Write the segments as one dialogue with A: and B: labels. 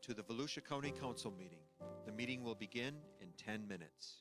A: to the Volusia County Council meeting. The meeting will begin in 10 minutes.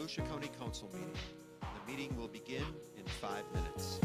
A: Volusia County Council meeting. The meeting will begin in 5 minutes.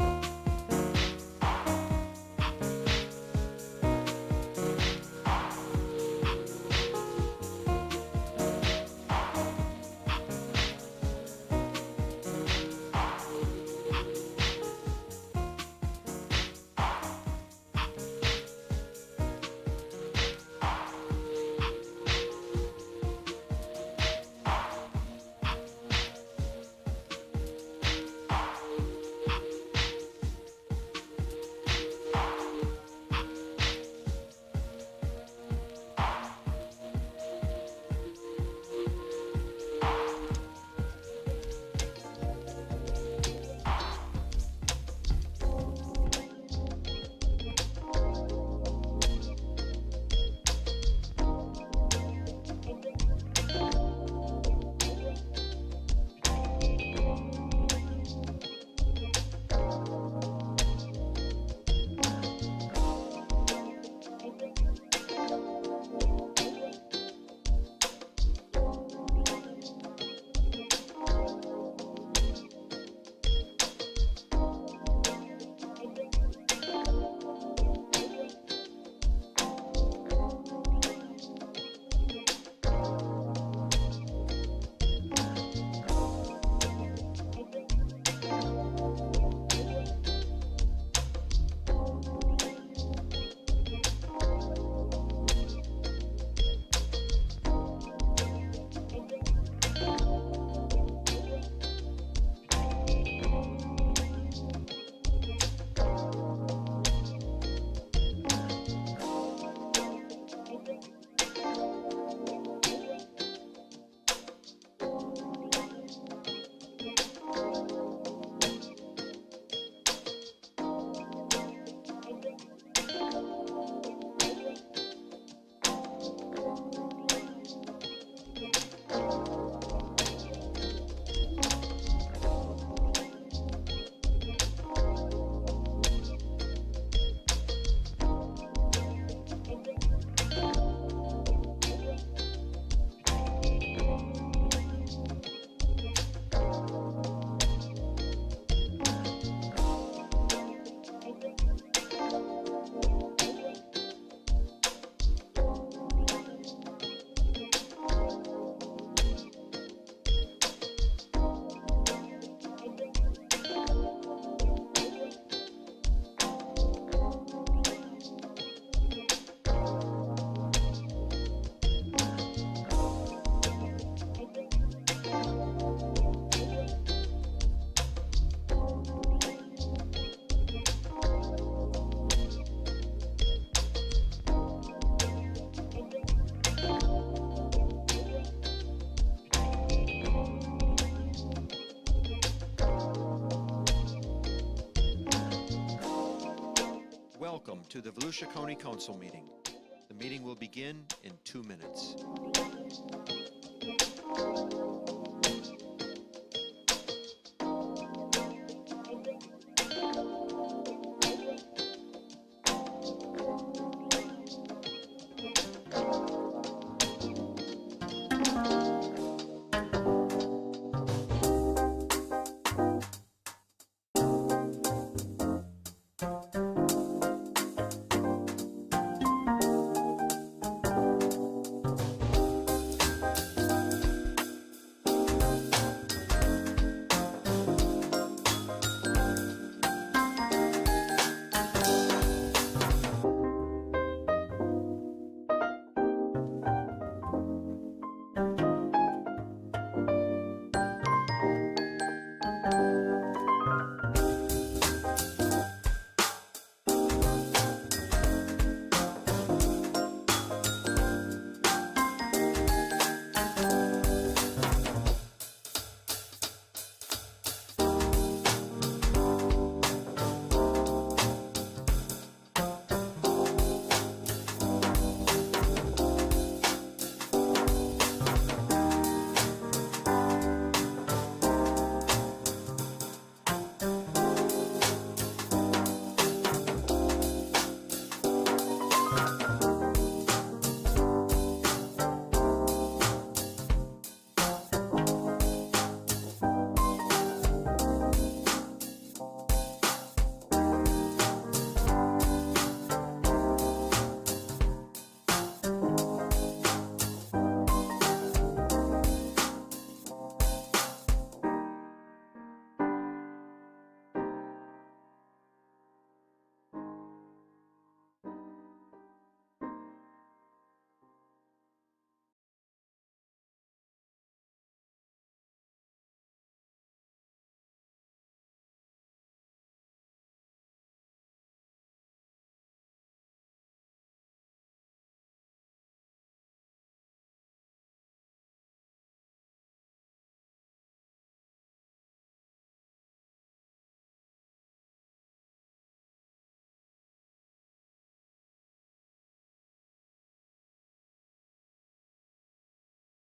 A: to the Volusia County Council meeting. The meeting will begin in 2 minutes.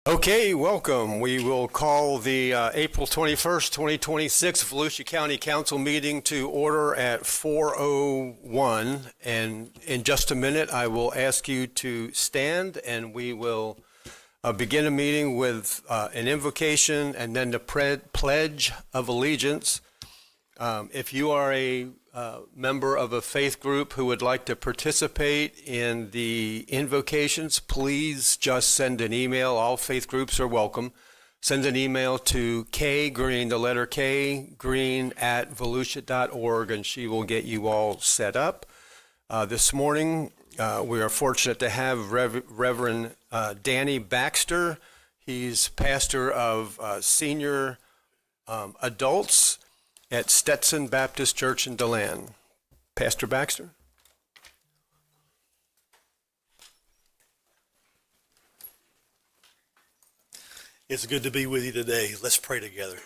B: Okay, welcome. We will call the April 21st, 2026 Volusia County Council meeting to order at 4:01. And in just a minute, I will ask you to stand and we will begin a meeting with an invocation and then the pledge of allegiance. If you are a member of a faith group who would like to participate in the invocations, please just send an email. All faith groups are welcome. Send an email to kgreen, the letter K, green@volusia.org, and she will get you all set up. This morning, we are fortunate to have Reverend Danny Baxter. He's pastor of senior adults at Stetson Baptist Church in DeLand. Pastor Baxter.
C: It's good to be with you today. Let's pray together.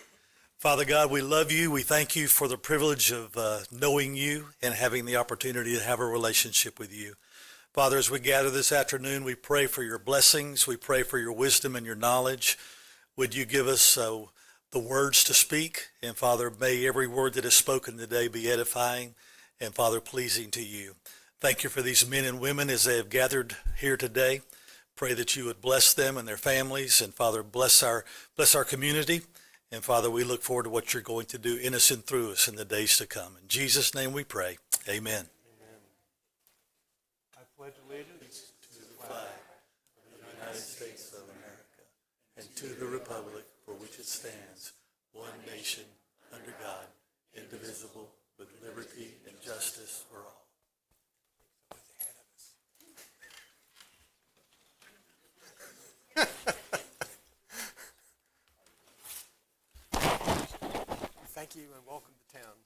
C: Father God, we love you. We thank you for the privilege of knowing you and having the opportunity to have a relationship with you. Father, as we gather this afternoon, we pray for your blessings. We pray for your wisdom and your knowledge. Would you give us the words to speak? And Father, may every word that is spoken today be edifying and Father, pleasing to you. Thank you for these men and women as they have gathered here today. Pray that you would bless them and their families, and Father, bless our community. And Father, we look forward to what you're going to do in us and through us in the days to come. In Jesus' name we pray. Amen.
B: Amen. I pledge allegiance
C: to the flag of the United States of America and to the republic for which it stands, one nation, under God, indivisible, with liberty and justice for all.
B: Thank you and welcome to town.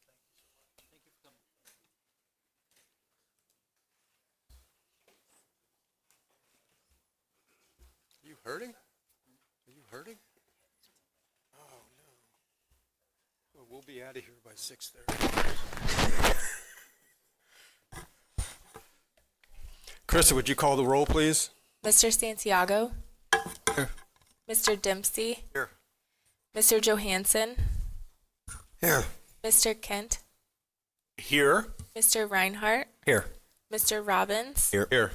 C: Thank you for coming.
B: Are you hurting? Are you hurting? Oh, no. Well, we'll be out of here by 6:30. Krista, would you call the roll, please?
D: Mr. Santiago.
B: Here.
D: Mr. Dempsey.
B: Here.
D: Mr. Johansson.
B: Here.
D: Mr. Kent.
B: Here.
D: Mr. Reinhardt.
B: Here.
D: Mr. Robbins.
B: Here. Here.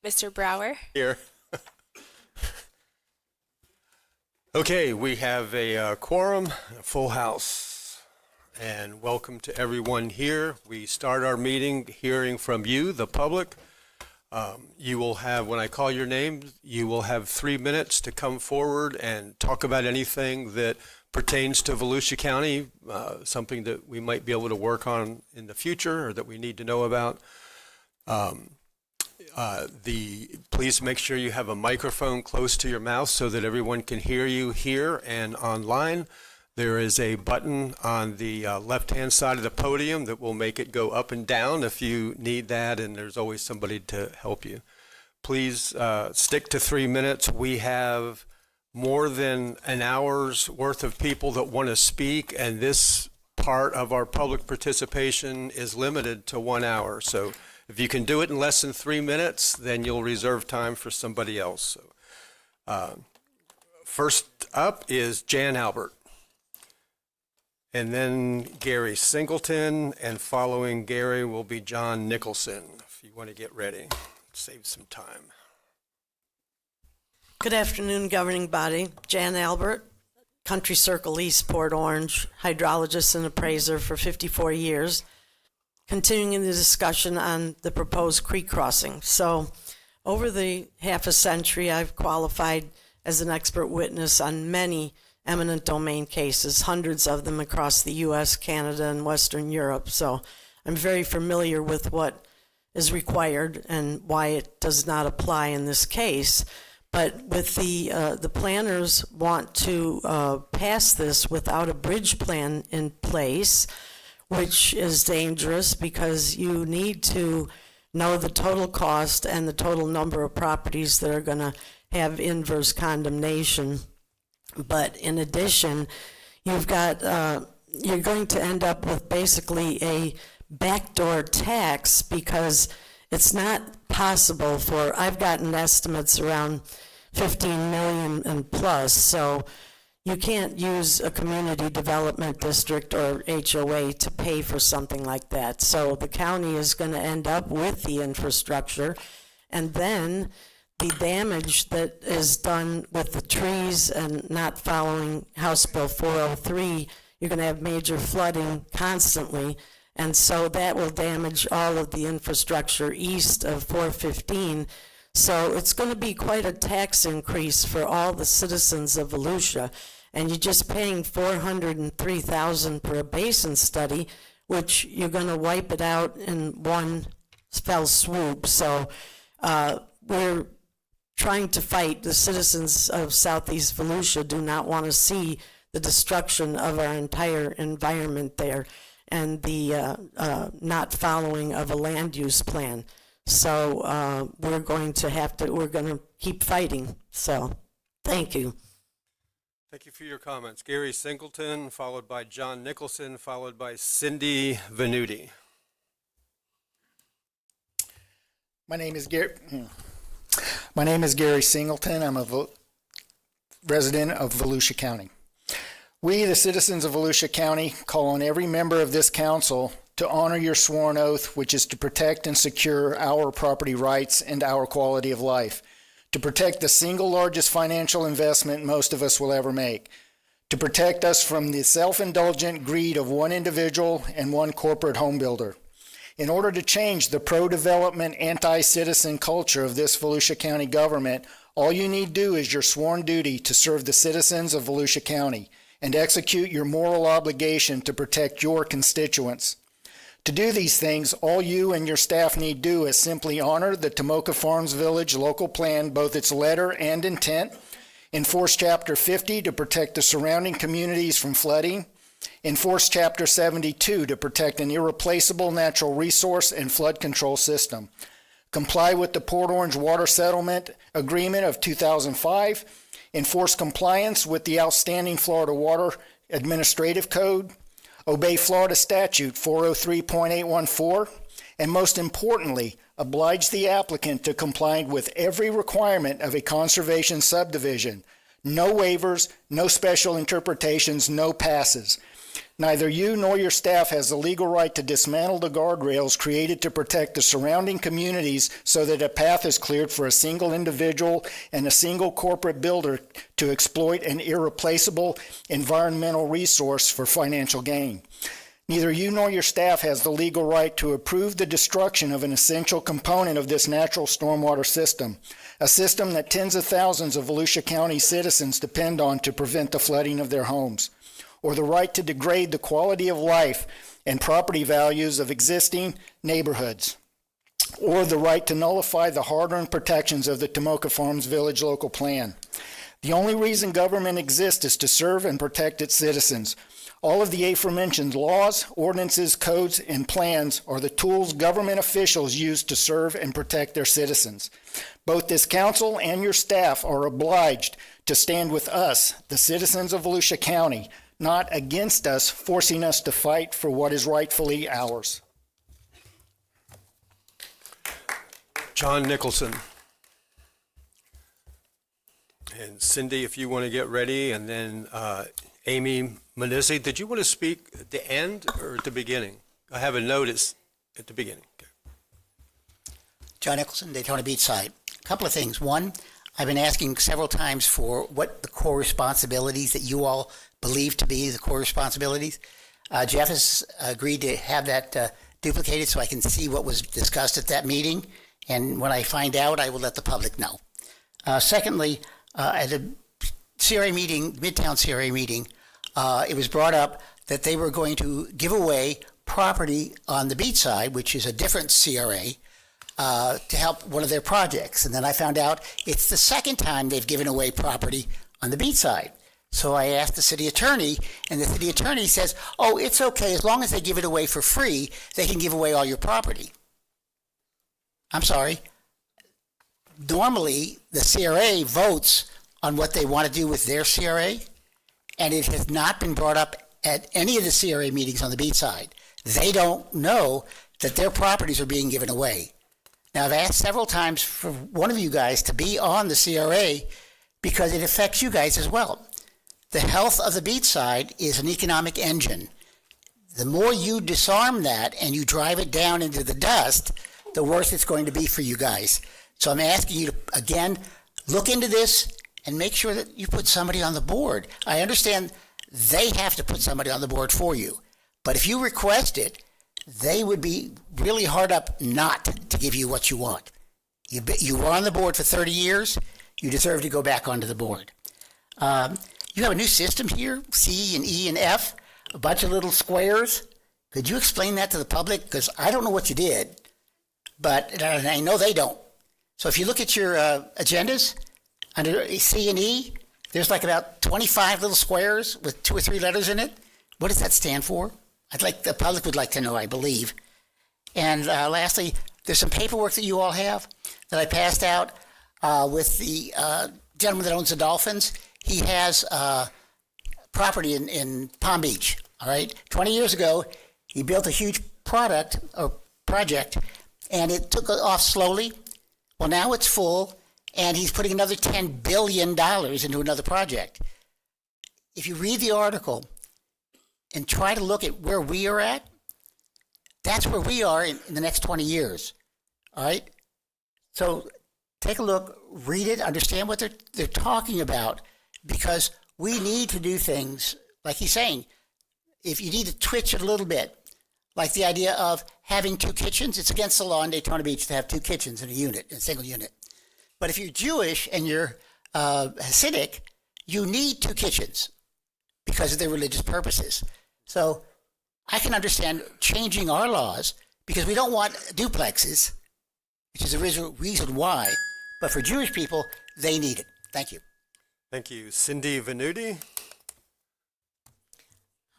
D: Mr. Brower.
B: Here. Okay, we have a quorum, a full house, and welcome to everyone here. We start our meeting hearing from you, the public. You will have, when I call your name, you will have 3 minutes to come forward and talk about anything that pertains to Volusia County, something that we might be able to work on in the future or that we need to know about. Please make sure you have a microphone close to your mouth so that everyone can hear you here and online. There is a button on the left-hand side of the podium that will make it go up and down if you need that, and there's always somebody to help you. Please stick to 3 minutes. We have more than an hour's worth of people that want to speak, and this part of our public participation is limited to 1 hour. So if you can do it in less than 3 minutes, then you'll reserve time for somebody else. So, first up is Jan Albert, and then Gary Singleton, and following Gary will be John Nicholson, if you want to get ready. Save some time.
E: Good afternoon, governing body. Jan Albert, Country Circle East, Port Orange, hydrologist and appraiser for 54 years. Continuing the discussion on the proposed creek crossing. So over the half a century, I've qualified as an expert witness on many eminent domain cases, hundreds of them across the U.S., Canada, and Western Europe. So I'm very familiar with what is required and why it does not apply in this case. But with the planners want to pass this without a bridge plan in place, which is dangerous because you need to know the total cost and the total number of properties that are going to have inverse condemnation. But in addition, you've got you're going to end up with basically a backdoor tax because it's not possible for, I've gotten estimates around 15 million and plus, so you can't use a community development district or HOA to pay for something like that. So the county is going to end up with the infrastructure, and then the damage that is done with the trees and not following House Bill 403, you're going to have major flooding constantly, and so that will damage all of the infrastructure east of 415. So it's going to be quite a tax increase for all the citizens of Volusia. And you're just paying $403,000 per basin study, which you're going to wipe it out in one fell swoop. So we're trying to fight. The citizens of Southeast Volusia do not want to see the destruction of our entire environment there and the not following of a land use plan. So we're going to keep fighting. So thank you.
B: Thank you for your comments. Gary Singleton, followed by John Nicholson, followed by Cindy Venuti.
F: My name is Gary Singleton. I'm a resident of Volusia County. We, the citizens of Volusia County, call on every member of this council to honor your sworn oath, which is to protect and secure our property rights and our quality of life, to protect the single largest financial investment most of us will ever make, to protect us from the self-indulgent greed of one individual and one corporate home builder. In order to change the pro-development, anti-citizen culture of this Volusia County government, all you need do is your sworn duty to serve the citizens of Volusia County and execute your moral obligation to protect your constituents. To do these things, all you and your staff need do is simply honor the Tomoka Farms Village local plan, both its letter and intent, enforce Chapter 50 to protect the surrounding communities from flooding, enforce Chapter 72 to protect an irreplaceable natural resource and flood control system, comply with the Port Orange Water Settlement Agreement of 2005, enforce compliance with the outstanding Florida Water Administrative Code, obey Florida Statute 403.814, and most importantly, oblige the applicant to comply with every requirement of a conservation subdivision. No waivers, no special interpretations, no passes. Neither you nor your staff has the legal right to dismantle the guardrails created to protect the surrounding communities so that a path is cleared for a single individual and a single corporate builder to exploit an irreplaceable environmental resource for financial gain. Neither you nor your staff has the legal right to approve the destruction of an essential component of this natural stormwater system, a system that tens of thousands of Volusia County citizens depend on to prevent the flooding of their homes, or the right to degrade the quality of life and property values of existing neighborhoods, or the right to nullify the hard-earned protections of the Tomoka Farms Village Local Plan. The only reason government exists is to serve and protect its citizens. All of the aforementioned laws, ordinances, codes, and plans are the tools government officials use to serve and protect their citizens. Both this council and your staff are obliged to stand with us, the citizens of Volusia County, not against us, forcing us to fight for what is rightfully ours.
B: John Nicholson. And Cindy, if you want to get ready, and then Amy Manizzi, did you want to speak at the end or at the beginning? I have a notice at the beginning. Okay.
G: John Nicholson, Daytona Beach side. A couple of things. One, I've been asking several times for what the core responsibilities that you all believe to be the core responsibilities. Jeff has agreed to have that duplicated so I can see what was discussed at that meeting. And when I find out, I will let the public know. Secondly, at a CRA meeting, Midtown CRA meeting, it was brought up that they were going to give away property on the beach side, which is a different CRA, to help one of their projects. And then I found out it's the second time they've given away property on the beach side. So I asked the city attorney, and the city attorney says, oh, it's okay. As long as they give it away for free, they can give away all your property. I'm sorry. Normally, the CRA votes on what they want to do with their CRA, and it has not been brought up at any of the CRA meetings on the beach side. They don't know that their properties are being given away. Now, I've asked several times for one of you guys to be on the CRA because it affects you guys as well. The health of the beach side is an economic engine. The more you disarm that and you drive it down into the dust, the worse it's going to be for you guys. So I'm asking you to, again, look into this and make sure that you put somebody on the board. I understand they have to put somebody on the board for you. But if you request it, they would be really hard up not to give you what you want. You were on the board for 30 years. You deserve to go back onto the board. You have a new system here, C and E and F, a bunch of little squares. Could you explain that to the public? Because I don't know what you did, but I know they don't. So if you look at your agendas, under C and E, there's like about 25 little squares with 2 or 3 letters in it. What does that stand for? The public would like to know, I believe. And lastly, there's some paperwork that you all have that I passed out with the gentleman that owns the Dolphins. He has property in Palm Beach, all right? 20 years ago, he built a huge project, and it took off slowly. Well, now it's full, and he's putting another $10 billion into another project. If you read the article and try to look at where we are at, that's where we are in the next 20 years, all right? So take a look, read it, understand what they're talking about, because we need to do things, like he's saying, if you need to twitch it a little bit, like the idea of having 2 kitchens, it's against the law in Daytona Beach to have 2 kitchens in a single unit. But if you're Jewish and you're Hasidic, you need 2 kitchens because of their religious purposes. So I can understand changing our laws because we don't want duplexes, which is the reason why. But for Jewish people, they need it. Thank you.
B: Thank you. Cindy Venuti.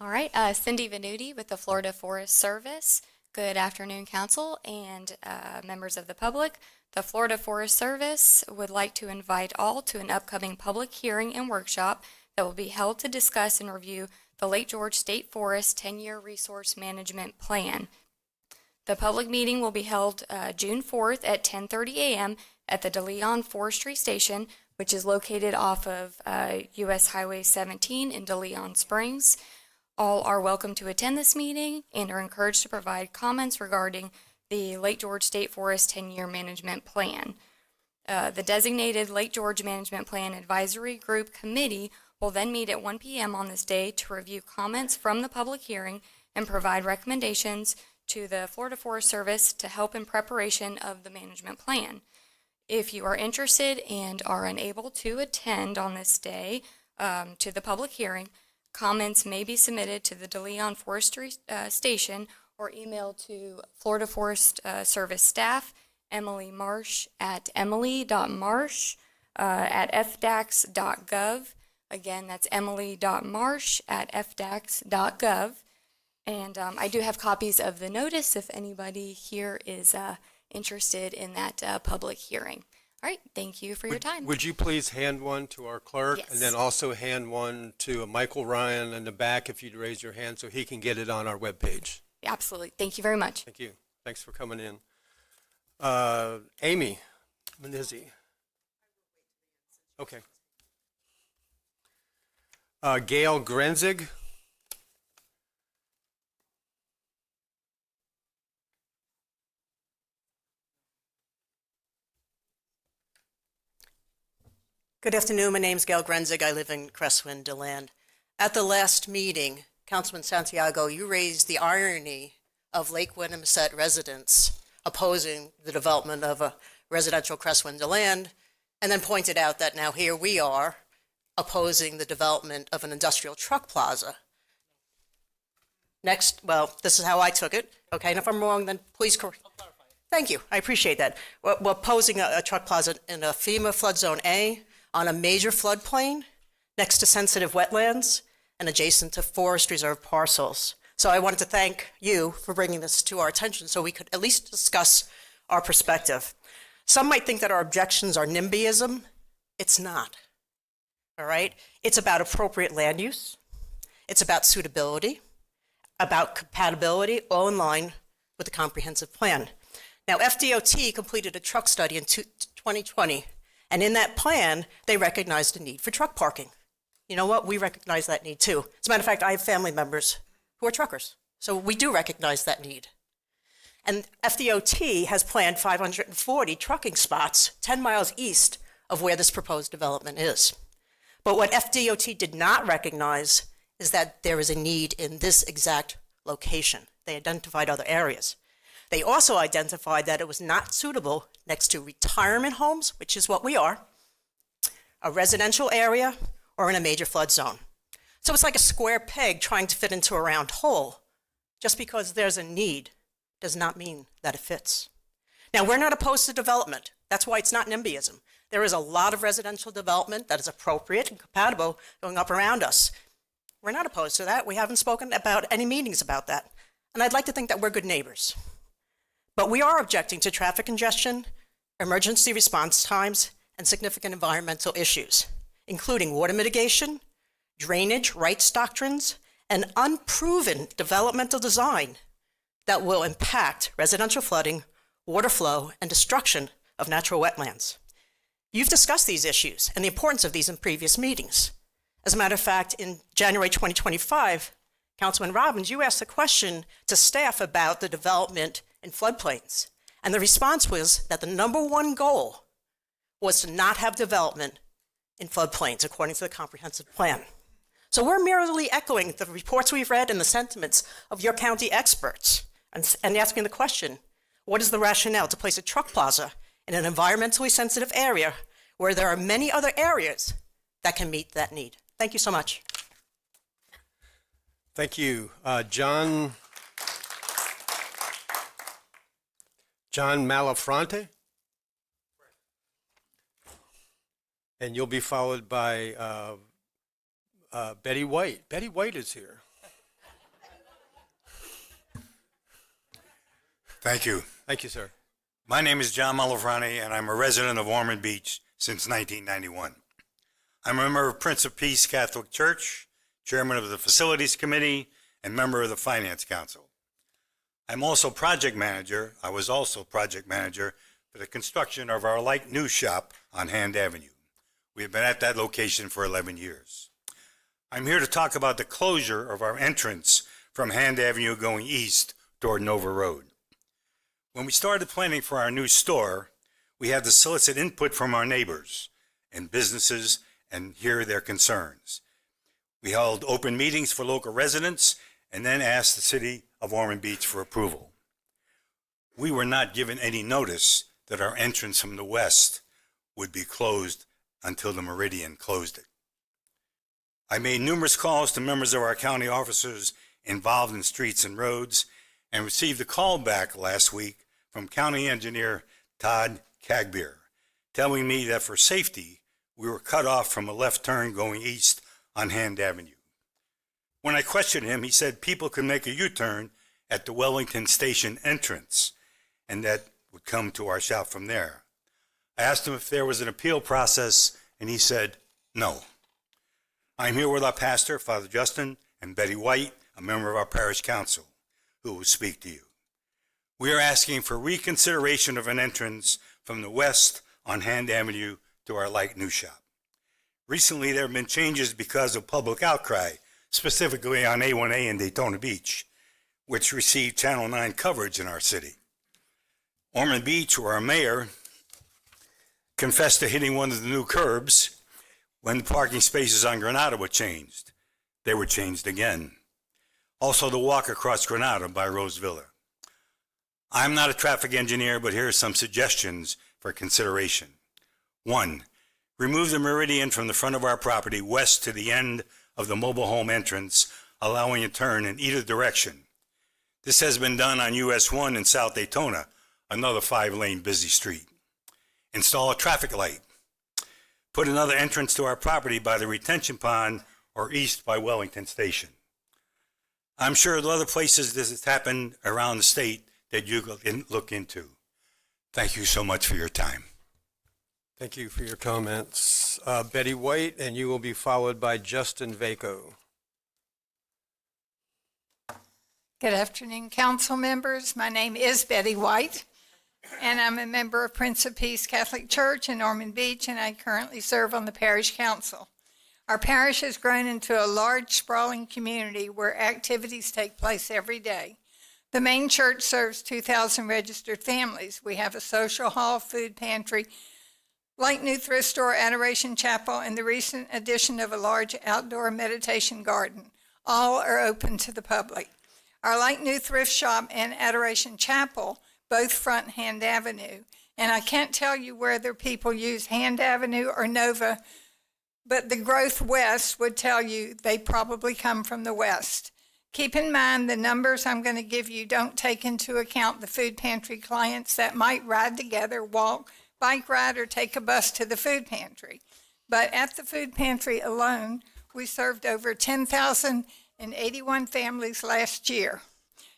H: All right, Cindy Venuti with the Florida Forest Service. Good afternoon, Council and members of the public. The Florida Forest Service would like to invite all to an upcoming public hearing and workshop that will be held to discuss and review the Lake George State Forest 10-year Resource Management Plan. The public meeting will be held June 4th at 10:30 a.m. at the DeLeon Forestry Station, which is located off of U.S. Highway 17 in DeLeon Springs. All are welcome to attend this meeting and are encouraged to provide comments regarding the Lake George State Forest 10-year management plan. The designated Lake George Management Plan Advisory Group Committee will then meet at 1 p.m. on this day to review comments from the public hearing and provide recommendations to the Florida Forest Service to help in preparation of the management plan. If you are interested and are unable to attend on this day to the public hearing, comments may be submitted to the DeLeon Forestry Station or emailed to Florida Forest Service staff, Emily Marsh at emily.marsh@fdax.gov. Again, that's emily.marsh@fdax.gov. And I do have copies of the notice if anybody here is interested in that public hearing. All right, thank you for your time.
B: Would you please hand one to our clerk?
H: Yes.
B: And then also hand one to Michael Ryan in the back if you'd raise your hand so he can get it on our webpage.
H: Absolutely. Thank you very much.
B: Thank you. Thanks for coming in. Amy Menizzi. Okay. Gail Grenzig.
I: Good afternoon. My name's Gail Grenzig. I live in Crestwind, DeLand. At the last meeting, Councilman Santiago, you raised the irony of Lake Winnemset residents opposing the development of a residential Crestwind, DeLand, and then pointed out that now here we are opposing the development of an industrial truck plaza. Next, well, this is how I took it, okay? And if I'm wrong, then please correct. Thank you. I appreciate that. We're opposing a truck plaza in a FEMA flood zone A, on a major floodplain next to sensitive wetlands and adjacent to forest reserve parcels. So I wanted to thank you for bringing this to our attention so we could at least discuss our perspective. Some might think that our objections are NIMBYism. It's not, all right? It's about appropriate land use. It's about suitability, about compatibility, all in line with the comprehensive plan. Now, FDOT completed a truck study in 2020, and in that plan, they recognized the need for truck parking. You know what? We recognize that need too. As a matter of fact, I have family members who are truckers, so we do recognize that need. And FDOT has planned 540 trucking spots 10 miles east of where this proposed development is. But what FDOT did not recognize is that there is a need in this exact location. They identified other areas. They also identified that it was not suitable next to retirement homes, which is what we are, a residential area, or in a major flood zone. So it's like a square peg trying to fit into a round hole. Just because there's a need does not mean that it fits. Now, we're not opposed to development. That's why it's not NIMBYism. There is a lot of residential development that is appropriate and compatible going up around us. We're not opposed to that. We haven't spoken about any meetings about that. And I'd like to think that we're good neighbors. But we are objecting to traffic congestion, emergency response times, and significant environmental issues, including water mitigation, drainage rights doctrines, and unproven developmental design that will impact residential flooding, water flow, and destruction of natural wetlands. You've discussed these issues and the importance of these in previous meetings. As a matter of fact, in January 2025, Councilman Robbins, you asked a question to staff about the development in floodplains. And the response was that the number one goal was to not have development in floodplains, according to the comprehensive plan. So we're merely echoing the reports we've read and the sentiments of your county experts and asking the question, what is the rationale to place a truck plaza in an environmentally sensitive area where there are many other areas that can meet that need? Thank you so much.
B: Thank you. John Malafronte? And you'll be followed by Betty White. Betty White is here.
J: Thank you.
B: Thank you, sir.
J: My name is John Malafronte, and I'm a resident of Ormond Beach since 1991. I'm a member of Prince of Peace Catholic Church, chairman of the Facilities Committee, and member of the Finance Council. I'm also project manager. I was also project manager for the construction of our light news shop on Hand Avenue. We have been at that location for 11 years. I'm here to talk about the closure of our entrance from Hand Avenue going east toward Nova Road. When we started planning for our new store, we had to solicit input from our neighbors and businesses and hear their concerns. We held open meetings for local residents and then asked the city of Ormond Beach for approval. We were not given any notice that our entrance from the west would be closed until the Meridian closed it. I made numerous calls to members of our county officers involved in streets and roads and received a call back last week from County Engineer Todd Cagbeer, telling me that for safety, we were cut off from a left turn going east on Hand Avenue. When I questioned him, he said people could make a U-turn at the Wellington Station entrance, and that would come to our shop from there. I asked him if there was an appeal process, and he said no. I'm here with our pastor, Father Justin, and Betty White, a member of our parish council, who will speak to you. We are asking for reconsideration of an entrance from the west on Hand Avenue to our light news shop. Recently, there have been changes because of public outcry, specifically on A1A in Daytona Beach, which received Channel 9 coverage in our city. Ormond Beach, where our mayor confessed to hitting one of the new curbs when the parking spaces on Granada were changed. They were changed again. Also, the walk across Granada by Rose Villa. I'm not a traffic engineer, but here are some suggestions for consideration. 1, remove the meridian from the front of our property west to the end of the mobile home entrance, allowing a turn in either direction. This has been done on US 1 in South Daytona, another 5-lane busy street. Install a traffic light. Put another entrance to our property by the retention pond or east by Wellington Station. I'm sure there are other places this has happened around the state that you can look into. Thank you so much for your time.
B: Thank you for your comments. Betty White, and you will be followed by Justin Vaco.
K: Good afternoon, council members. My name is Betty White, and I'm a member of Prince of Peace Catholic Church in Ormond Beach, and I currently serve on the parish council. Our parish has grown into a large, sprawling community where activities take place every day. The main church serves 2,000 registered families. We have a social hall, food pantry, light new thrift store, adoration chapel, and the recent addition of a large outdoor meditation garden. All are open to the public. Our light new thrift shop and adoration chapel both front Hand Avenue. And I can't tell you whether people use Hand Avenue or Nova, but the growth west would tell you they probably come from the west. Keep in mind the numbers I'm going to give you don't take into account the food pantry clients that might ride together, walk, bike ride, or take a bus to the food pantry. But at the food pantry alone, we served over 10,081 families last year.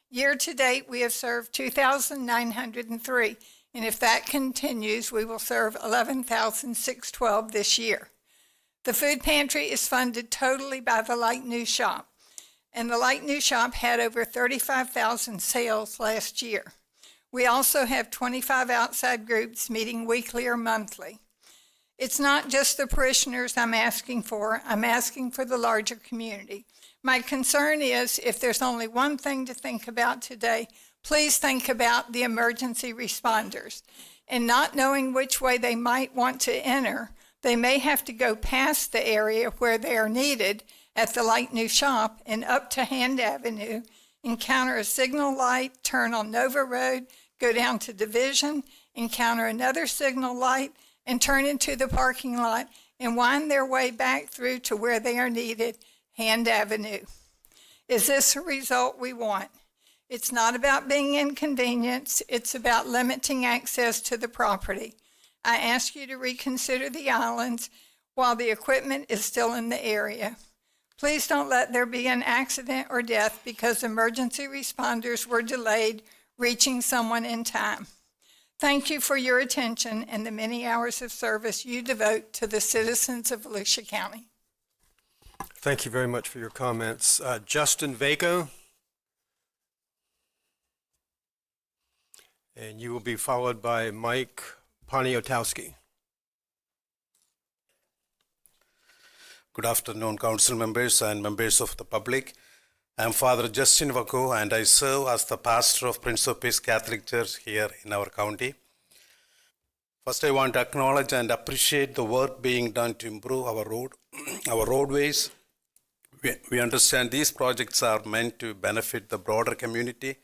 K: Year to date, we have served 2,903, and if that continues, we will serve 11,612 this year. The food pantry is funded totally by the Light News Shop, and the Light News Shop had over 35,000 sales last year. We also have 25 outside groups meeting weekly or monthly. It's not just the parishioners I'm asking for the larger community. My concern is if there's only one thing to think about today, please think about the emergency responders. And not knowing which way they might want to enter, they may have to go past the area where they are needed at the Light New Shop and up to Hand Avenue, encounter a signal light, turn on Nova Road, go down to Division, encounter another signal light, and turn into the parking lot and wind their way back through to where they are needed, Hand Avenue. Is this a result we want? It's not about being inconvenienced. It's about limiting access to the property. I ask you to reconsider the islands while the equipment is still in the area. Please don't let there be an accident or death because emergency responders were delayed reaching someone in time. Thank you for your attention and the many hours of service you devote to the citizens of Volusia County.
B: Thank you very much for your comments. Justin Vaco. and you will be followed by Mike Poniatowski.
L: Good afternoon, council members and members of the public. I am Father Justin Wako, and I serve as the pastor of Prince of Peace Catholic Church here in our county. First, I want to acknowledge and appreciate the work being done to improve our roadways. We understand these projects are meant to benefit the broader community.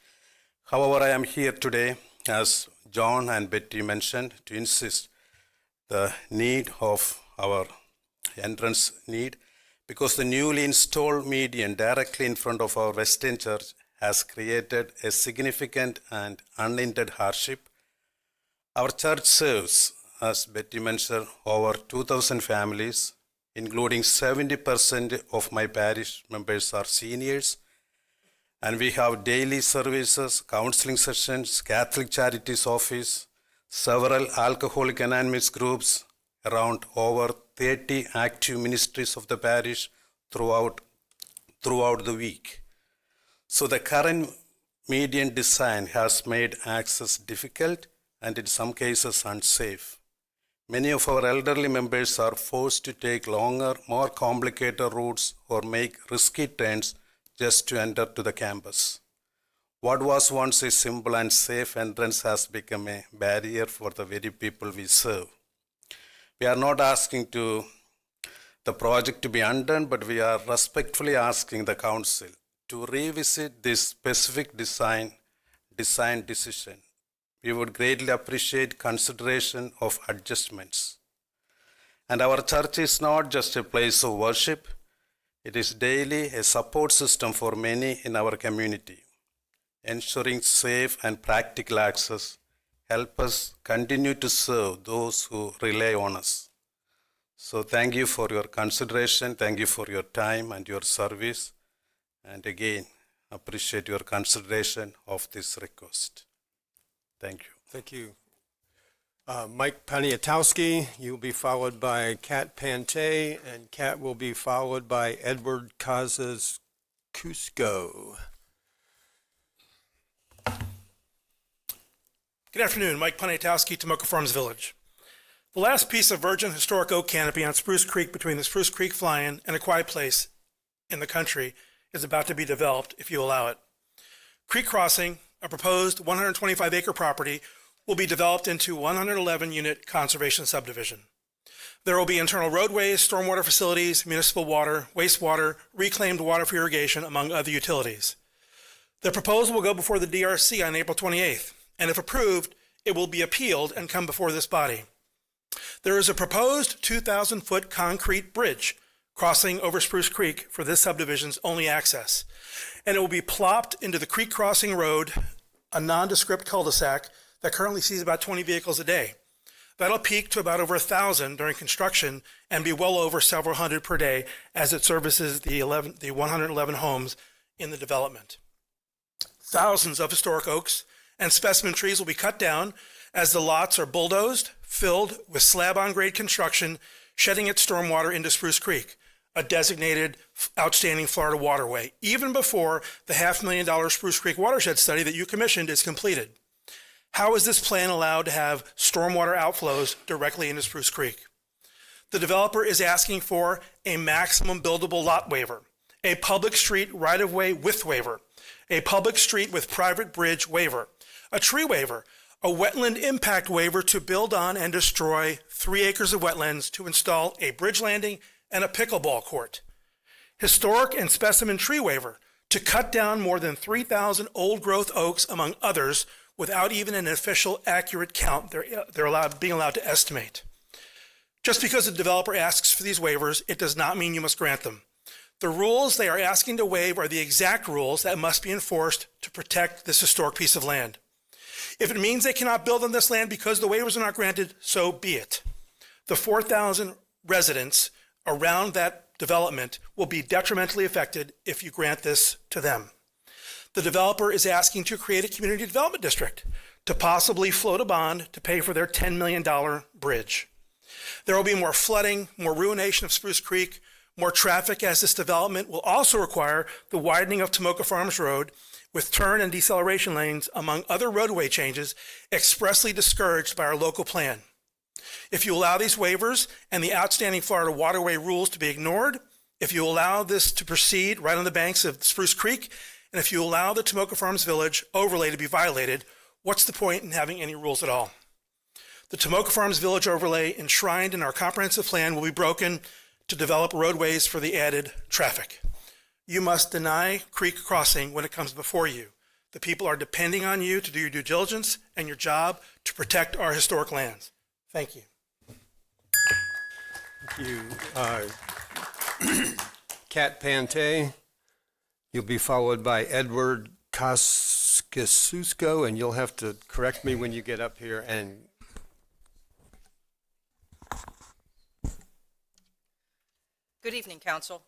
L: However, I am here today, as John and Betty mentioned, to insist the need of our entrance need, because the newly installed median directly in front of our Western Church has created a significant and unintended hardship. Our church serves, as Betty mentioned, over 2,000 families, including 70% of my parish members are seniors, and we have daily services, counseling sessions, Catholic Charities Office, several Alcoholic Anonymous groups, around over 30 active ministries of the parish throughout the week. So the current median design has made access difficult and in some cases unsafe. Many of our elderly members are forced to take longer, more complicated routes or make risky turns just to enter to the campus. What was once a simple and safe entrance has become a barrier for the very people we serve. We are not asking the project to be undone, but we are respectfully asking the council to revisit this specific design decision. We would greatly appreciate consideration of adjustments. And our church is not just a place of worship, it is daily a support system for many in our community. Ensuring safe and practical access help us continue to serve those who rely on us. So thank you for your consideration, thank you for your time and your service, and again, appreciate your consideration of this request. Thank you.
B: Thank you. Mike Poniatowski, you'll be followed by Kat Pante, and Kat will be followed by Edward Casas Cusco.
M: Good afternoon, Mike Poniatowski, Tomoka Farms Village. The last piece of virgin historic oak canopy on Spruce Creek between the Spruce Creek Fly-In and a quiet place in the country is about to be developed if you allow it. Creek Crossing, a proposed 125-acre property, will be developed into 111-unit conservation subdivision. There will be internal roadways, stormwater facilities, municipal water, wastewater, reclaimed water for irrigation, among other utilities. The proposal will go before the DRC on April 28th, and if approved, it will be appealed and come before this body. There is a proposed 2,000-foot concrete bridge crossing over Spruce Creek for this subdivision's only access, and it will be plopped into the Creek Crossing Road, a nondescript cul-de-sac that currently sees about 20 vehicles a day. That'll peak to about over 1,000 during construction and be well over several hundred per day as it services the 111 homes in the development. Thousands of historic oaks and specimen trees will be cut down as the lots are bulldozed, filled with slab-on-grade construction, shedding its stormwater into Spruce Creek, a designated outstanding Florida waterway, even before the $500,000 Spruce Creek watershed study that you commissioned is completed. How is this plan allowed to have stormwater outflows directly into Spruce Creek? The developer is asking for a maximum buildable lot waiver, a public street right-of-way width waiver, a public street with private bridge waiver, a tree waiver, a wetland impact waiver to build on and destroy 3 acres of wetlands to install a bridge landing and a pickleball court, historic and specimen tree waiver to cut down more than 3,000 old-growth oaks, among others, without even an official accurate count they're being allowed to estimate. Just because the developer asks for these waivers, it does not mean you must grant them. The rules they are asking to waive are the exact rules that must be enforced to protect this historic piece of land. If it means they cannot build on this land because the waivers are not granted, so be it. The 4,000 residents around that development will be detrimentally affected if you grant this to them. The developer is asking to create a community development district to possibly float a bond to pay for their $10 million bridge. There will be more flooding, more ruination of Spruce Creek, More traffic as this development will also require the widening of Tomoka Farms Road with turn and deceleration lanes, among other roadway changes expressly discouraged by our local plan. If you allow these waivers and the outstanding Florida waterway rules to be ignored, if you allow this to proceed right on the banks of Spruce Creek, and if you allow the Tomoka Farms Village overlay to be violated, what's the point in having any rules at all? The Tomoka Farms Village overlay enshrined in our comprehensive plan will be broken to develop roadways for the added traffic. You must deny creek crossing when it comes before you. The people are depending on you to do your due diligence and your job to protect our historic lands. Thank you.
B: Thank you. Kat Pante, you'll be followed by Edward Koskisusko, and you'll have to correct me when you get up here. And
N: good evening, Council.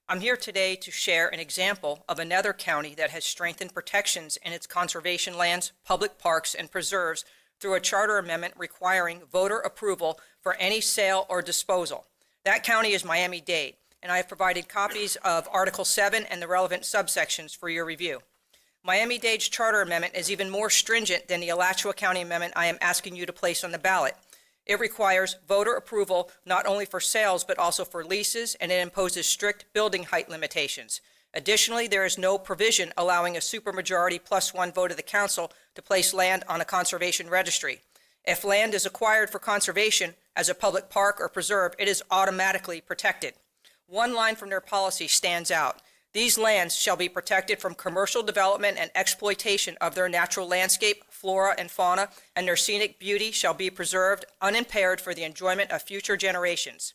N: I'm here today to share an example of another county that has strengthened protections in its conservation lands, public parks, and preserves through a charter amendment requiring voter approval for any sale or disposal. That county is Miami-Dade, and I have provided copies of Article 7 and the relevant subsections for your review. Miami-Dade's charter amendment is even more stringent than the Alachua County amendment I am asking you to place on the ballot. It requires voter approval not only for sales but also for leases, and it imposes strict building height limitations. Additionally, there is no provision allowing a supermajority +1 vote of the council to place land on a conservation registry. If land is acquired for conservation as a public park or preserve, it is automatically protected. One line from their policy stands out. These lands shall be protected from commercial development and exploitation of their natural landscape, flora and fauna, and their scenic beauty shall be preserved unimpaired for the enjoyment of future generations.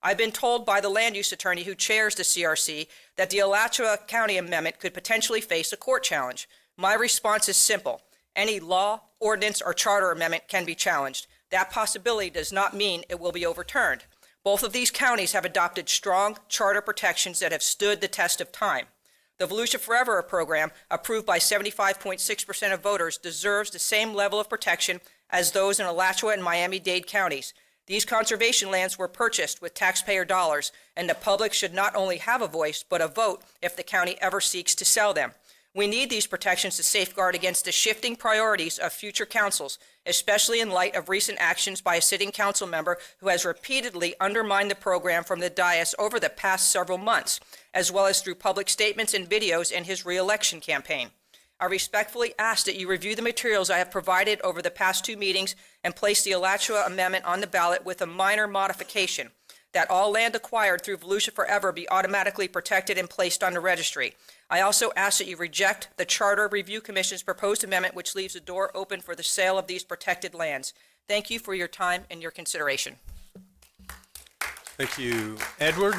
N: I've been told by the land use attorney who chairs the CRC that the Alachua County amendment could potentially face a court challenge. My response is simple. Any law, ordinance, or charter amendment can be challenged. That possibility does not mean it will be overturned. Both of these counties have adopted strong charter protections that have stood the test of time. The Volusia Forever program, approved by 75.6% of voters, deserves the same level of protection as those in Alachua and Miami-Dade counties. These conservation lands were purchased with taxpayer dollars, and the public should not only have a voice, but a vote if the county ever seeks to sell them. We need these protections to safeguard against the shifting priorities of future councils, especially in light of recent actions by a sitting council member who has repeatedly undermined the program from the dais over the past several months, as well as through public statements and videos in his re-election campaign. I respectfully ask that you review the materials I have provided over the past 2 meetings and place the Alachua Amendment on the ballot with a minor modification, that all land acquired through Volusia Forever be automatically protected and placed on the registry. I also ask that you reject the Charter Review Commission's proposed amendment, which leaves the door open for the sale of these protected lands. Thank you for your time and your consideration.
B: thank you, Edward.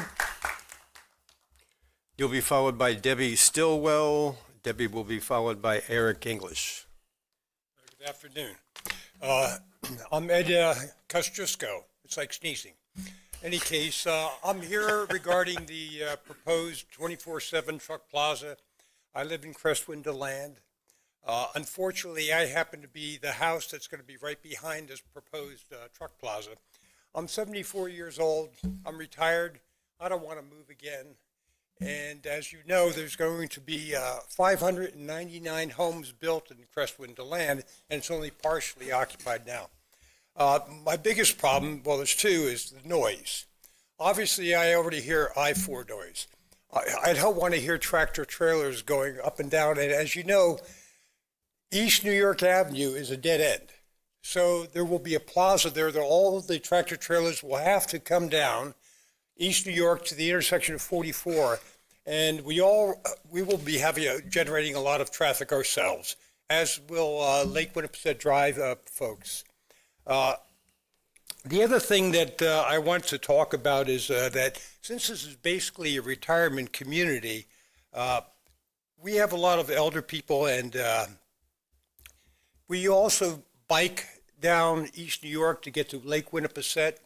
B: You'll be followed by Debbie Stillwell. Debbie will be followed by Eric English.
O: Good afternoon. I'm Ed Kosciuszko. It's like sneezing. Any case, I'm here regarding the proposed 24/7 truck plaza. I live in Crestwind Land. Unfortunately, I happen to be the house that's going to be right behind this proposed truck plaza. I'm 74 years old. I'm retired. I don't want to move again. And as you know, there's going to be 599 homes built in Crestwind Land, and it's only partially occupied now. My biggest problem, well, there's two, is the noise. Obviously, I already hear I-4 noise. I don't want to hear tractor trailers going up and down. And as you know, East New York Avenue is a dead end. So there will be a plaza there that all the tractor trailers will have to come down East New York to the intersection of 44. And we will be generating a lot of traffic ourselves, as will Lake Winnipesaukee Drive folks. The other thing that I want to talk about is that since this is basically a retirement community, we have a lot of elder people, and we also bike down East New York to get to Lake Winnipesaukee,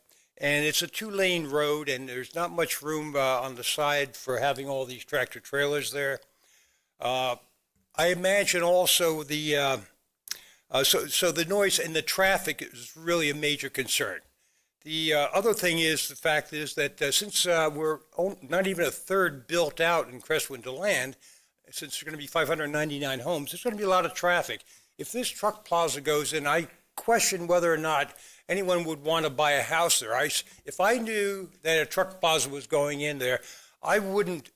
O: and it's a 2-lane road, and there's not much room on the side for having all these tractor trailers there. I imagine also the so the noise and the traffic is really a major concern. The other thing is, the fact is that since we're not even a third built out in Crestwood to land, since there's going to be 599 homes, there's going to be a lot of traffic. If this truck plaza goes in, I question whether or not anyone would want to buy a house there. If I knew that a truck plaza was going in there, I wouldn't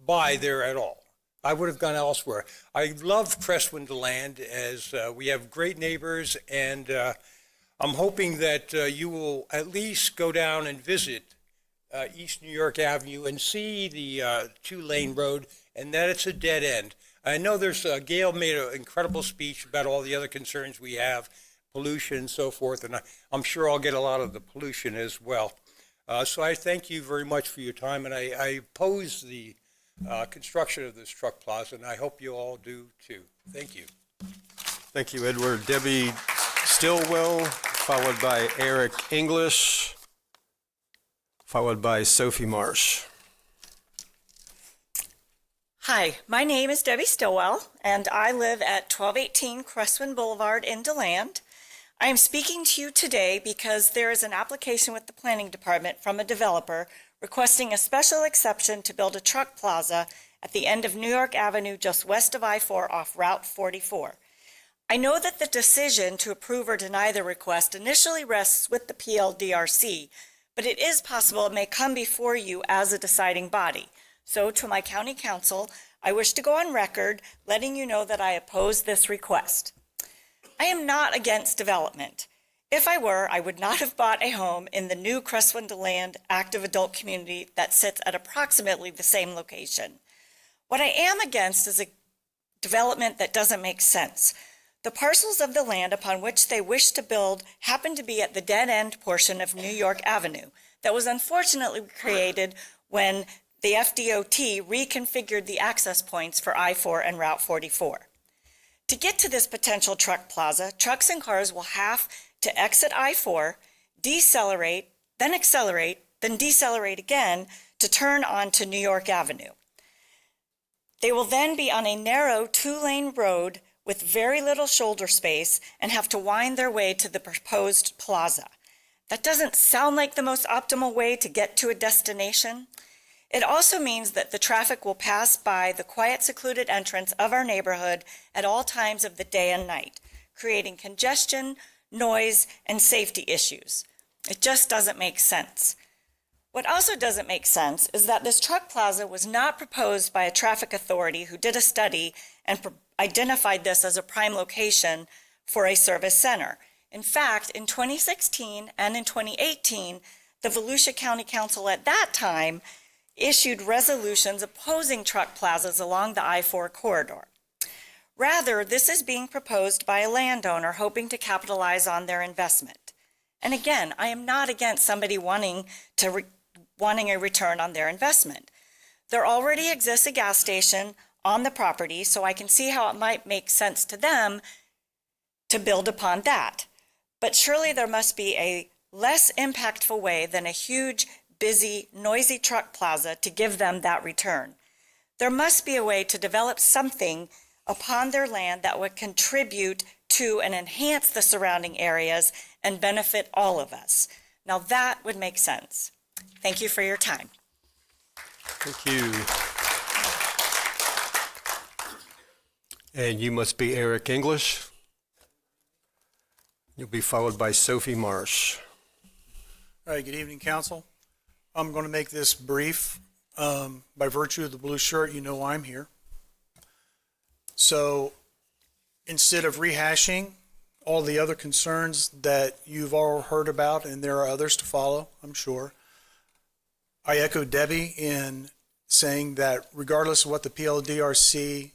O: buy there at all. I would have gone elsewhere. I love Crestwood to land, as we have great neighbors, and I'm hoping that you will at least go down and visit East New York Avenue and see the two-lane road, and that it's a dead end. I know Gail made an incredible speech about all the other concerns we have, pollution and so forth, and I'm sure I'll get a lot of the pollution as well. So I thank you very much for your time, and I oppose the construction of this truck plaza, and I hope you all do too. Thank you.
B: Thank you, Edward. Debbie Stillwell, followed by Eric English, followed by Sophie Marsh.
P: Hi, my name is Debbie Stillwell, and I live at 1218 Crestwood Boulevard in DeLand. I am speaking to you today because there is an application with the Planning Department from a developer requesting a special exception to build a truck plaza at the end of New York Avenue just west of I-4 off Route 44. I know that the decision to approve or deny the request initially rests with the PLDRC, but it is possible it may come before you as a deciding body. So to my county council, I wish to go on record letting you know that I oppose this request. I am not against development. If I were, I would not have bought a home in the new Crestwood to Land active adult community that sits at approximately the same location. What I am against is a development that doesn't make sense. The parcels of the land upon which they wish to build happen to be at the dead-end portion of New York Avenue that was unfortunately created when the FDOT reconfigured the access points for I-4 and Route 44. To get to this potential truck plaza, trucks and cars will have to exit I-4, decelerate, then accelerate, then decelerate again to turn onto New York Avenue. They will then be on a narrow two-lane road with very little shoulder space and have to wind their way to the proposed plaza. That doesn't sound like the most optimal way to get to a destination. It also means that the traffic will pass by the quiet, secluded entrance of our neighborhood at all times of the day and night, creating congestion, noise, and safety issues. It just doesn't make sense. What also doesn't make sense is that this truck plaza was not proposed by a traffic authority who did a study and identified this as a prime location for a service center. In fact, in 2016 and in 2018, the Volusia County Council at that time issued resolutions opposing truck plazas along the I-4 corridor. Rather, this is being proposed by a landowner hoping to capitalize on their investment. And again, I am not against somebody wanting a return on their investment. There already exists a gas station on the property, so I can see how it might make sense to them to build upon that. But surely there must be a less impactful way than a huge, busy, noisy truck plaza to give them that return. There must be a way to develop something upon their land that would contribute to and enhance the surrounding areas and benefit all of us. Now that would make sense. Thank you for your time.
B: Thank you. And you must be Eric English. You'll be followed by Sophie Marsh.
M: All right, good evening, council. I'm going to make this brief. By virtue of the blue shirt, you know I'm here. So instead of rehashing all the other concerns that you've all heard about, and there are others to follow, I'm sure, I echo Debbie in saying that regardless of what the PLDRC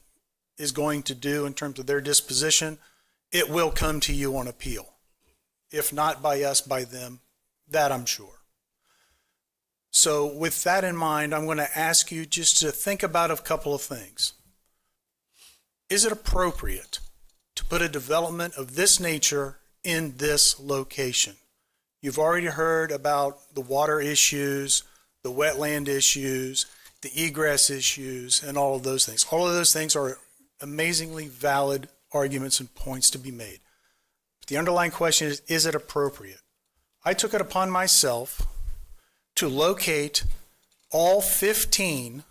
M: is going to do in terms of their disposition, it will come to you on appeal. If not by us, by them, that I'm sure. So with that in mind, I'm going to ask you just to think about a couple of things. Is it appropriate to put a development of this nature in this location? You've already heard about the water issues, the wetland issues, the egress issues, and all of those things. All of those things are amazingly valid arguments and points to be made. But the underlying question is it appropriate?
F: I took it upon myself to locate all 15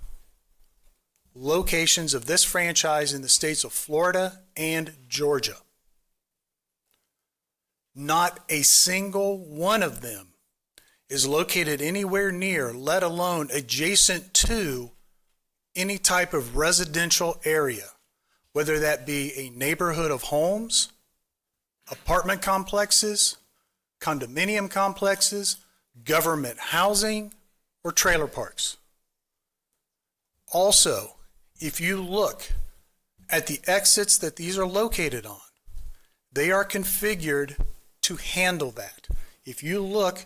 F: locations of this franchise in the states of Florida and Georgia. Not a single one of them is located anywhere near, let alone adjacent to, any type of residential area, whether that be a neighborhood of homes, apartment complexes, condominium complexes, government housing, or trailer parks. Also, if you look at the exits that these are located on, they are configured to handle that. If you look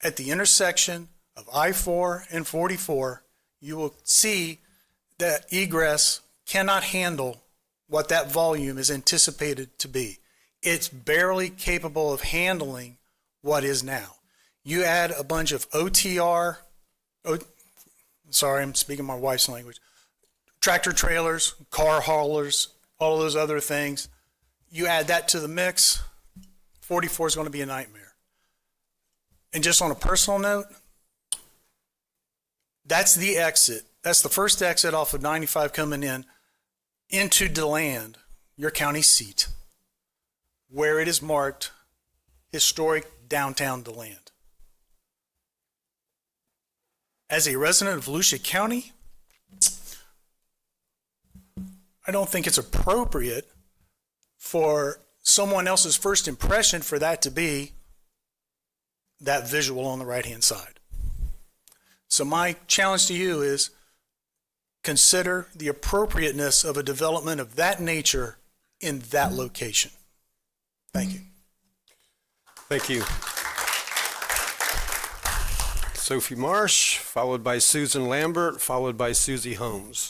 F: at the intersection of I-4 and 44, you will see that egress cannot handle what that volume is anticipated to be. It's barely capable of handling what is now. You add a bunch of OTR, sorry, I'm speaking my wife's language, tractor trailers, car haulers, all of those other things. You add that to the mix, 44 is going to be a nightmare. And just on a personal note, that's the exit. That's the first exit off of 95 coming in into DeLand, your county seat, where it is marked historic downtown DeLand. As a resident of Volusia County, I don't think it's appropriate for someone else's first impression for that to be that visual on the right-hand side. So my challenge to you is consider the appropriateness of a development of that nature in that location. Thank you.
B: Thank you. Sophie Marsh, followed by Susan Lambert, followed by Susie Holmes.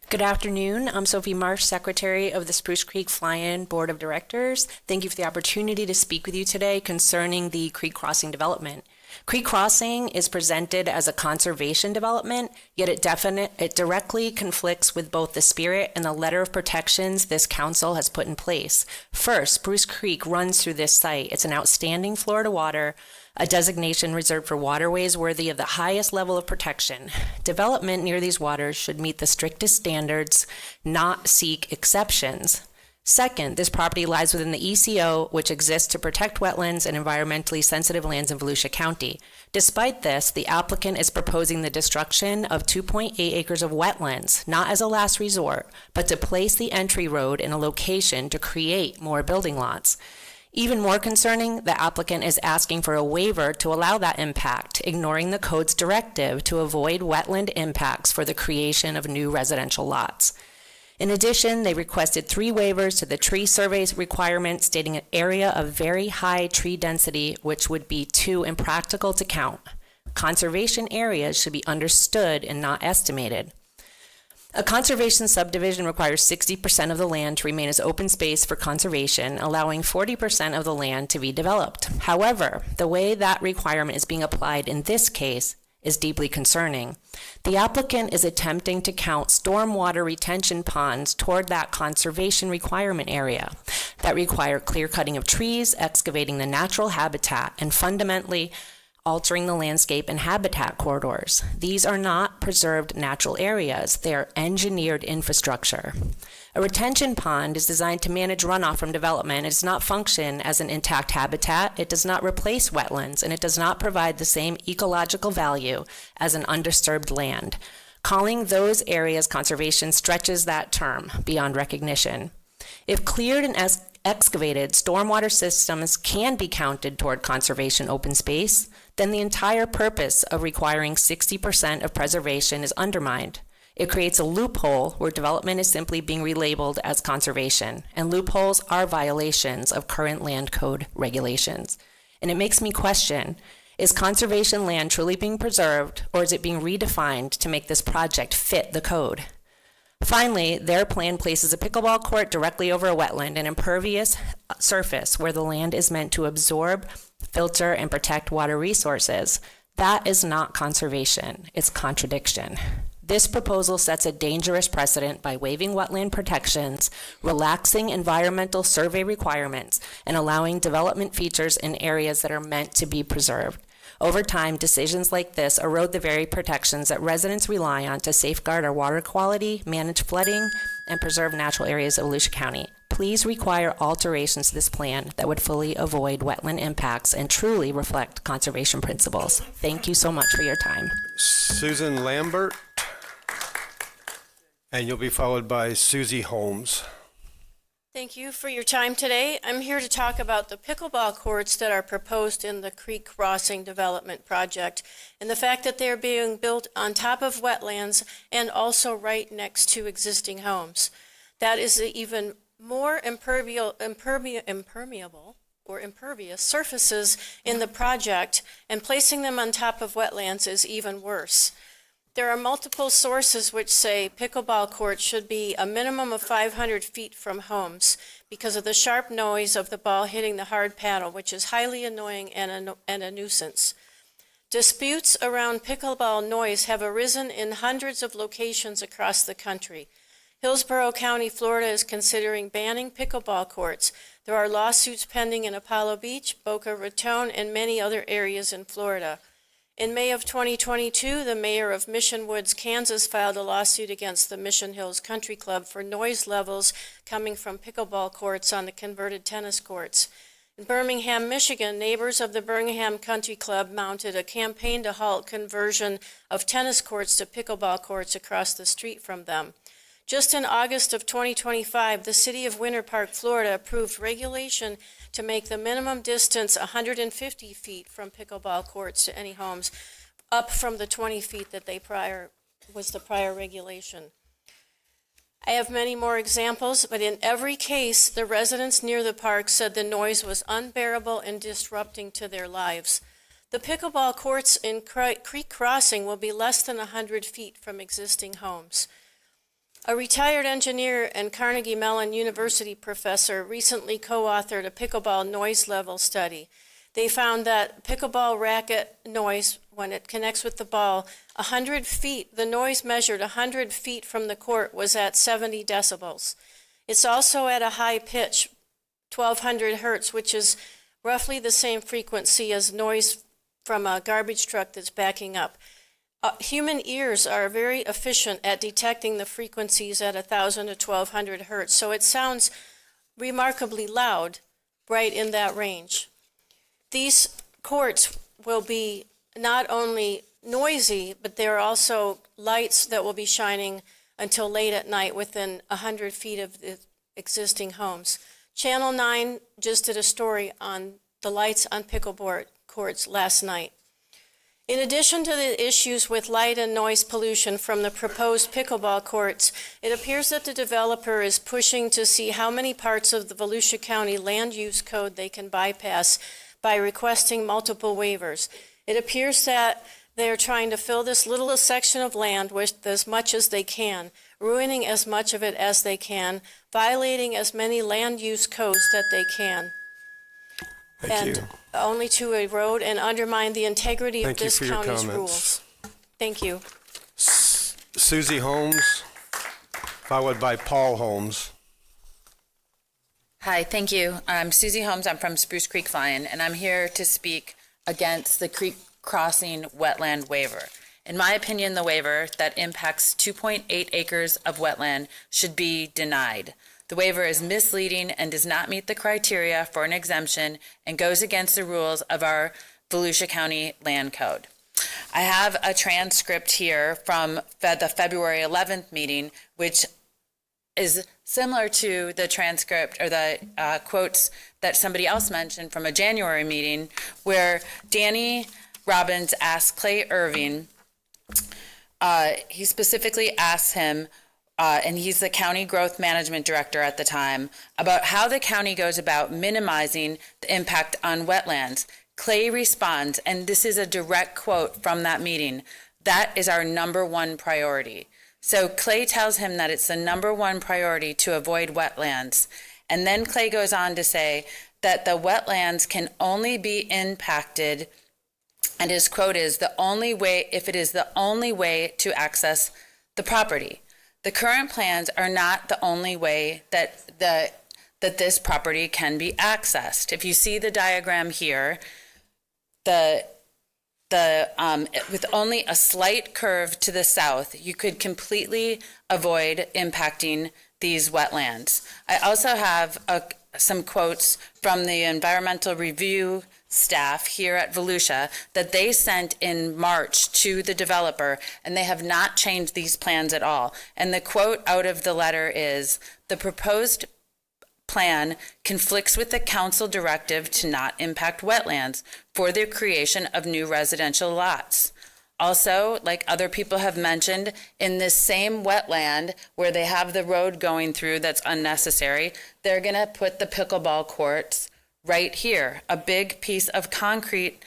Q: Good afternoon. I'm Sophie Marsh, Secretary of the Spruce Creek Fly-In Board of Directors. Thank you for the opportunity to speak with you today concerning the Creek Crossing development. Creek Crossing is presented as a conservation development, yet it directly conflicts with both the spirit and the letter of protections this council has put in place. First, Spruce Creek runs through this site. It's an outstanding Florida water, a designation reserved for waterways worthy of the highest level of protection. Development near these waters should meet the strictest standards, not seek exceptions. Second, this property lies within the ECO, which exists to protect wetlands and environmentally sensitive lands in Volusia County. Despite this, the applicant is proposing the destruction of 2.8 acres of wetlands, not as a last resort, but to place the entry road in a location to create more building lots. Even more concerning, the applicant is asking for a waiver to allow that impact, ignoring the code's directive to avoid wetland impacts for the creation of new residential lots. In addition, they requested 3 waivers to the tree survey requirement, stating an area of very high tree density, which would be too impractical to count. Conservation areas should be understood and not estimated. A conservation subdivision requires 60% of the land to remain as open space for conservation, allowing 40% of the land to be developed. However, the way that requirement is being applied in this case is deeply concerning. The applicant is attempting to count stormwater retention ponds toward that conservation requirement area that require clear cutting of trees, excavating the natural habitat, and fundamentally altering the landscape and habitat corridors. These are not preserved natural areas. They are engineered infrastructure. A retention pond is designed to manage runoff from development. It does not function as an intact habitat. It does not replace wetlands, and it does not provide the same ecological value as an undisturbed land. Calling those areas conservation stretches that term beyond recognition. If cleared and excavated, stormwater systems can be counted toward conservation open space, then the entire purpose of requiring 60% of preservation is undermined. It creates a loophole where development is simply being relabeled as conservation, and loopholes are violations of current land code regulations. And it makes me question, is conservation land truly being preserved, or is it being redefined to make this project fit the code? Finally, their plan places a pickleball court directly over a wetland, an impervious surface where the land is meant to absorb, filter, and protect water resources. That is not conservation, it's contradiction. This proposal sets a dangerous precedent by waiving wetland protections, relaxing environmental survey requirements, and allowing development features in areas that are meant to be preserved. Over time, decisions like this erode the very protections that residents rely on to safeguard our water quality, manage flooding, and preserve natural areas of Volusia County. Please require alterations to this plan that would fully avoid wetland impacts and truly reflect conservation principles. Thank you so much for your time.
B: Susan Lambert, and you'll be followed by Susie Holmes.
R: Thank you for your time today. I'm here to talk about the pickleball courts that are proposed in the Creek Crossing Development Project and the fact that they're being built on top of wetlands and also right next to existing homes. That is even more impervious surfaces in the project, and placing them on top of wetlands is even worse. There are multiple sources which say pickleball courts should be a minimum of 500 feet from homes because of the sharp noise of the ball hitting the hard paddle, which is highly annoying and a nuisance. Disputes around pickleball noise have arisen in hundreds of locations across the country. Hillsborough County, Florida is considering banning pickleball courts. There are lawsuits pending in Apollo Beach, Boca Raton, and many other areas in Florida. In May of 2022, the mayor of Mission Woods, Kansas, filed a lawsuit against the Mission Hills Country Club for noise levels coming from pickleball courts on the converted tennis courts. In Birmingham, Michigan, neighbors of the Birmingham Country Club mounted a campaign to halt conversion of tennis courts to pickleball courts across the street from them. Just in August of 2025, the city of Winter Park, Florida, approved regulation to make the minimum distance 150 feet from pickleball courts to any homes, up from the 20 feet that was the prior regulation. I have many more examples, but in every case, the residents near the park said the noise was unbearable and disrupting to their lives. The pickleball courts in Creek Crossing will be less than 100 feet from existing homes. A retired engineer and Carnegie Mellon University professor recently co-authored a pickleball noise level study. They found that pickleball racket noise, when it connects with the ball, 100 feet, the noise measured 100 feet from the court was at 70 decibels. It's also at a high pitch, 1200 hertz, which is roughly the same frequency as noise from a garbage truck that's backing up. Human ears are very efficient at detecting the frequencies at 1,000 to 1,200 hertz, so it sounds remarkably loud right in that range. These courts will be not only noisy, but there are also lights that will be shining until late at night within 100 feet of the existing homes. Channel 9 just did a story on the lights on pickleball courts last night. In addition to the issues with light and noise pollution from the proposed pickleball courts, it appears that the developer is pushing to see how many parts of the Volusia County Land Use Code they can bypass by requesting multiple waivers. It appears that they are trying to fill this little section of land with as much as they can, ruining as much of it as they can, violating as many land use codes that they can.
B: Thank you.
R: Only to erode and undermine the integrity of
B: Thank you
R: this
B: for your
R: county's
B: comments.
R: rules. Thank you.
B: Susie Holmes, followed by Paul Holmes.
S: Hi, thank you. I'm Susie Holmes. I'm from Spruce Creek Flying, and I'm here to speak against the Creek Crossing wetland waiver. In my opinion, the waiver that impacts 2.8 acres of wetland should be denied. The waiver is misleading and does not meet the criteria for an exemption and goes against the rules of our Volusia County Land Code. I have a transcript here from the February 11th meeting, which is similar to the transcript or the quotes that somebody else mentioned from a January meeting where Danny Robbins asked Clay Irving, he specifically asked him, and he's the county growth management director at the time, about how the county goes about minimizing the impact on wetlands. Clay responds, and this is a direct quote from that meeting, "That is our number one priority." So Clay tells him that it's the number one priority to avoid wetlands. And then Clay goes on to say that the wetlands can only be impacted, and his quote is, if it is the only way to access the property. The current plans are not the only way that this property can be accessed. If you see the diagram here, with only a slight curve to the south, you could completely avoid impacting these wetlands. I also have some quotes from the environmental review staff here at Volusia that they sent in March to the developer, and they have not changed these plans at all. And the quote out of the letter is, "The proposed plan conflicts with the council directive to not impact wetlands for the creation of new residential lots." Also, like other people have mentioned, in this same wetland where they have the road going through that's unnecessary, they're going to put the pickleball courts right here, a big piece of concrete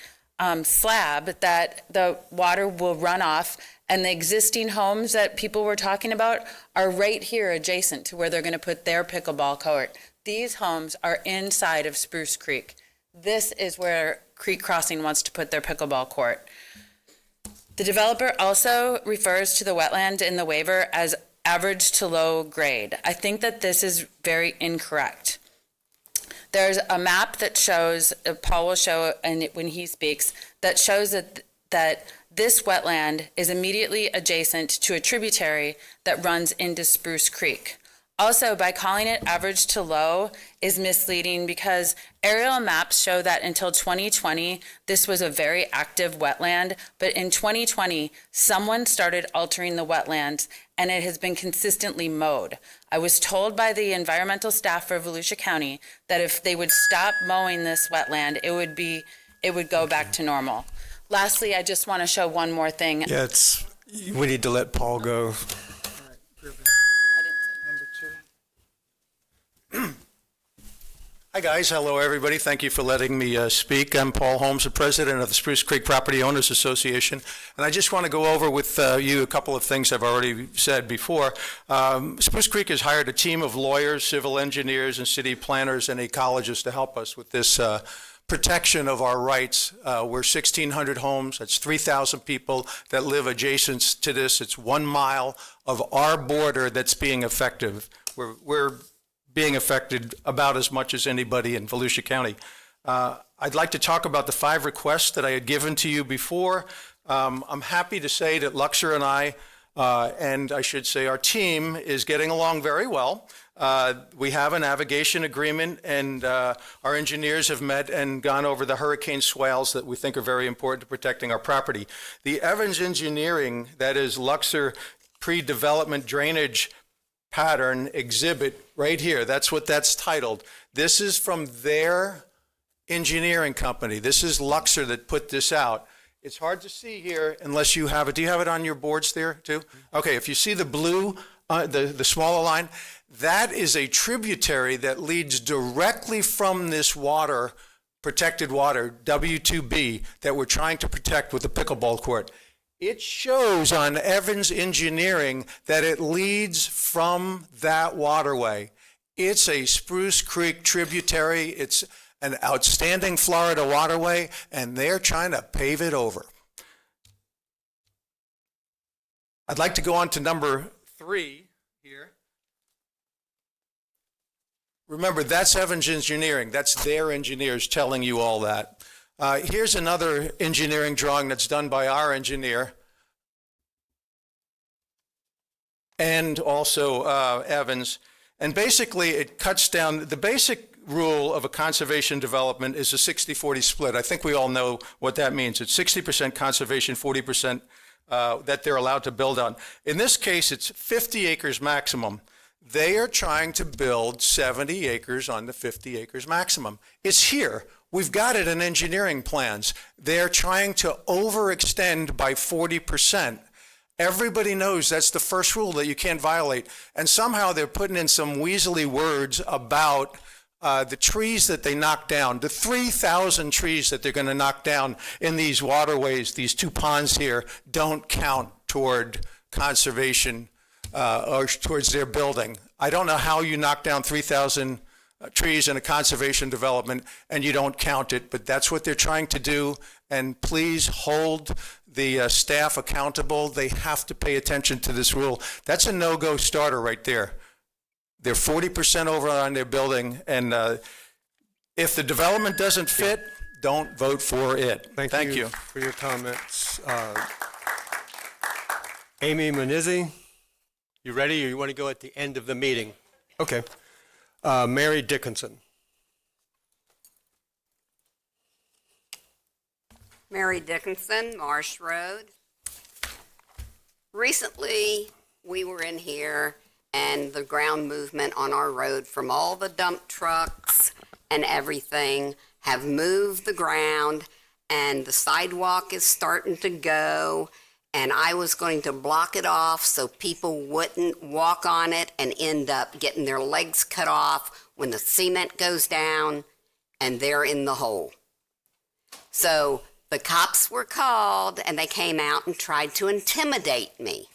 S: slab that the water will run off, and the existing homes that people were talking about are right here adjacent to where they're going to put their pickleball court. These homes are inside of Spruce Creek. This is where Creek Crossing wants to put their pickleball court. The developer also refers to the wetland in the waiver as average to low grade. I think that this is very incorrect. There's a map that shows, Paul will show when he speaks, that shows that this wetland is immediately adjacent to a tributary that runs into Spruce Creek. Also, by calling it average to low is misleading because aerial maps show that until 2020, this was a very active wetland, but in 2020, someone started altering the wetlands and it has been consistently mowed. I was told by the environmental staff for Volusia County that if they would stop mowing this wetland, it would go back to normal. Lastly, I just want to show one more thing.
B: Yeah, we need to let Paul go. Hi, guys. Hello, everybody. Thank you for letting me speak. I'm Paul Holmes, the president of the Spruce Creek Property Owners Association, and I just want to go over with you a couple of things I've already said before. Spruce Creek has hired a team of lawyers, civil engineers, and city planners and ecologists to help us with this protection of our rights. We're 1,600 homes. That's 3,000 people that live adjacent to this. It's 1 mile of our border that's being affected. We're being affected about as much as anybody in Volusia County. I'd like to talk about the 5 requests that I had given to you before. I'm happy to say that Luxor and I should say our team is getting along very well. We have a navigation agreement, and our engineers have met and gone over the hurricane swales that we think are very important to protecting our property. The Evans Engineering, that is Luxor pre-development drainage pattern exhibit right here, that's what that's titled. This is from their engineering company. This is Luxor that put this out. It's hard to see here unless you have it. Do you have it on your boards there too? Okay, if you see the blue, the smaller line, that is a tributary that leads directly from this water, protected water, W2B, that we're trying to protect with the pickleball court. It shows on Evans Engineering that it leads from that waterway. It's a Spruce Creek tributary. It's an outstanding Florida waterway, and they're trying to pave it over. I'd like to go on to number 3 here. Remember, that's Evans Engineering. That's their engineers telling you all that. Here's another engineering drawing that's done by our engineer and also Evans. And basically, it cuts down, the basic rule of a conservation development is a 60-40 split. I think we all know what that means. It's 60% conservation, 40% that they're allowed to build on. In this case, it's 50 acres maximum. They are trying to build 70 acres on the 50 acres maximum. It's here. We've got it in engineering plans. They're trying to overextend by 40%. Everybody knows that's the first rule that you can't violate. And somehow they're putting in some weaselly words about the trees that they knock down, the 3,000 trees that they're going to knock down in these waterways, these 2 ponds here, don't count toward conservation or towards their building. I don't know how you knock down 3,000
T: trees in a conservation development and you don't count it, but that's what they're trying to do. And please hold the staff accountable. They have to pay attention to this rule. That's a no-go starter right there. They're 40% over on their building, and if the development doesn't fit, don't vote for it. Thank you
B: for your comments. Amy Manizzi, you ready, or you want to go at the end of the meeting? Okay. Mary Dickinson.
U: Mary Dickinson, Marsh Road. Recently, we were in here and the ground movement on our road from all the dump trucks and everything have moved the ground, and the sidewalk is starting to go, and I was going to block it off so people wouldn't walk on it and end up getting their legs cut off when the cement goes down and they're in the hole. So the cops were called, and they came out and tried to intimidate me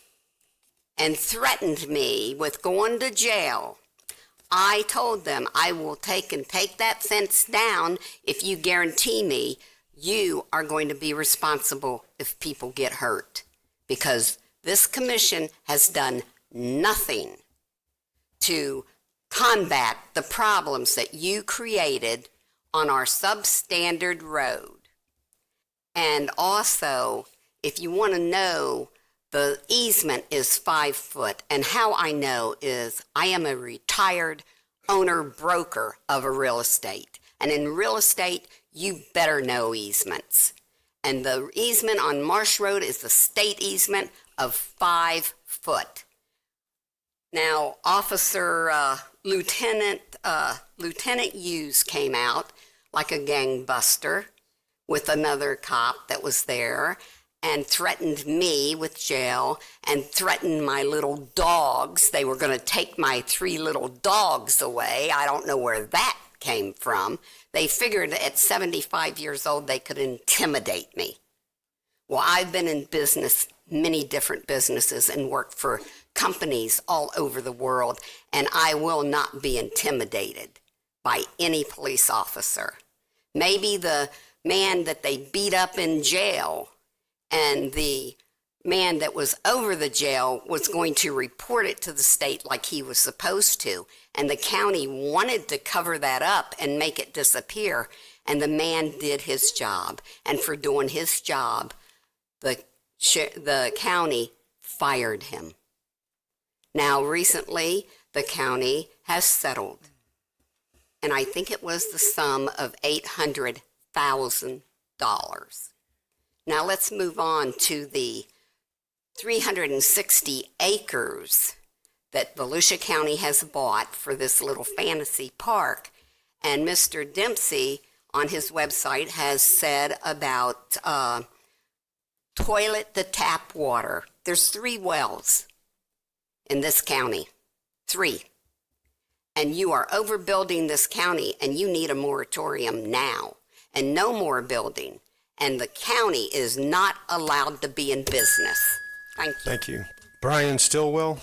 U: and threatened me with going to jail. I told them I will take that fence down if you guarantee me you are going to be responsible if people get hurt, because this commission has done nothing to combat the problems that you created on our substandard road. And also, if you want to know, the easement is 5 foot, and how I know is I am a retired owner-broker of a real estate. And in real estate, you better know easements. And the easement on Marsh Road is the state easement of 5 foot. Now, Lieutenant Hughes came out like a gangbuster with another cop that was there, and threatened me with jail, and threatened my little dogs. They were going to take my 3 little dogs away. I don't know where that came from. They figured at 75 years old they could intimidate me. Well, I've been in business, many different businesses, and worked for companies all over the world, and I will not be intimidated by any police officer. Maybe the man that they beat up in jail and the man that was over the jail was going to report it to the state like he was supposed to. And the county wanted to cover that up and make it disappear. And the man did his job. And for doing his job, the county fired him. Now, recently, the county has settled. And I think it was the sum of $800,000. Now let's move on to the 360 acres that Volusia County has bought for this little fantasy park. And Mr. Dempsey on his website has said about toilet to tap water. There's 3 wells in this county, 3. And you are overbuilding this county, and you need a moratorium now and no more building. And the county is not allowed to be in business. Thank you.
B: Thank you. Brian Stillwell.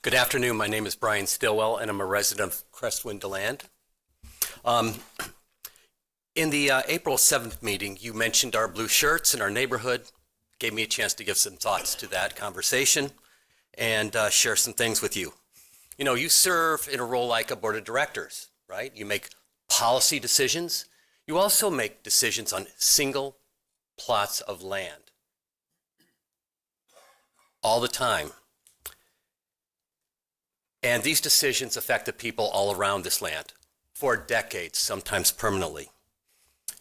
V: Good afternoon. My name is Brian Stillwell, and I'm a resident of Crestwind DeLand. In the April 7th meeting, you mentioned our blue shirts in our neighborhood, gave me a chance to give some thoughts to that conversation and share some things with you. You know, you serve in a role like a board of directors, right? You make policy decisions. You also make decisions on single plots of land all the time. And these decisions affect the people all around this land for decades, sometimes permanently.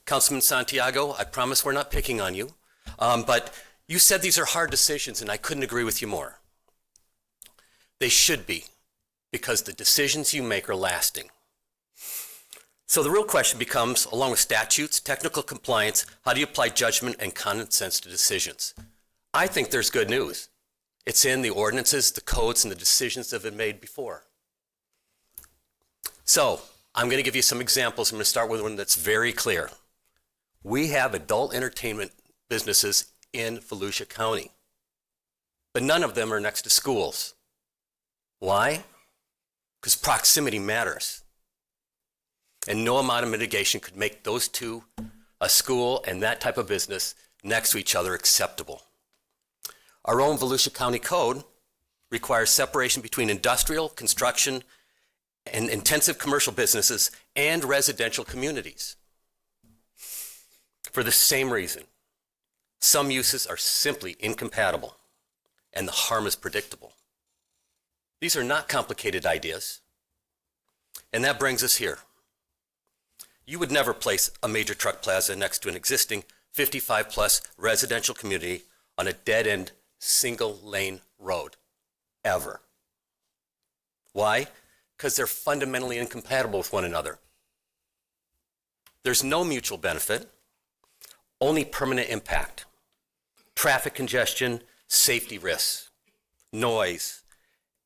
V: Councilman Santiago, I promise we're not picking on you, but you said these are hard decisions, and I couldn't agree with you more. They should be, because the decisions you make are lasting. So the real question becomes, along with statutes, technical compliance, how do you apply judgment and common sense to decisions? I think there's good news. It's in the ordinances, the codes, and the decisions that have been made before. So I'm going to give you some examples. I'm going to start with one that's very clear. We have adult entertainment businesses in Volusia County. But none of them are next to schools. Why? Because proximity matters. And no amount of mitigation could make those two, a school and that type of business, next to each other acceptable. Our own Volusia County Code requires separation between industrial, construction, and intensive commercial businesses and residential communities. For the same reason, some uses are simply incompatible, and the harm is predictable. These are not complicated ideas, and that brings us here. You would never place a major truck plaza next to an existing 55-plus residential community on a dead-end, single-lane road, ever. Why? Because they're fundamentally incompatible with one another. There's no mutual benefit, only permanent impact. Traffic congestion, safety risks, noise,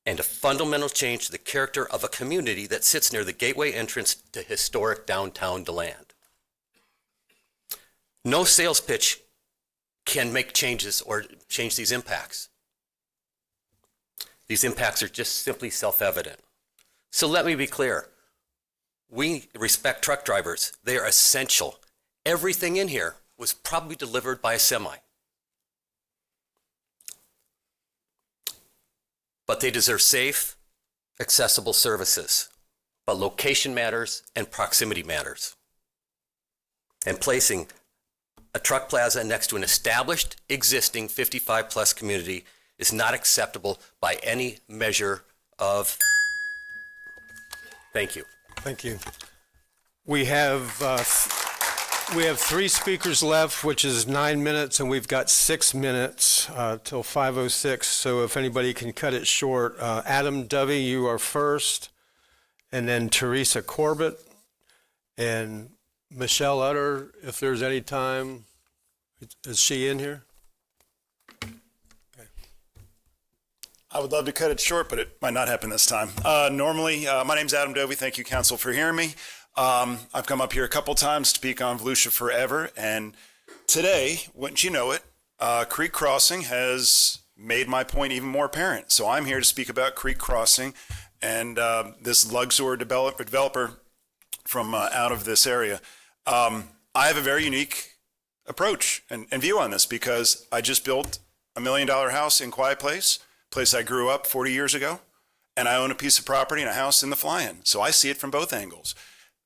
V: and a fundamental change to the character of a community that sits near the gateway entrance to historic downtown DeLand. No sales pitch can make changes or change these impacts. These impacts are just simply self-evident. So let me be clear. We respect truck drivers. They are essential. Everything in here was probably delivered by a semi. But they deserve safe, accessible services. But location matters and proximity matters. And placing a truck plaza next to an established, existing 55-plus community is not acceptable by any measure of... Thank you.
B: Thank you. We have 3 speakers left, which is 9 minutes, and we've got 6 minutes till 5:06. So if anybody can cut it short, Adam Dovey, you are first, and then Teresa Corbett, and Michelle Utter, if there's any time. Is she in here?
A: I would love to cut it short, but it might not happen this time. Normally, my name's Adam Dovey. Thank you, Council, for hearing me. I've come up here a couple times to speak on Volusia Forever, and today, wouldn't you know it, Creek Crossing has made my point even more apparent. So I'm here to speak about Creek Crossing and this Luxor developer from out of this area. I have a very unique approach and view on this because I just built $1 million house in Quiet Place I grew up 40 years ago, and I own a piece of property and a house in the Fly-In. So I see it from both angles.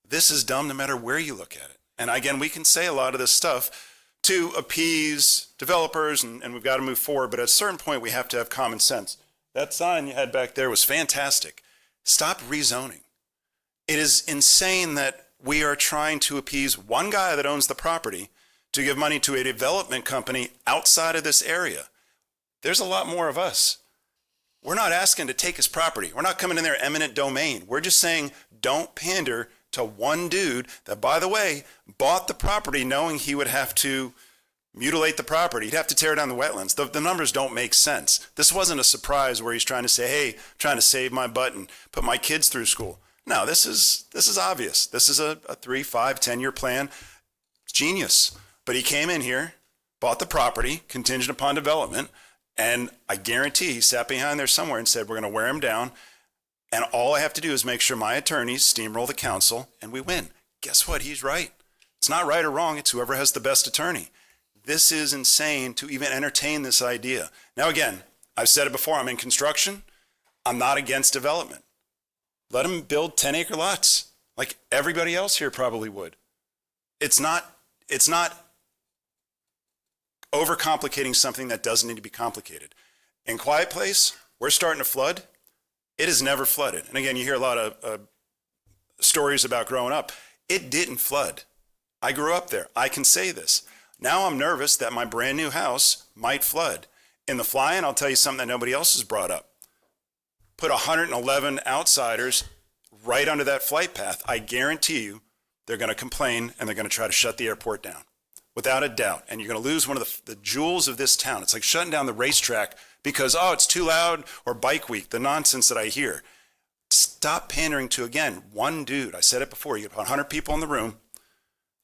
A: This is dumb no matter where you look at it. And again, we can say a lot of this stuff to appease developers, and we've got to move forward, but at a certain point, we have to have common sense. That sign you had back there was fantastic. Stop rezoning. It is insane that we are trying to appease one guy that owns the property to give money to a development company outside of this area. There's a lot more of us. We're not asking to take his property. We're not coming in there eminent domain. We're just saying don't pander to one dude that, by the way, bought the property knowing he would have to mutilate the property. He'd have to tear down the wetlands. The numbers don't make sense. This wasn't a surprise where he's trying to say, hey, I'm trying to save my butt and put my kids through school. No, this is obvious. This is a 3, 5, 10-year plan. It's genius. But he came in here, bought the property, contingent upon development, and I guarantee he sat behind there somewhere and said, we're going to wear him down. And all I have to do is make sure my attorneys steamroll the council and we win. Guess what? He's right. It's not right or wrong. It's whoever has the best attorney. This is insane to even entertain this idea. Now, again, I've said it before. I'm in construction. I'm not against development. Let them build 10-acre lots like everybody else here probably would. It's not overcomplicating something that doesn't need to be complicated. In Quiet Place, we're starting to flood. It has never flooded. And again, you hear a lot of stories about growing up. It didn't flood. I grew up there. I can say this. Now I'm nervous that my brand new house might flood. In the Fly-In, I'll tell you something that nobody else has brought up. Put 111 outsiders right under that flight path. I guarantee you they're going to complain and they're going to try to shut the airport down. Without a doubt. And you're going to lose one of the jewels of this town. It's like shutting down the racetrack because, oh, it's too loud, or bike week, the nonsense that I hear. Stop pandering to, again, one dude. I said it before. You get 100 people in the room.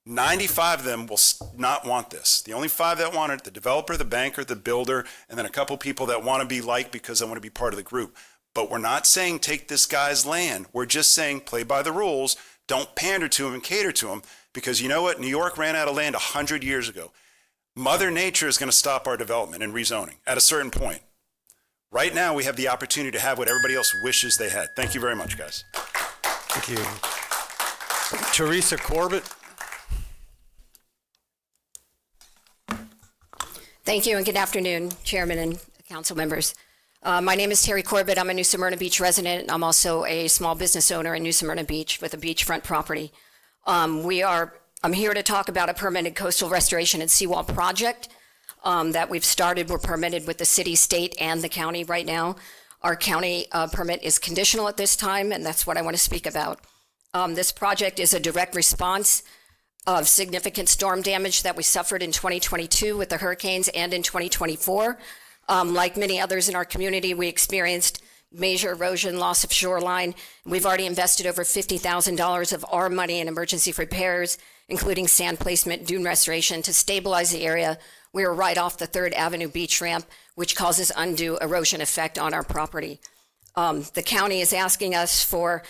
A: 95 of them will not want this. The only 5 that want it, the developer, the banker, the builder, and then a couple people that want to be liked because they want to be part of the group. But we're not saying take this guy's land. We're just saying play by the rules. Don't pander to him and cater to him, because you know what? New York ran out of land 100 years ago. Mother Nature is going to stop our development and rezoning at a certain point. Right now, we have the opportunity to have what everybody else wishes they had. Thank you very much, guys.
B: Thank you. Teresa Corbett.
C: Thank you and good afternoon, Chairman and Council members. My name is Terry Corbett. I'm a New Smyrna Beach resident. I'm also a small business owner in New Smyrna Beach with a beachfront property. I'm here to talk about a permitted coastal restoration and seawall project that we've started. We're permitted with the city, state, and the county right now. Our county permit is conditional at this time, and that's what I want to speak about. This project is a direct response of significant storm damage that we suffered in 2022 with the hurricanes and in 2024. Like many others in our community, we experienced major erosion, loss of shoreline. We've already invested over $50,000 of our money in emergency repairs, including sand placement, dune restoration to stabilize the area. We are right off the 3rd Avenue beach ramp, which causes undue erosion effect on our property. The county is asking us for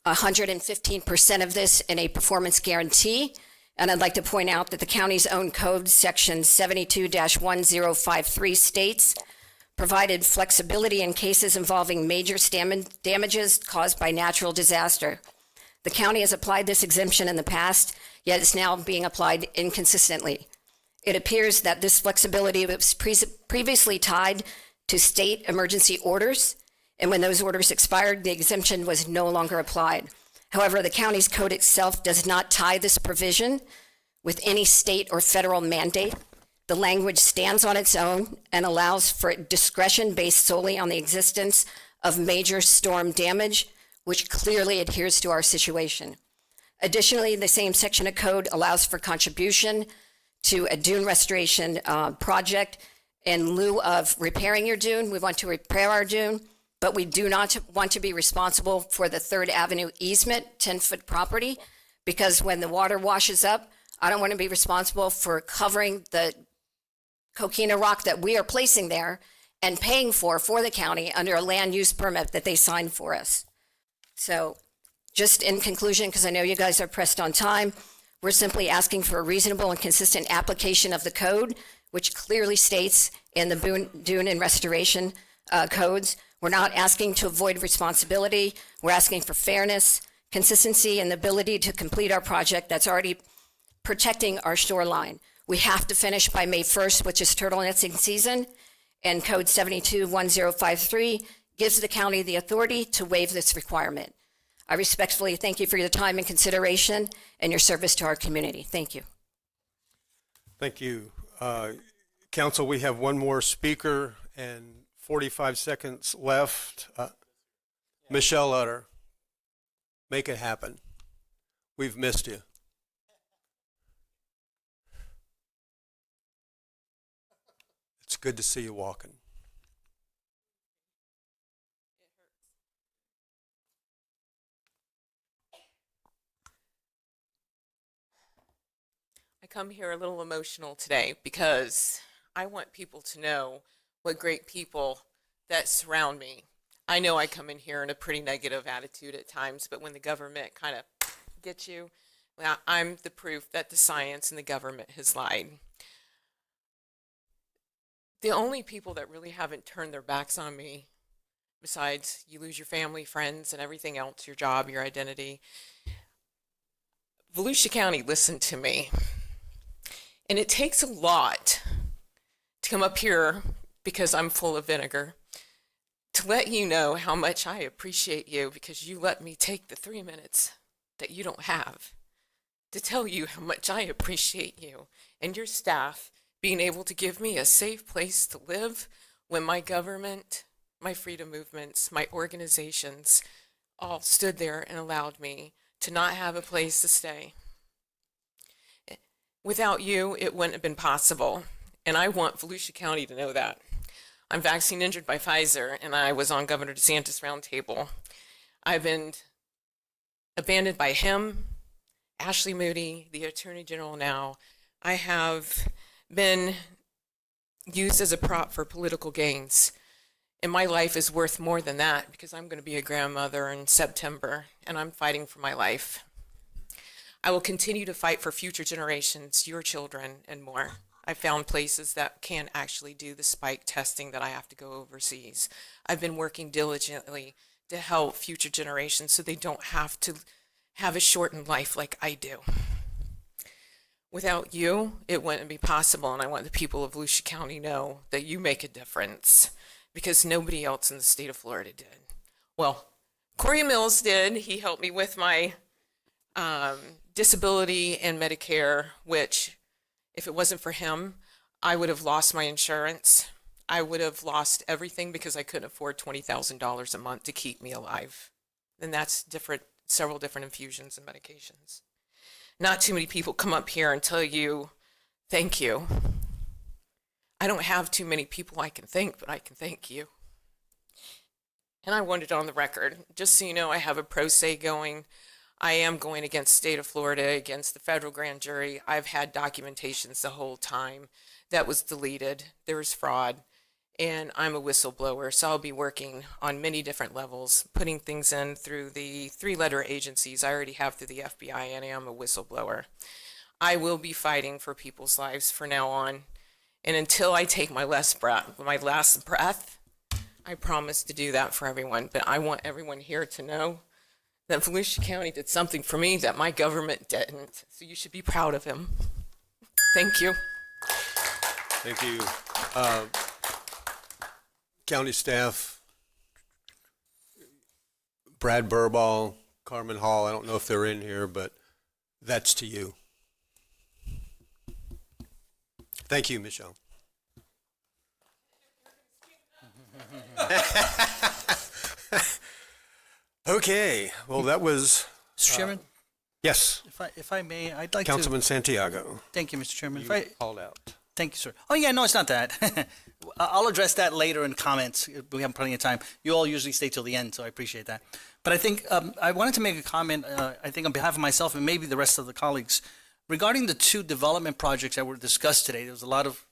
C: 115% of this in a performance guarantee. And I'd like to point out that the county's own code, section 72-1053 states, provided flexibility in cases involving major damages caused by natural disaster. The county has applied this exemption in the past, yet it's now being applied inconsistently. It appears that this flexibility was previously tied to state emergency orders, and when those orders expired, the exemption was no longer applied. However, the county's code itself does not tie this provision with any state or federal mandate. The language stands on its own and allows for discretion based solely on the existence of major storm damage, which clearly adheres to our situation. Additionally, the same section of code allows for contribution to a dune restoration project. In lieu of repairing your dune, we want to repair our dune, but we do not want to be responsible for the 3rd Avenue easement, 10-foot property, because when the water washes up, I don't want to be responsible for covering the coquina rock that we are placing there and paying for the county under a land use permit that they signed for us. So just in conclusion, because I know you guys are pressed on time, we're simply asking for a reasonable and consistent application of the code, which clearly states in the dune and restoration codes. We're not asking to avoid responsibility. We're asking for fairness, consistency, and the ability to complete our project that's already protecting our shoreline. We have to finish by May 1st, which is turtle nesting season, and Code 72-1053 gives the county the authority to waive this requirement. I respectfully thank you for your time and consideration and your service to our community. Thank you.
B: Thank you. Council, we have one more speaker and 45 seconds left. Michelle Utter, make it happen. We've missed you. It's good to see you walking.
D: I come here a little emotional today because I want people to know what great people that surround me. I know I come in here in a pretty negative attitude at times, but when the government kind of gets you, well, I'm the proof that the science and the government has lied. The only people that really haven't turned their backs on me, besides you lose your family, friends, and everything else, your job, your identity, Volusia County listened to me. And it takes a lot to come up here, because I'm full of vinegar, to let you know how much I appreciate you, because you let me take the 3 minutes that you don't have to tell you how much I appreciate you and your staff being able to give me a safe place to live when my government, my freedom movements, my organizations all stood there and allowed me to not have a place to stay. Without you, it wouldn't have been possible. And I want Volusia County to know that. I'm vaccine injured by Pfizer, and I was on Governor DeSantis' roundtable. I've been abandoned by him Ashley Moody, the Attorney General now, I have been used as a prop for political gains. And my life is worth more than that because I'm going to be a grandmother in September and I'm fighting for my life. I will continue to fight for future generations, your children, and more. I found places that can actually do the spike testing that I have to go overseas. I've been working diligently to help future generations so they don't have to have a shortened life like I do. Without you, it wouldn't be possible, and I want the people of Volusia County know that you make a difference because nobody else in the state of Florida did. Well, Corey Mills did. He helped me with my disability and Medicare, which if it wasn't for him, I would have lost my insurance. I would have lost everything because I couldn't afford $20,000 a month to keep me alive. And that's several different infusions and medications. Not too many people come up here and tell you, thank you. I don't have too many people I can thank, but I can thank you. And I want it on the record. Just so you know, I have a pro se going. I am going against the state of Florida, against the federal grand jury. I've had documentations the whole time that was deleted. There was fraud. And I'm a whistleblower, so I'll be working on many different levels, putting things in through the 3-letter agencies I already have through the FBI, and I am a whistleblower. I will be fighting for people's lives from now on. And until I take my last breath, I promise to do that for everyone. But I want everyone here to know that Volusia County did something for me that my government didn't. So you should be proud of him. Thank you.
B: Thank you. County staff, Brad Burball, Carmen Hall, I don't know if they're in here, but that's to you. Thank you, Michelle. Okay, well, that was...
E: Mr. Chairman?
B: Yes.
E: If I may, I'd like
B: Councilman Santiago.
E: Thank you, Mr. Chairman.
B: You called out.
E: Thank you, sir. Oh, yeah, no, it's not that. I'll address that later in comments. We have plenty of time. You all usually stay till the end, so I appreciate that. But I think I wanted to make a comment, I think on behalf of myself and maybe the rest of the colleagues, regarding the 2 development projects that were discussed today. There was a lot of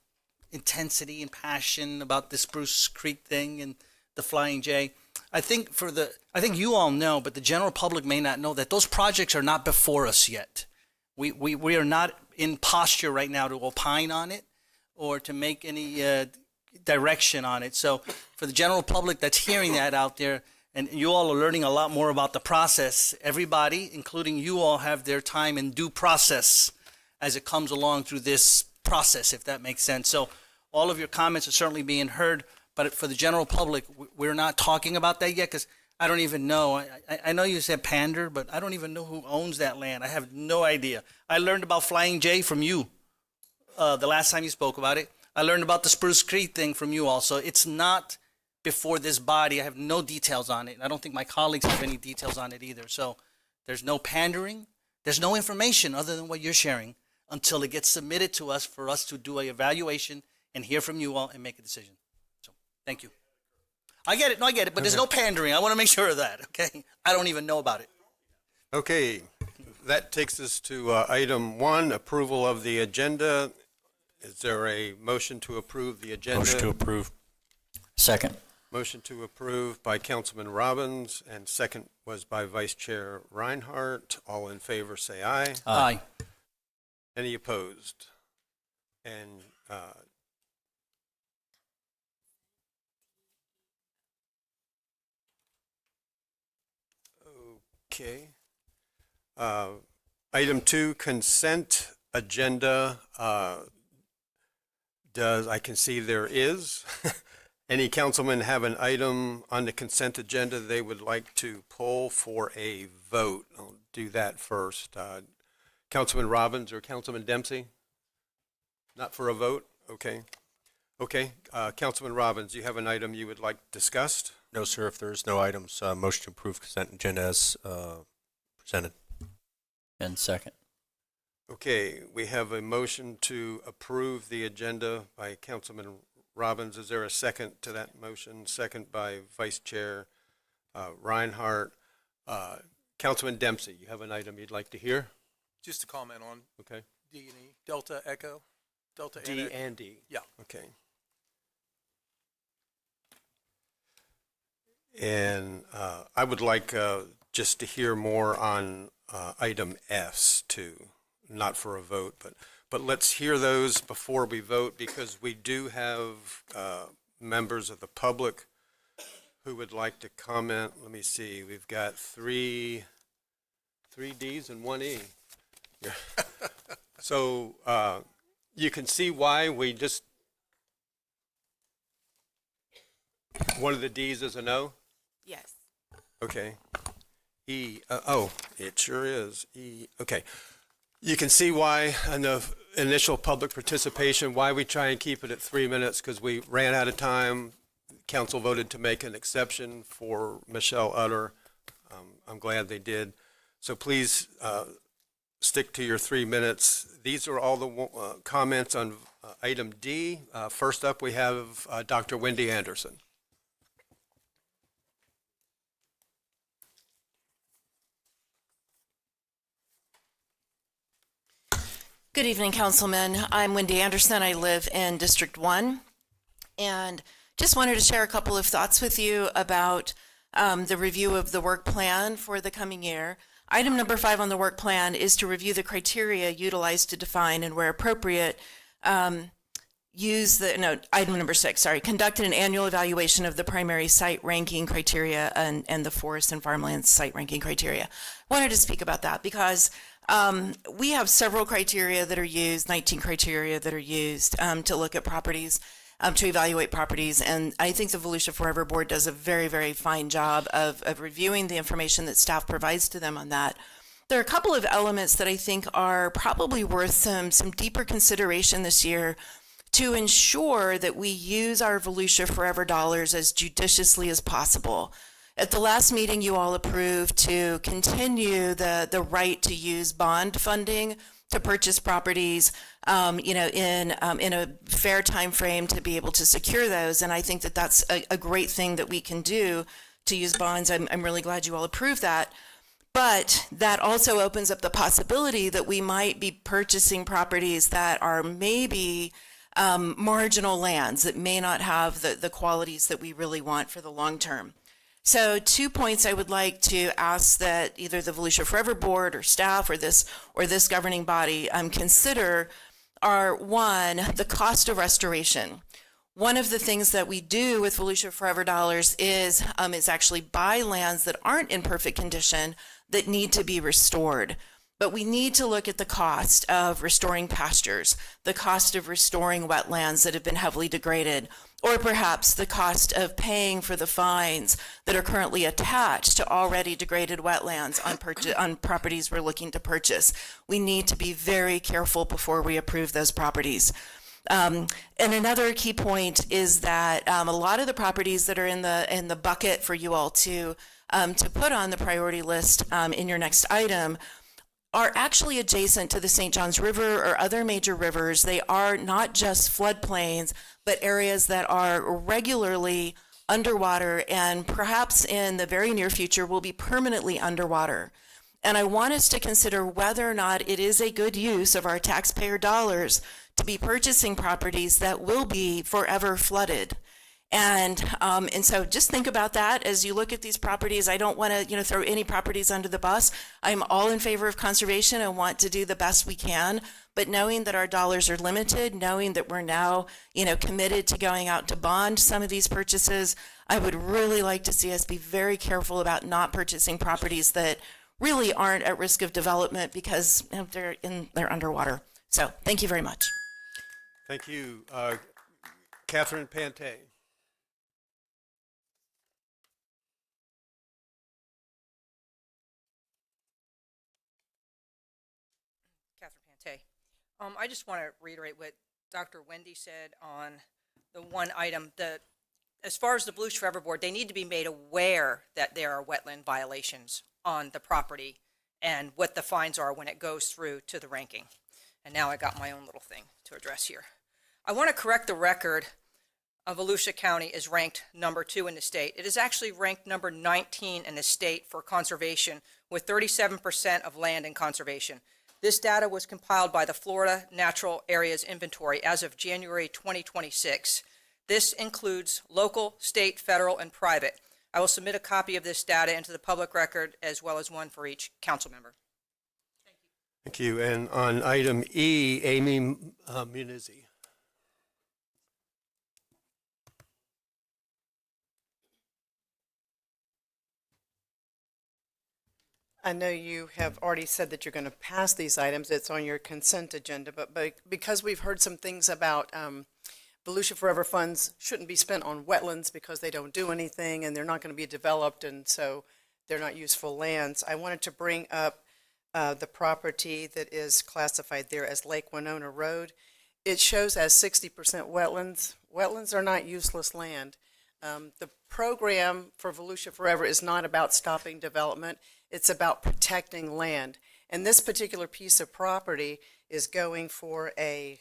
E: intensity and passion about the Spruce Creek thing and the Flying J. I think you all know, but the general public may not know that those projects are not before us yet. We are not in posture right now to opine on it or to make any direction on it. So for the general public that's hearing that out there, and you all are learning a lot more about the process, everybody, including you all, have their time in due process as it comes along through this process, if that makes sense. So all of your comments are certainly being heard, but for the general public, we're not talking about that yet because I don't even know. I know you said pander, but I don't even know who owns that land. I have no idea. I learned about Flying J from you the last time you spoke about it. I learned about the Spruce Creek thing from you also. It's not before this body. I have no details on it. I don't think my colleagues have any details on it either. So there's no pandering. There's no information other than what you're sharing until it gets submitted to us for us to do an evaluation and hear from you all and make a decision. So thank you. I get it. No, I get it. But there's no pandering. I want to make sure of that, okay? I don't even know about it.
B: Okay, that takes us to item 1, approval of the agenda. Is there a motion to approve the agenda?
G: Motion to approve.
E: Second.
B: Motion to approve by Councilman Robbins, and second was by Vice Chair Reinhardt. All in favor, say aye.
E: Aye.
B: Any opposed? And okay. Item 2, consent agenda. I can see there is. Any councilman have an item on the consent agenda they would like to pull for a vote? I'll do that first. Councilman Robbins or Councilman Dempsey? Not for a vote? Okay. Okay. Councilman Robbins, you have an item you would like discussed?
G: No, sir. If there's no items, motion to approve consent agenda as presented.
E: And second.
B: Okay, we have a motion to approve the agenda by Councilman Robbins. Is there a second to that motion? Second by Vice Chair Reinhardt. Councilman Dempsey, you have an item you'd like to hear?
H: Just to comment on
B: Okay.
H: D and E, Delta Echo, Delta
B: D
H: Echo.
B: and D.
H: Yeah.
B: Okay. And I would like just to hear more on item S too, not for a vote, but let's hear those before we vote, because we do have members of the public who would like to comment. Let me see, we've got three Ds and one E. Yeah. So you can see why we just, one of the Ds is a no?
Q: Yes.
B: Okay. E, oh, it sure is. E, okay. You can see why in the initial public participation, why we try and keep it at 3 minutes, because we ran out of time. Council voted to make an exception for Michelle Utter. I'm glad they did. So please stick to your 3 minutes. These are all the comments on item D. First up, we have Dr. Wendy Anderson.
I: Good evening, Councilman. I'm Wendy Anderson. I live in District 1, and just wanted to share a couple of thoughts with you about the review of the work plan for the coming year. Item number 5 on the work plan is to review the criteria utilized to define and, where appropriate, item number 6, conducted an annual evaluation of the primary site ranking criteria and the forest and farmland site ranking criteria. Wanted to speak about that because we have several criteria that are used, 19 criteria that are used to look at properties, to evaluate properties. And I think the Volusia Forever Board does a very, very fine job of reviewing the information that staff provides to them on that. There are a couple of elements that I think are probably worth some deeper consideration this year to ensure that we use our Volusia Forever dollars as judiciously as possible. At the last meeting, you all approved to continue the right to use bond funding to purchase properties, in a fair time frame to be able to secure those. And I think that that's a great thing that we can do to use bonds. I'm really glad you all approved that. But that also opens up the possibility that we might be purchasing properties that are maybe marginal lands that may not have the qualities that we really want for the long term. So 2 points I would like to ask that either the Volusia Forever Board or staff or this governing body consider are, one, the cost of restoration. One of the things that we do with Volusia Forever dollars is actually buy lands that aren't in perfect condition that need to be restored. But we need to look at the cost of restoring pastures, the cost of restoring wetlands that have been heavily degraded, or perhaps the cost of paying for the fines that are currently attached to already degraded wetlands on properties we're looking to purchase. We need to be very careful before we approve those properties. And another key point is that a lot of the properties that are in the bucket for you all to put on the priority list in your next item are actually adjacent to the St. Johns River or other major rivers. They are not just floodplains, but areas that are regularly underwater and perhaps in the very near future will be permanently underwater. And I want us to consider whether or not it is a good use of our taxpayer dollars to be purchasing properties that will be forever flooded. And so just think about that as you look at these properties. I don't want to, throw any properties under the bus. I'm all in favor of conservation and want to do the best we can. But knowing that our dollars are limited, knowing that we're now, committed to going out to bond some of these purchases, I would really like to see us be very careful about not purchasing properties that really aren't at risk of development because they're underwater. So thank you very much.
B: Thank you. Catherine Pante.
N: Catherine Pante. I just want to reiterate what Dr. Wendy said on the one item. As far as the Volusia Forever Board, they need to be made aware that there are wetland violations on the property and what the fines are when it goes through to the ranking. And now I got my own little thing to address here. I want to correct the record. Volusia County is ranked number 2 in the state. It is actually ranked number 19 in the state for conservation with 37% of land in conservation. This data was compiled by the Florida Natural Areas Inventory as of January 2026. This includes local, state, federal, and private. I will submit a copy of this data into the public record as well as one for each council member.
B: Thank you. And on item E, Amy Munizzi.
J: I know you have already said that you're going to pass these items. It's on your consent agenda, but because we've heard some things about Volusia Forever funds shouldn't be spent on wetlands because they don't do anything and they're not going to be developed, and so they're not useful lands. I wanted to bring up the property that is classified there as Lake Winona Road. It shows as 60% wetlands. Wetlands are not useless land. The program for Volusia Forever is not about stopping development. It's about protecting land. And this particular piece of property is going for a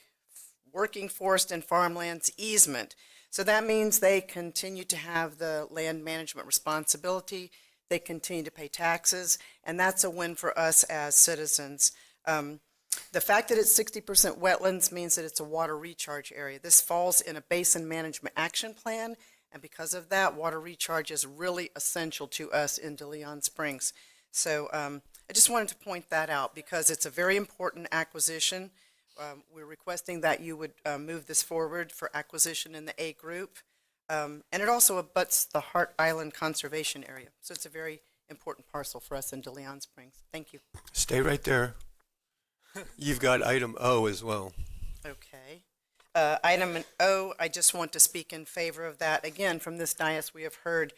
J: working forest and farmlands easement. So that means they continue to have the land management responsibility. They continue to pay taxes, and that's a win for us as citizens. The fact that it's 60% wetlands means that it's a water recharge area. This falls in a basin management action plan, and because of that, water recharge is really essential to us in De Leon Springs. So I just wanted to point that out because it's a very important acquisition. We're requesting that you would move this forward for acquisition in the A group. And it also abuts the Hart Island Conservation Area. So it's a very important parcel for us in De Leon Springs. Thank you.
B: Stay right there. You've got item O as well.
J: Okay. Item O, I just want to speak in favor of that. Again, from this dais, we have heard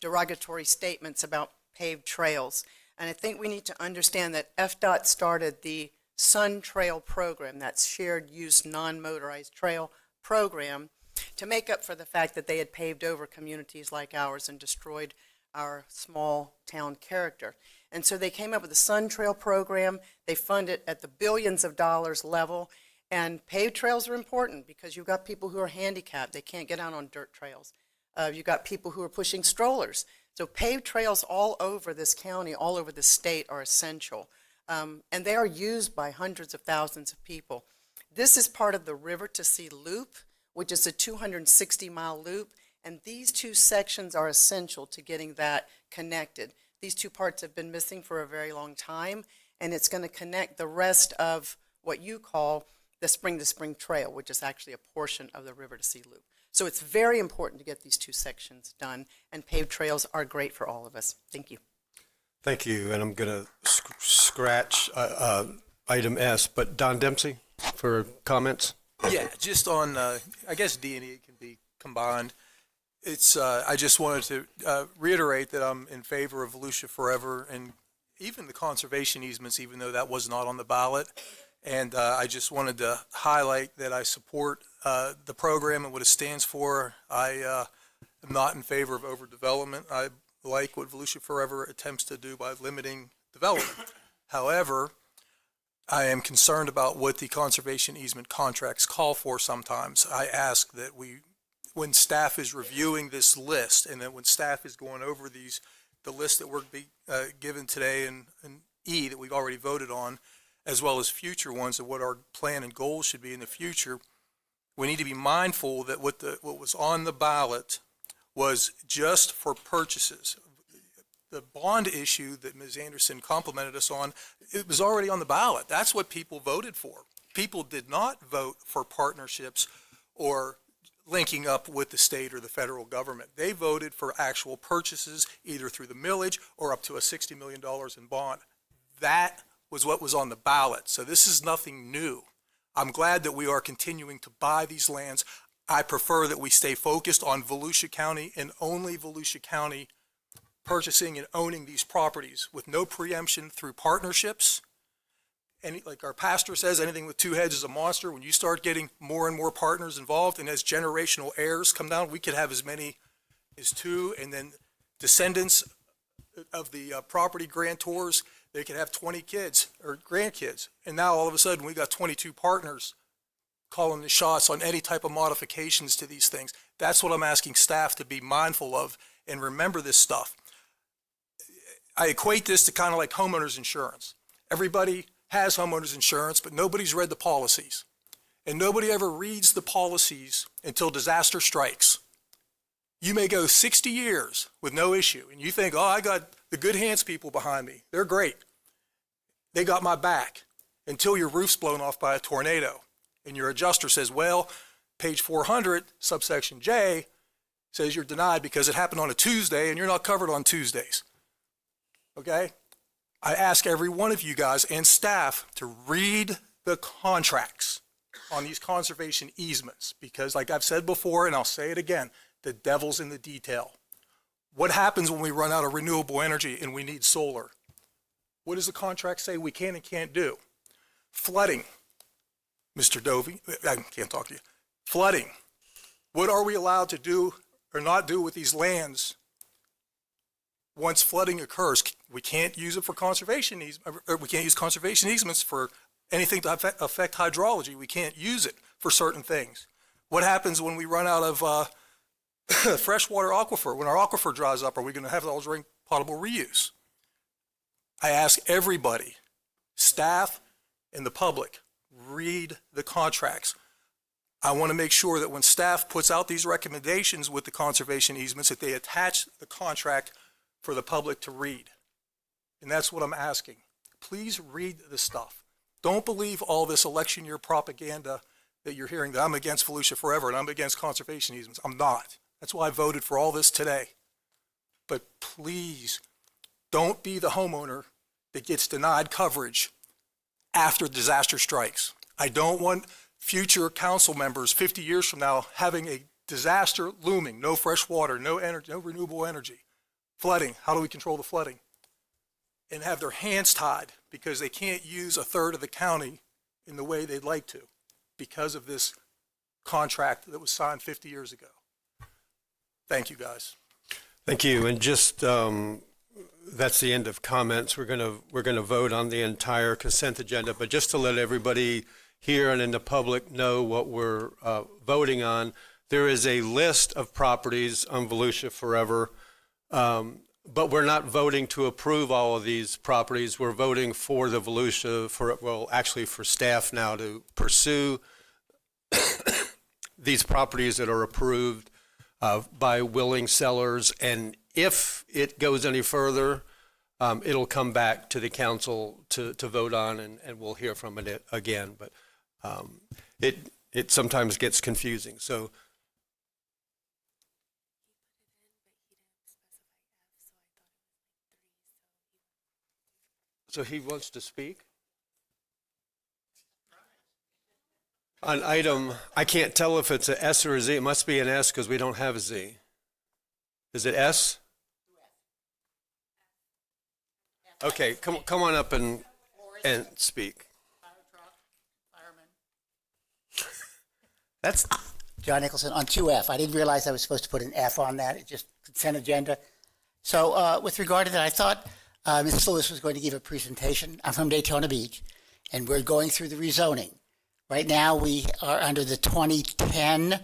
J: derogatory statements about paved trails. And I think we need to understand that FDOT started the Sun Trail program, that's shared use non-motorized trail program, to make up for the fact that they had paved over communities like ours and destroyed our small town character. And so they came up with the Sun Trail program. They fund it at the billions of dollars level. And paved trails are important because you've got people who are handicapped. They can't get out on dirt trails. You've got people who are pushing strollers. So paved trails all over this county, all over the state are essential. And they are used by hundreds of thousands of people. This is part of the River to Sea Loop, which is a 260-mile loop. And these two sections are essential to getting that connected. These two parts have been missing for a very long time, and it's going to connect the rest of what you call the Spring to Spring Trail, which is actually a portion of the River to Sea Loop. So it's very important to get these two sections done, and paved trails are great for all of us. Thank you.
B: Thank you, and I'm going to scratch item S, but Don Dempsey for comments?
H: Yeah, just on, I guess D and E can be combined. It's, I just wanted to reiterate that I'm in favor of Volusia Forever and even the conservation easements, even though that was not on the ballot. And I just wanted to highlight that I support the program and what it stands for. I am not in favor of overdevelopment. I like what Volusia Forever attempts to do by limiting development. However, I am concerned about what the conservation easement contracts call for sometimes. I ask that when staff is reviewing this list and then when staff is going over the list that we're given today in E that we've already voted on, as well as future ones of what our plan and goals should be in the future, we need to be mindful that what was on the ballot was just for purchases. The bond issue that Ms. Anderson complimented us on, it was already on the ballot. That's what people voted for. People did not vote for partnerships or linking up with the state or the federal government. They voted for actual purchases, either through the millage or up to a $60 million in bond. That was what was on the ballot. So this is nothing new. I'm glad that we are continuing to buy these lands. I prefer that we stay focused on Volusia County and only Volusia County purchasing and owning these properties with no preemption through partnerships. And like our pastor says, anything with two heads is a monster. When you start getting more and more partners involved, and as generational heirs come down, we could have as many as two, and then descendants of the property grantors, they could have 20 kids or grandkids. And now all of a sudden we got 22 partners calling the shots on any type of modifications to these things. That's what I'm asking staff to be mindful of and remember this stuff. I equate this to kind of like homeowners insurance. Everybody has homeowners insurance, but nobody's read the policies. And nobody ever reads the policies until disaster strikes. You may go 60 years with no issue, and you think, oh, I got the good hands people behind me. They're great. They got my back until your roof's blown off by a tornado. And your adjuster says, well, page 400, subsection J, says you're denied because it happened on a Tuesday and you're not covered on Tuesdays. Okay? I ask every one of you guys and staff to read the contracts on these conservation easements because, like I've said before, and I'll say it again, the devil's in the detail. What happens when we run out of renewable energy and we need solar? What does the contract say we can and can't do? Flooding. Mr. Dovey, I can't talk to you. Flooding. What are we allowed to do or not do with these lands once flooding occurs? We can't use it for conservation easements, or we can't use conservation easements for anything to affect hydrology. We can't use it for certain things. What happens when we run out of freshwater aquifer? When our aquifer dries up, are we going to have it all drink potable reuse? I ask everybody, staff and the public, read the contracts. I want to make sure that when staff puts out these recommendations with the conservation easements, that they attach the contract for the public to read. And that's what I'm asking. Please read the stuff. Don't believe all this election year propaganda that you're hearing, that I'm against Volusia Forever and I'm against conservation easements. I'm not. That's why I voted for all this today. But please, don't be the homeowner that gets denied coverage after disaster strikes. I don't want future council members 50 years from now having a disaster looming, no fresh water, no energy, no renewable energy, flooding. How do we control the flooding? And have their hands tied because they can't use a third of the county in the way they'd like to because of this contract that was signed 50 years ago. Thank you, guys.
B: Thank you. And just that's the end of comments. We're gonna vote on the entire consent agenda, but just to let everybody here and in the public know what we're voting on, there is a list of properties on Volusia Forever, but we're not voting to approve all of these properties. We're voting for the Volusia, actually for staff now to pursue these properties that are approved by willing sellers, and if it goes any further, it'll come back to the council to vote on, and we'll hear from it again. But it sometimes gets confusing. So he wants to speak? On item, I can't tell if it's an S or a Z. It must be an S because we don't have a Z. Is it S? Okay, come on up and speak. That's
K: John Nicholson on 2F. I didn't realize I was supposed to put an F on that. It's just consent agenda. So with regard to that, I thought Ms. Lewis was going to give a presentation. I'm from Daytona Beach, and we're going through the rezoning. Right now, we are under the 2010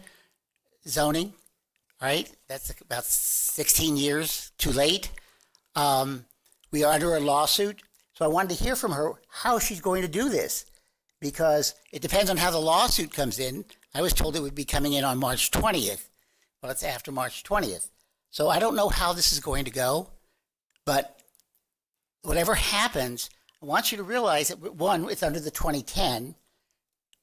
K: zoning, right? That's about 16 years too late. We are under a lawsuit. So I wanted to hear from her how she's going to do this, because it depends on how the lawsuit comes in. I was told it would be coming in on March 20th. Well, it's after March 20th. So I don't know how this is going to go, but whatever happens, I want you to realize that, one, it's under the 2010.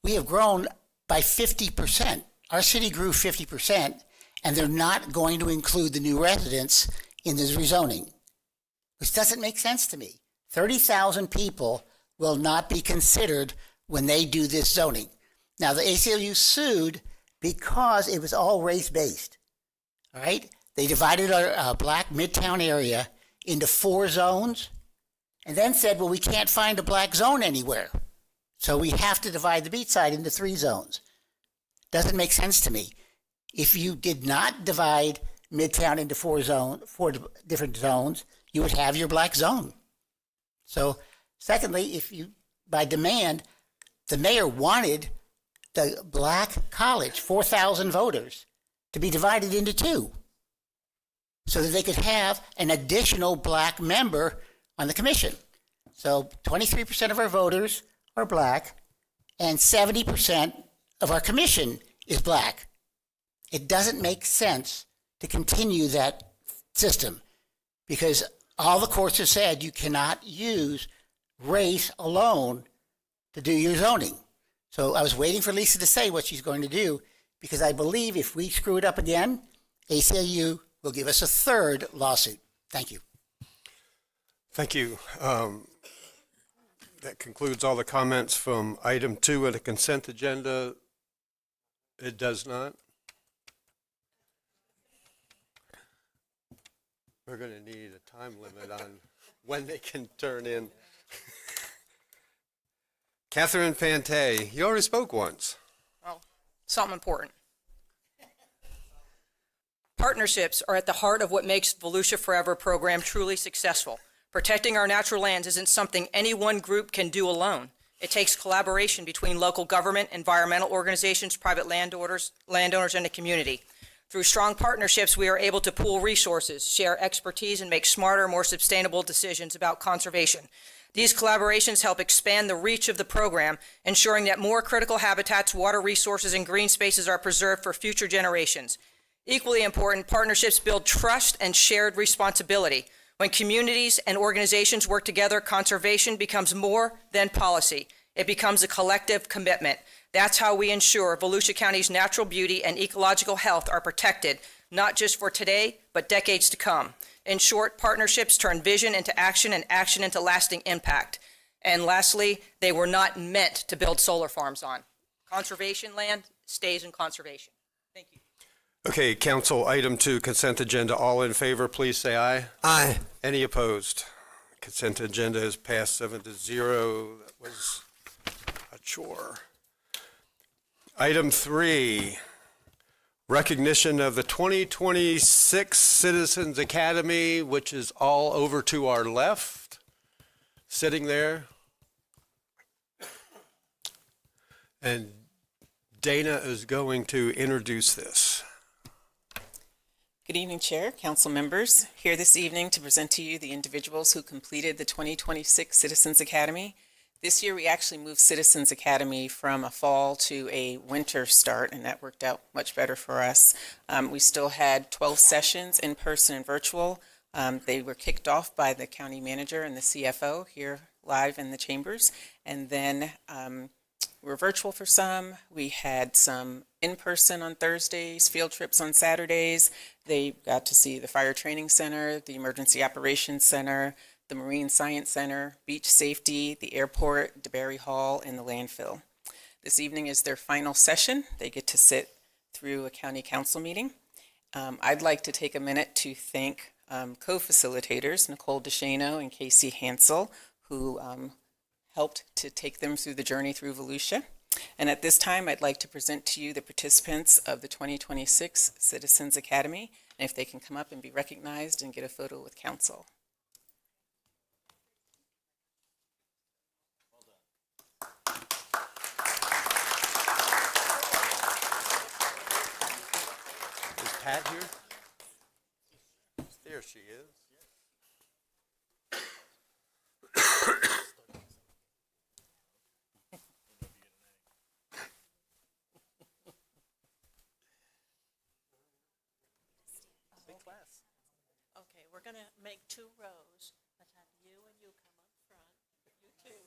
K: We have grown by 50%. Our city grew 50%, and they're not going to include the new residents in this rezoning, which doesn't make sense to me. 30,000 people will not be considered when they do this zoning. Now, the ACLU sued because it was all race-based, all right? They divided our black Midtown area into 4 zones and then said, well, we can't find a black zone anywhere. So we have to divide the beach side into 3 zones. Doesn't make sense to me. If you did not divide Midtown into 4 different zones, you would have your black zone. So secondly, if you, by demand, the mayor wanted the black college, 4,000 voters, to be divided into 2 so that they could have an additional black member on the commission. So 23% of our voters are black, and 70% of our commission is black. It doesn't make sense to continue that system because all the courts have said you cannot use race alone to do your zoning. So I was waiting for Lisa to say what she's going to do because I believe if we screw it up again, ACLU will give us a third lawsuit. Thank you.
B: Thank you. That concludes all the comments from item 2 of the consent agenda. It does not. We're going to need a time limit on when they can turn in. Catherine Fante, you already spoke once.
N: Well, something important. Partnerships are at the heart of what makes Volusia Forever program truly successful. Protecting our natural lands isn't something any one group can do alone. It takes collaboration between local government, environmental organizations, private landowners, and the community. Through strong partnerships, we are able to pool resources, share expertise, and make smarter, more sustainable decisions about conservation. These collaborations help expand the reach of the program, ensuring that more critical habitats, water resources, and green spaces are preserved for future generations. Equally important, partnerships build trust and shared responsibility. When communities and organizations work together, conservation becomes more than policy. It becomes a collective commitment. That's how we ensure Volusia County's natural beauty and ecological health are protected, not just for today, but decades to come. In short, partnerships turn vision into action and action into lasting impact. And lastly, they were not meant to build solar farms on. Conservation land stays in conservation. Thank you.
B: Okay, council, item 2, consent agenda. All in favor, please say aye.
G: Aye.
B: Any opposed? Consent agenda is passed 7-0. That was a chore. Item 3, recognition of the 2026 Citizens Academy, which is all over to our left, sitting there. And Dana is going to introduce this.
L: Good evening, Chair, Council members. Here this evening to present to you the individuals who completed the 2026 Citizens Academy. This year, we actually moved Citizens Academy from a fall to a winter start, and that worked out much better for us. We still had 12 sessions in person and virtual. They were kicked off by the county manager and the CFO here live in the chambers, and then we're virtual for some. We had some in-person on Thursdays, field trips on Saturdays. They got to see the Fire Training Center, the Emergency Operations Center, the Marine Science Center, beach safety, the airport, DeBerry Hall, and the landfill. This evening is their final session. They get to sit through a county council meeting. I'd like to take a minute to thank co-facilitators, Nicole DeShano and Casey Hansel, who helped to take them through the journey through Volusia. And at this time, I'd like to present to you the participants of the 2026 Citizens Academy, and if they can come up and be recognized and get a photo with council.
B: Is Pat here? There she is.
O: Okay, we're going to make 2 rows. Let's have you and you come up front. You too.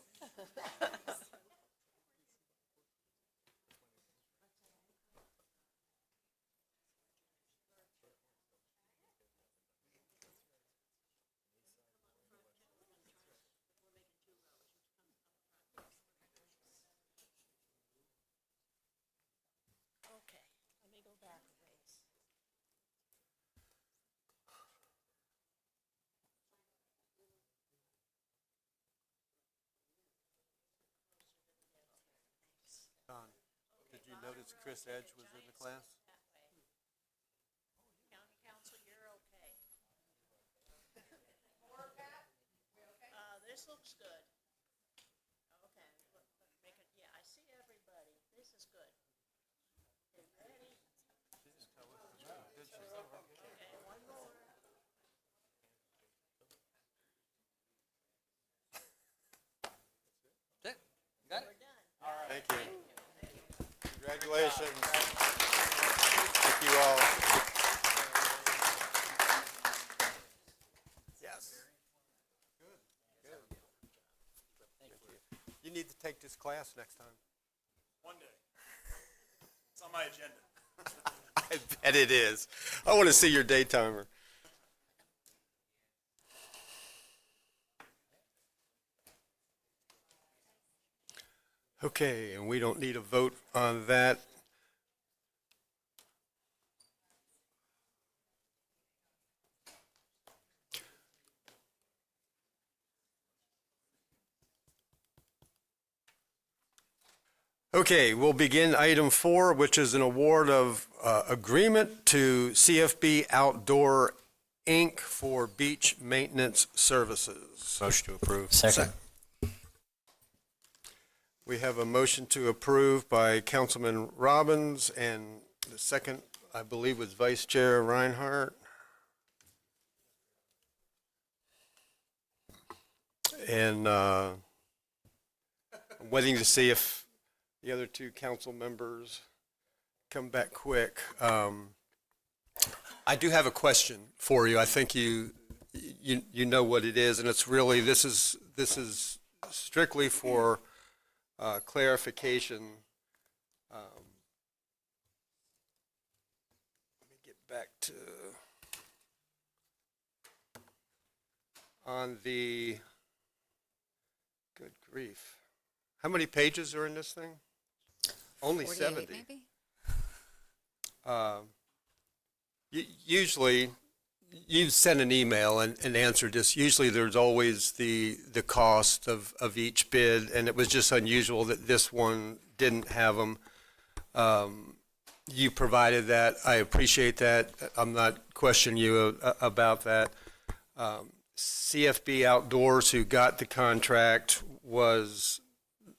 O: Okay, let me go back a ways.
B: Don, did you notice Chris Edge was in the class?
O: County Council, you're okay. This looks good. Okay, make it, yeah, I see everybody. This is good. Okay, ready? Okay, one more.
B: Congratulations. Thank you all. Yes. Good. You need to take this class next time.
A: One day. It's on my agenda.
B: I bet it is. I want to see your day timer. Okay, and we don't need a vote on that. Okay, we'll begin item 4, which is an award of agreement to CFB Outdoor, Inc. for beach maintenance services.
G: Motion to approve.
K: Second.
B: We have a motion to approve by Councilman Robbins, and the second, I believe, was Vice Chair Reinhardt. And I'm waiting to see if the other two council members come back quick. I do have a question for you. I think you know what it is, and it's really, this is strictly for clarification. Let me get back to on the, good grief. How many pages are in this thing? Only 70.
U: Maybe?
B: Usually, you send an email and answer this. Usually there's always the cost of each bid, and it was just unusual that this one didn't have them. You provided that. I appreciate that. I'm not questioning you about that. CFB Outdoors, who got the contract, was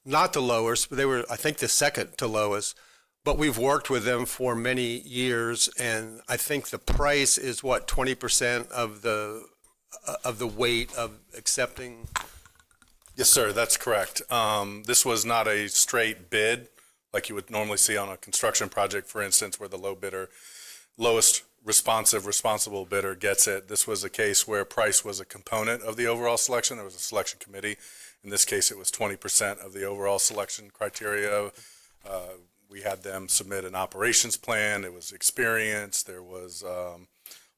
B: not the lowest, but they were, I think, the second to lowest. But we've worked with them for many years, and I think the price is what, 20% of the weight of accepting?
M: Yes, sir, that's correct. This was not a straight bid like you would normally see on a construction project, for instance, where the lowest responsible bidder gets it. This was a case where price was a component of the overall selection. There was a selection committee. In this case, it was 20% of the overall selection criteria. We had them submit an operations plan. It was experience. There was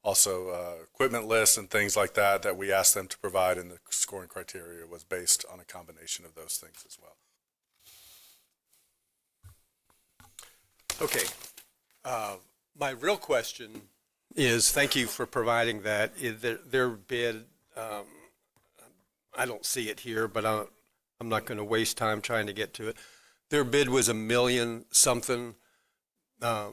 M: also equipment lists and things like that we asked them to provide, and the scoring criteria was based on a combination of those things as well.
B: Okay. My real question is, thank you for providing that. Their bid, I don't see it here, but I'm not going to waste time trying to get to it. Their bid was $1 million something, but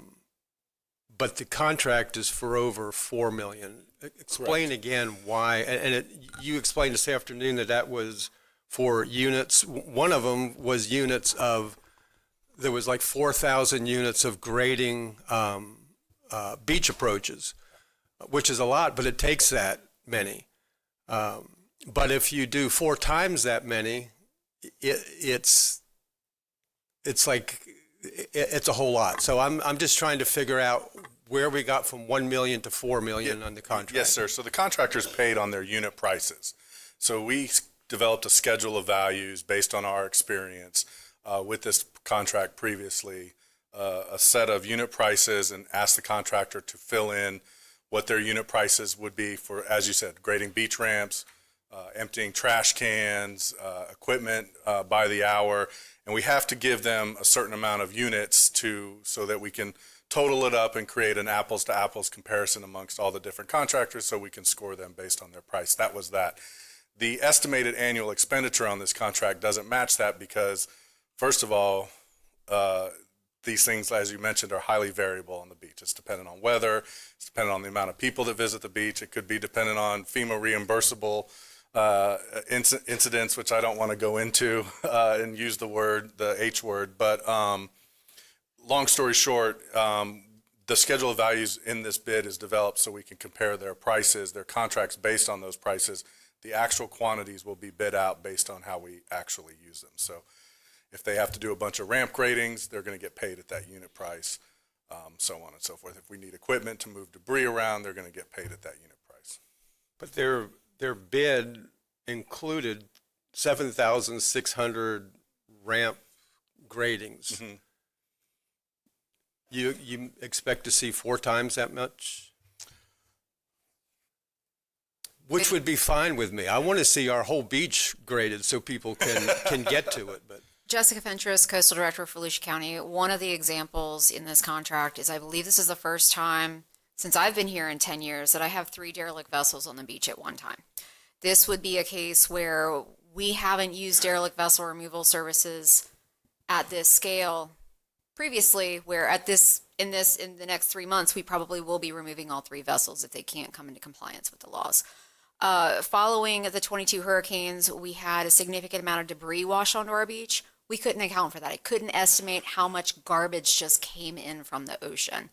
B: the contract is for over $4 million. Explain again why, and you explained this afternoon that was for units. One of them was units of, there was like 4,000 units of grading beach approaches, which is a lot, but it takes that many. But if you do 4 times that many, it's a whole lot. So I'm just trying to figure out where we got from 1 million to 4 million on the contract.
M: Yes, sir. So the contractors paid on their unit prices. So we developed a schedule of values based on our experience with this contract previously, a set of unit prices, and asked the contractor to fill in what their unit prices would be for, as you said, grading beach ramps, emptying trash cans, equipment by the hour. And we have to give them a certain amount of units so that we can total it up and create an apples to apples comparison amongst all the different contractors, so we can score them based on their price. That was that. The estimated annual expenditure on this contract doesn't match that because, first of all, these things, as you mentioned, are highly variable on the beach. It's dependent on weather. It's dependent on the amount of people that visit the beach. It could be dependent on FEMA reimbursable incidents, which I don't want to go into and use the H word. But long story short, the schedule of values in this bid is developed so we can compare their prices, their contracts based on those prices. The actual quantities will be bid out based on how we actually use them. So If they have to do a bunch of ramp gradings, they're going to get paid at that unit price, so on and so forth. If we need equipment to move debris around, they're going to get paid at that unit price.
B: But their bid included 7,600 ramp gradings.
M: Mm-hmm.
B: You expect to see 4 times that much? Which would be fine with me. I want to see our whole beach graded so people can get to it. But
F: Jessica Fentress, Coastal Director for Volusia County. One of the examples in this contract is I believe this is the first time since I've been here in 10 years that I have 3 derelict vessels on the beach at one time. This would be a case where we haven't used derelict vessel removal services at this scale previously, where in the next 3 months, we probably will be removing all 3 vessels if they can't come into compliance with the laws. Following the 22 hurricanes, we had a significant amount of debris wash onto our beach. We couldn't account for that. I couldn't estimate how much garbage just came in from the ocean.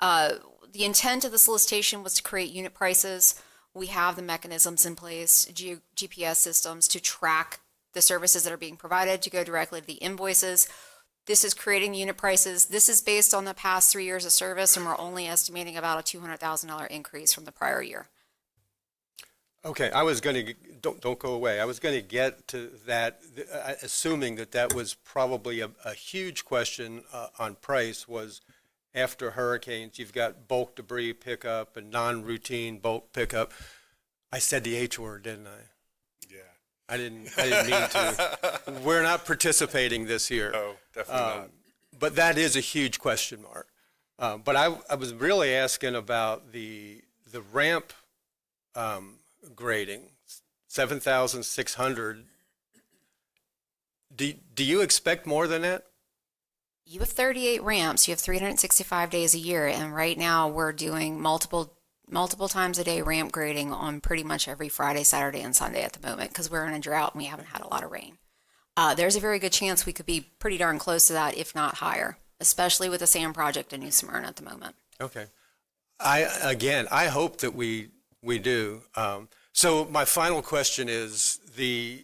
F: The intent of the solicitation was to create unit prices. We have the mechanisms in place, GPS systems to track the services that are being provided, to go directly to the invoices. This is creating the unit prices. This is based on the past 3 years of service, and we're only estimating about a $200,000 increase from the prior year.
B: okay, I was going to, don't go away. I was going to get to that, assuming that was probably a huge question on price. Was after hurricanes, you've got bulk debris pickup and non-routine bulk pickup. I said the H word, didn't I?
M: Yeah.
B: I didn't mean to. We're not participating this year.
M: No, definitely not.
B: But that is a huge question mark. But I was really asking about the ramp grading, 7,600. Do you expect more than that?
F: You have 38 ramps. You have 365 days a year, and right now we're doing multiple times a day ramp grading on pretty much every Friday, Saturday, and Sunday at the moment because we're in a drought and we haven't had a lot of rain. There's a very good chance we could be pretty darn close to that, if not higher, especially with the sand project in New Smyrna at the moment.
B: Okay. I hope that we do. So my final question is their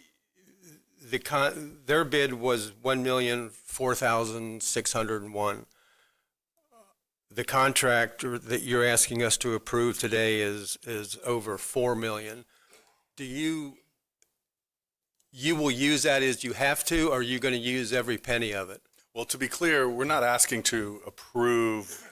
B: bid was $1,004,601. The contract that you're asking us to approve today is over $4 million. Do you will use that as you have to, or are you going to use every penny of it?
M: Well, to be clear, we're not asking to approve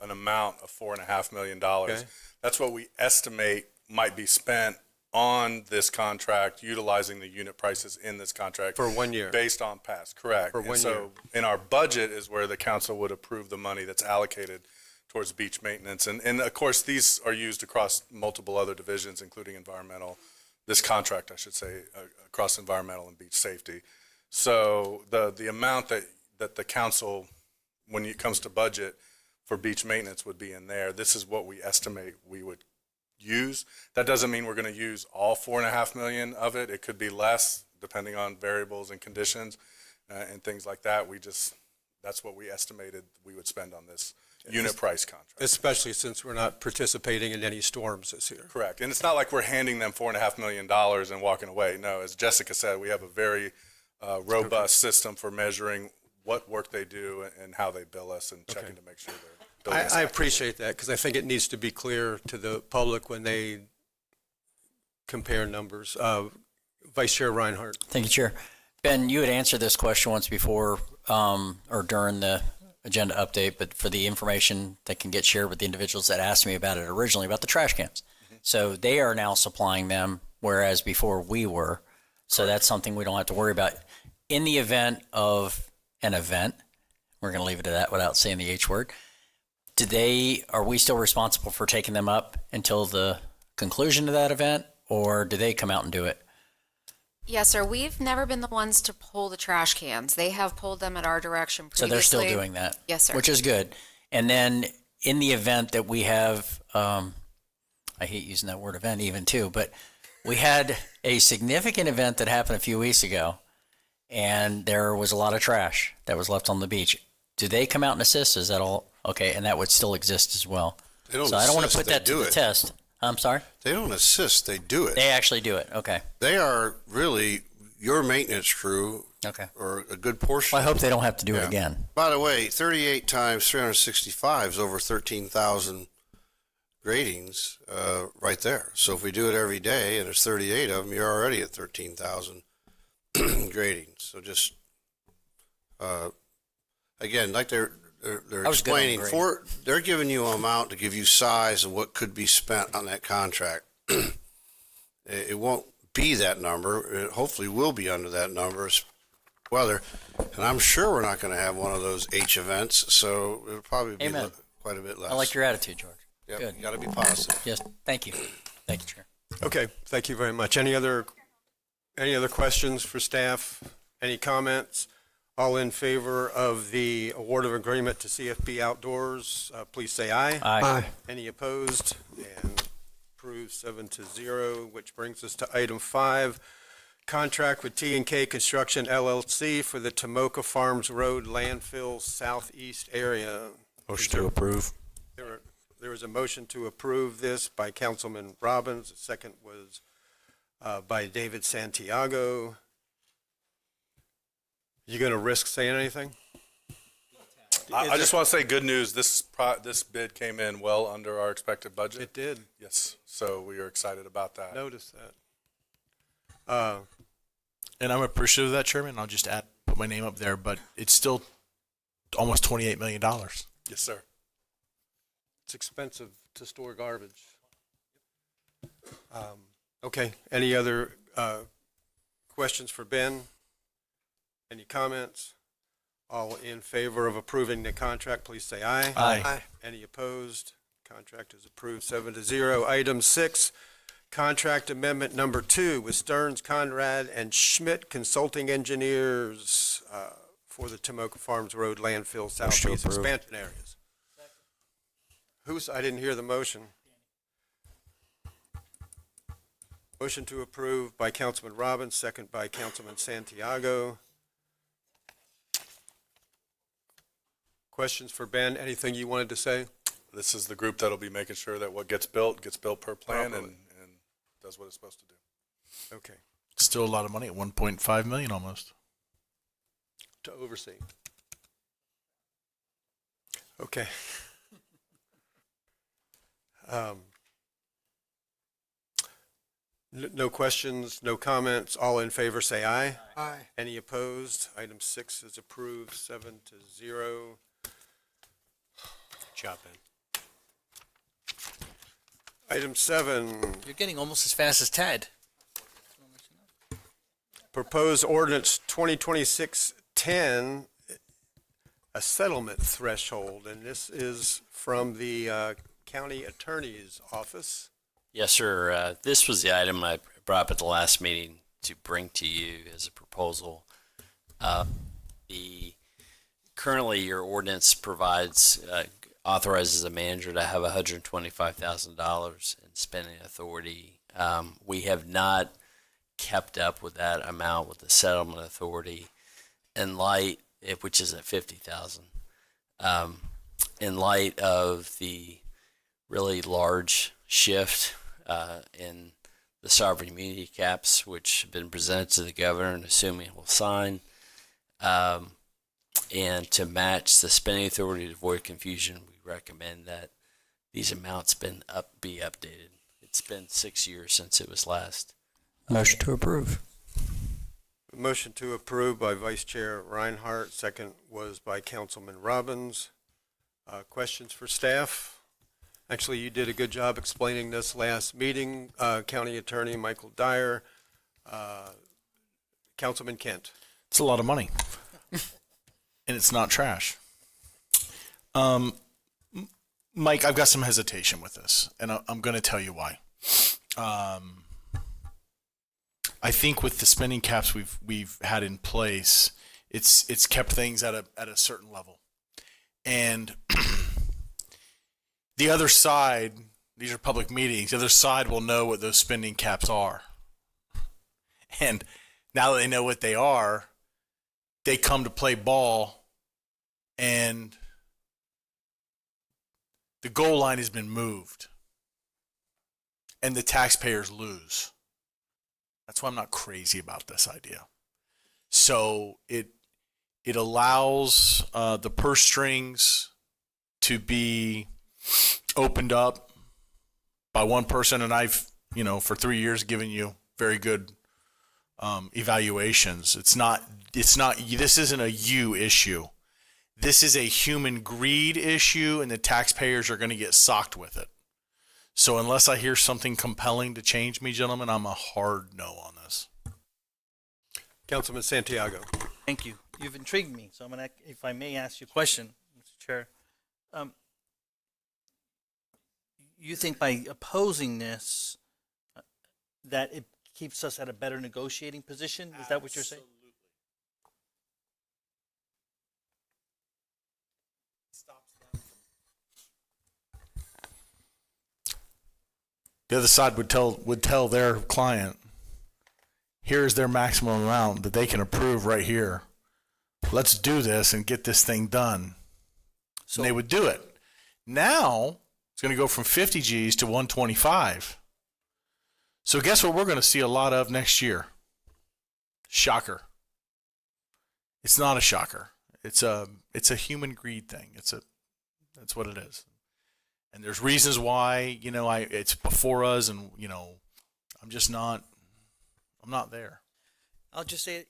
M: an amount of $4.5 million.
B: Okay.
M: That's what we estimate might be spent on this contract, utilizing the unit prices in this contract.
B: For 1 year.
M: Based on past, correct.
B: For 1 year.
M: So in our budget is where the council would approve the money that's allocated towards beach maintenance. And of course, these are used across multiple other divisions, including environmental, this contract, I should say, across environmental and beach safety. So the amount that the council, when it comes to budget for beach maintenance, would be in there. This is what we estimate we would use. That doesn't mean we're going to use all $4.5 million of it. It could be less, depending on variables and conditions and things like that. That's what we estimated we would spend on this unit price contract.
B: Especially since we're not participating in any storms this year.
M: Correct. And it's not like we're handing them $4.5 million and walking away. No, as Jessica said, we have a very robust system for measuring what work they do and how they bill us and checking to make sure they're billing us.
B: I appreciate that because I think it needs to be clear to the public when they compare numbers. Vice Chair Reinhardt.
P: Thank you, Chair. Ben, you had answered this question once before or during the agenda update, but for the information that can get shared with the individuals that asked me about it originally, about the trash cans. Mm-hmm. So they are now supplying them, whereas before we were. So that's something we don't have to worry about. In the event of an event, we're going to leave it at that without saying the H word, are we still responsible for taking them up until the conclusion of that event, or do they come out and do it?
F: Yes, sir. We've never been the ones to pull the trash cans. They have pulled them at our direction previously.
P: So they're still doing that?
F: Yes, sir.
P: Which is good. And then in the event that we have, I hate using that word event even too, but we had a significant event that happened a few weeks ago, and there was a lot of trash that was left on the beach. Do they come out and assist? Is that all? Okay, and that would still exist as well.
W: They don't
P: so I don't want to
W: assist,
P: put that
W: they
P: to
W: do
P: the
W: it.
P: test. I'm sorry?
W: They don't assist, they do it.
P: They actually do it, okay.
W: They are really
R: your maintenance crew,
P: Okay.
R: or a good portion.
P: Well, I hope they don't have to do it
R: Yeah.
P: again.
R: By the way, 38 times 365 is over 13,000 gradings right there. So if we do it every day and there's 38 of them, you're already at 13,000 gradings. So just again, like they're
P: I was good on
R: explaining,
P: grading.
R: they're giving you an amount to give you size of what could be spent on that contract. It won't be that number. It hopefully will be under that number. Weather, and I'm sure we're not going to have one of those H events, so it'll probably be
P: Amen.
R: quite a bit less.
P: I like your attitude, George.
R: Yep,
P: Good.
R: you got to be positive.
P: Yes, thank you. Thank you, Chair.
B: Okay, thank you very much. Any other questions for staff? Any comments? All in favor of the award of agreement to CFB Outdoors, please say aye.
P: Aye.
B: Any opposed? And approved 7-0, which brings us to item 5, contract with T&K Construction LLC for the Tomoka Farms Road landfill southeast area.
G: Motion to approve.
B: There was a motion to approve this by Councilman Robbins. The second was by David Santiago. You going to risk saying anything?
M: I just want to say good news. This bid came in well under our expected budget.
B: It did.
M: Yes, so we are excited about that.
B: Notice that.
S: And I'm appreciative of that, Chairman. I'll just put my name up there, but it's still almost $28 million.
M: Yes, sir.
B: It's expensive to store garbage. Okay, any other questions for Ben? Any comments? All in favor of approving the contract, please say aye.
S: Aye.
B: Any opposed? Contract is approved 7-0. Item 6, contract amendment number 2 with Stearns, Conrad, and Schmidt Consulting Engineers for the Tomoka Farms Road landfill southeast expansion areas. I didn't hear the motion. Motion to approve by Councilman Robbins, second by Councilman Santiago. Questions for Ben? Anything you wanted to say?
M: This is the group that'll be making sure that what gets built per plan and does what it's supposed to do.
B: Okay.
S: Still a lot of money at 1.5 million almost.
B: To oversee. Okay. No questions, no comments. All in favor, say aye.
R: Aye.
B: Any opposed? Item 6 is approved 7-0.
G: Good job, Ben.
B: Item 7,
E: You're getting almost as fast as Ted.
B: proposed ordinance 2026-10, a settlement threshold, and this is from the county attorney's office.
W: Yes, sir. This was the item I brought up at the last meeting to bring to you as a proposal. Currently, your ordinance provides, authorizes a manager to have $125,000 in spending authority. We have not kept up with that amount with the settlement authority which is at $50,000. In light of the really large shift in the sovereign immunity caps, which have been presented to the governor and assuming will sign, and to match the spending authority to avoid confusion, we recommend that these amounts be updated. It's been 6 years since it was last.
P: Motion to approve.
B: Motion to approve by Vice Chair Reinhardt, second was by Councilman Robbins. Questions for staff? Actually, you did a good job explaining this last meeting. County Attorney Michael Dyer, Councilman Kent.
S: It's a lot of money. And it's not trash. Mike, I've got some hesitation with this, and I'm going to tell you why. I think with the spending caps we've had in place, it's kept things at a certain level, and the other side, these are public meetings. The other side will know what those spending caps are, and now that they know what they are, they come to play ball, and the goal line has been moved, and the taxpayers lose. That's why I'm not crazy about this idea. So it allows the purse strings to be opened up by one person, and I've, for 3 years given you very good evaluations. This isn't a you issue. This is a human greed issue, and the taxpayers are going to get socked with it. So unless I hear something compelling to change me, gentlemen, I'm a hard no on this.
B: Councilman Santiago.
E: Thank you. You've intrigued me, so I'm gonna, if I may ask you a question, Mr. Chair. You think by opposing this, that it keeps us at a better negotiating position? Is that what you're saying?
S: The other side would tell their client, here's their maximum amount that they can approve right here. Let's do this and get this thing done. So and they would do it. Now it's going to go from 50 G's to 125. So guess what we're going to see a lot of next year? Shocker. It's not a shocker. It's a human greed thing. That's what it is. And there's reasons why, it's before us, and, I'm not there.
E: I'll just say,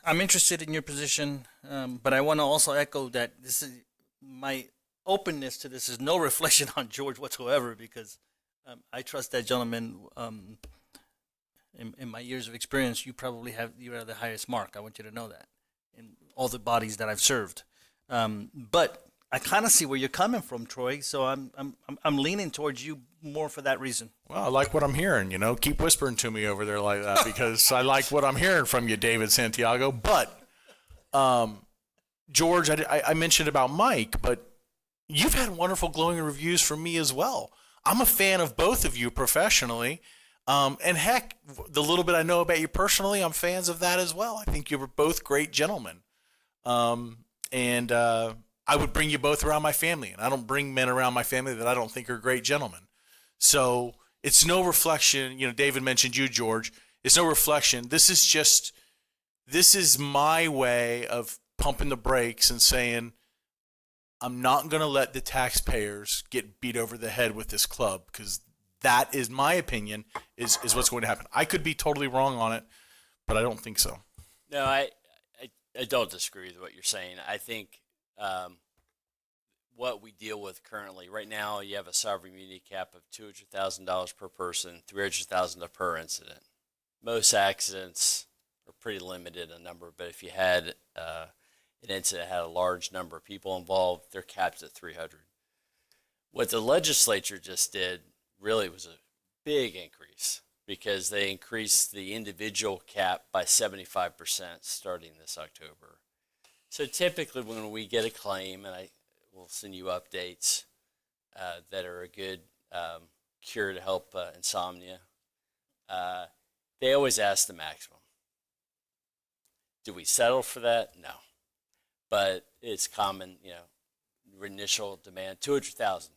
E: I'm interested in your position, but I want to also echo that my openness to this is no reflection on George whatsoever, because I trust that gentleman. In my years of experience, you are the highest mark. I want you to know that in all the bodies that I've served. But I kind of see where you're coming from, Troy. So I'm leaning towards you more for that reason.
S: Well, I like what I'm hearing. Keep whispering to me over there like that, because I like what I'm hearing from you, David Santiago. But George, I mentioned about Mike, but you've had wonderful glowing reviews from me as well. I'm a fan of both of you professionally. And heck, the little bit I know about you personally, I'm fans of that as well. I think you were both great gentlemen. I would bring you both around my family, and I don't bring men around my family that I don't think are great gentlemen. So it's no reflection. David mentioned you, George. It's no reflection. This is my way of pumping the brakes and saying, I'm not going to let the taxpayers get beat over the head with this club, because that is my opinion, is what's going to happen. I could be totally wrong on it, but I don't think so.
W: No, I don't disagree with what you're saying. I think what we deal with currently, right now, you have a sovereign immunity cap of $200,000 per person, $300,000 per incident. Most accidents are pretty limited in number, but if you had an incident that had a large number of people involved, they're capped at 300. What the legislature just did really was a big increase, because they increased the individual cap by 75% starting this October. So typically when we get a claim, and I will send you updates that are a good cure to help insomnia, they always ask the maximum. Do we settle for that? No. But it's common, initial demand, $200,000,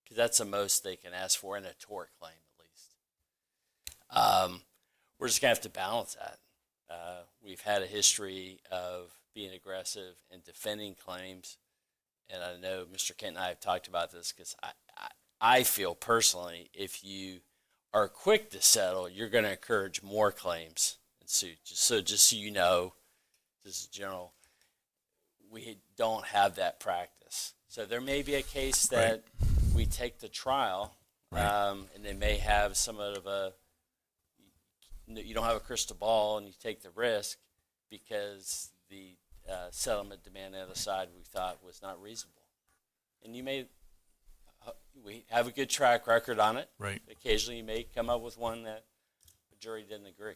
W: because that's the most they can ask for in a tort claim, at least. We're just going to have to balance that. We've had a history of being aggressive and defending claims, and I know Mr. Kent and I have talked about this, because I feel personally, if you are quick to settle, you're going to encourage more claims and suits. So just so you know, this is general, we don't have that practice. So there may be a case that we take to trial, and they may have somewhat of a, you don't have a crystal ball and you take the risk, because the settlement demand on the other side we thought was not reasonable. And we have a good track record on it.
S: Right.
W: Occasionally you may come up with one that the jury didn't agree.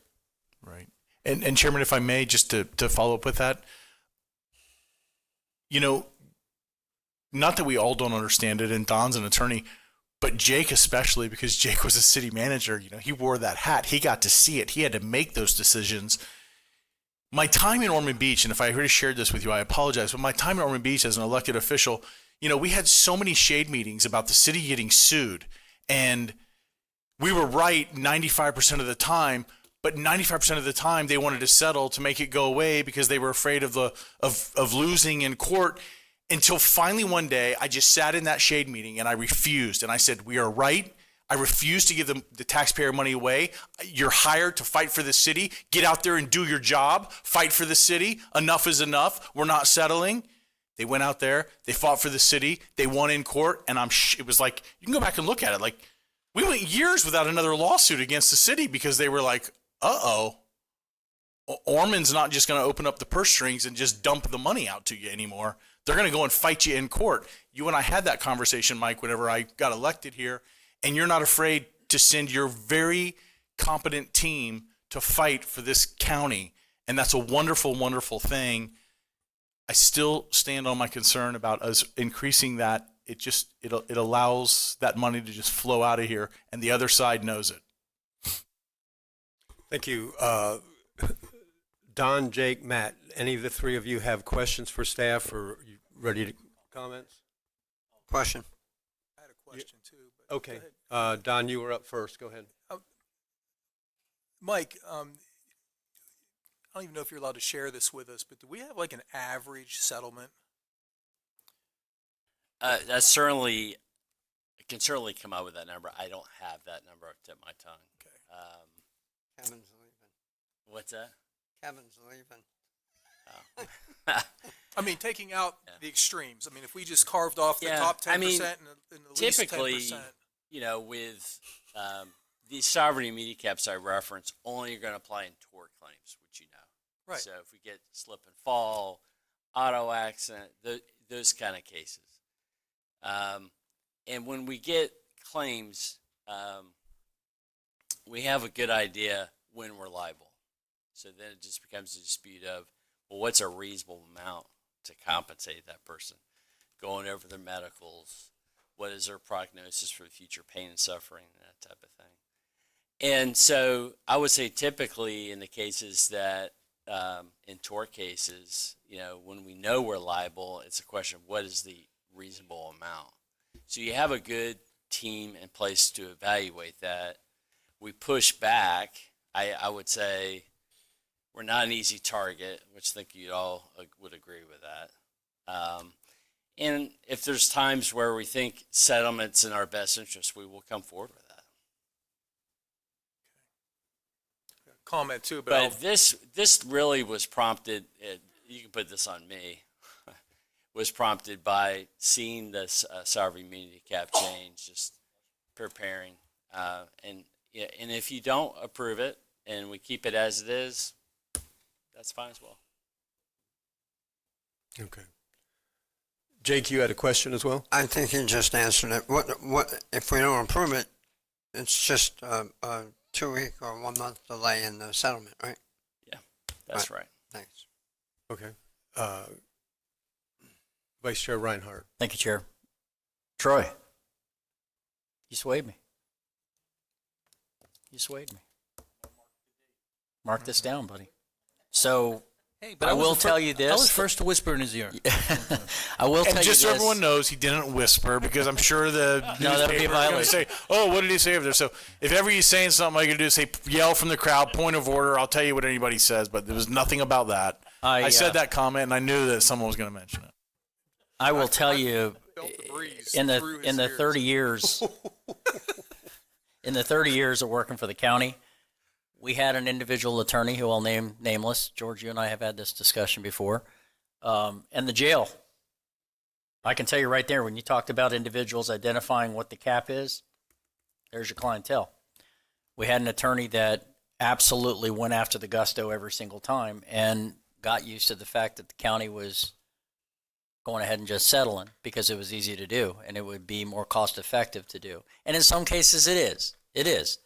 S: Right. And Chairman, if I may, just to follow up with that, not that we all don't understand it, and Don's an attorney, but Jake especially, because Jake was a city manager, he wore that hat. He got to see it. He had to make those decisions. My time in Ormond Beach, and if I already shared this with you, I apologize, but my time in Ormond Beach as an elected official, we had so many shade meetings about the city getting sued, and we were right 95% of the time, but 95% of the time they wanted to settle to make it go away because they were afraid of of losing in court. Until finally one day, I just sat in that shade meeting and I refused. And I said, we are right. I refuse to give them the taxpayer money away. You're hired to fight for the city. Get out there and do your job. Fight for the city. Enough is enough. We're not settling. They went out there. They fought for the city. They won in court. And it was like, you can go back and look at it. Like, we went years without another lawsuit against the city because they were like, uh-oh, Orman's not just going to open up the purse strings and just dump the money out to you anymore. They're going to go and fight you in court. You and I had that conversation, Mike, whenever I got elected here, and you're not afraid to send your very competent team to fight for this county. And that's a wonderful, wonderful thing. I still stand on my concern about us increasing that. It allows that money to just flow out of here, and the other side knows it.
B: Thank you. Don, Jake, Matt, any of the three of you have questions for staff, or are you ready to comments?
G: Question.
H: I had a question too. But
B: Okay. Don, you were up first. Go ahead.
H: Mike, I don't even know if you're allowed to share this with us, but do we have like an average settlement?
W: That's certainly, I can certainly come up with that number. I don't have that number up to my tongue.
H: Okay.
G: Kevin's leaving.
W: What's that?
G: Kevin's leaving.
W: Oh.
H: I mean, taking out the extremes. I mean, if we just carved off the top 10% and the least
W: typically,
H: 10%.
W: With these sovereign immunity caps I reference, only are going to apply in tort claims, which you know.
H: Right.
W: So if we get slip and fall, auto accident, those kind of cases. And when we get claims, we have a good idea when we're liable. So then it just becomes a dispute of, well, what's a reasonable amount to compensate that person? Going over their medicals, what is their prognosis for future pain and suffering, that type of thing. And so I would say typically in the cases that, in tort cases, when we know we're liable, it's a question of what is the reasonable amount. So you have a good team in place to evaluate that. We push back. I would say we're not an easy target, which I think you all would agree with that. And if there's times where we think settlement's in our best interest, we will come forward with that.
H: Comment too,
W: but this really was prompted, you can put this on me, was prompted by seeing this sovereign immunity cap change, just preparing. And if you don't approve it and we keep it as it is, that's fine as well.
B: Okay. Jake, you had a question as well?
G: I think you just answered it. What if we don't approve it? It's just a 2-week or 1 month delay in the settlement, right?
W: Yeah, that's right.
G: Thanks.
B: Okay. Vice Chair Reinhardt.
P: Thank you, Chair. Troy, you swayed me. You swayed me. Mark this down, buddy. So
E: Hey,
P: I will tell you this.
E: I was first to whisper in his ear.
P: I will tell you this.
S: And just so everyone knows, he didn't whisper because I'm sure the
P: No, that would be a
S: newspaper is going to
P: violation.
S: say, "Oh, what did he say over there?" So if ever he's saying something, all you can do is say, "Yell from the crowd, point of order." I'll tell you what anybody says, but there was nothing about that. I said that comment, and I knew that someone was going to mention it.
P: I will tell you, in the 30 years, in the 30 years of working for the county, we had an individual attorney who I'll name nameless. George, you and I have had this discussion before. And the jail. I can tell you right there, when you talked about individuals identifying what the cap is, there's your clientele. We had an attorney that absolutely went after the gusto every single time and got used to the fact that the county was going ahead and just settling because it was easy to do and it would be more cost effective to do. And in some cases it is. It is.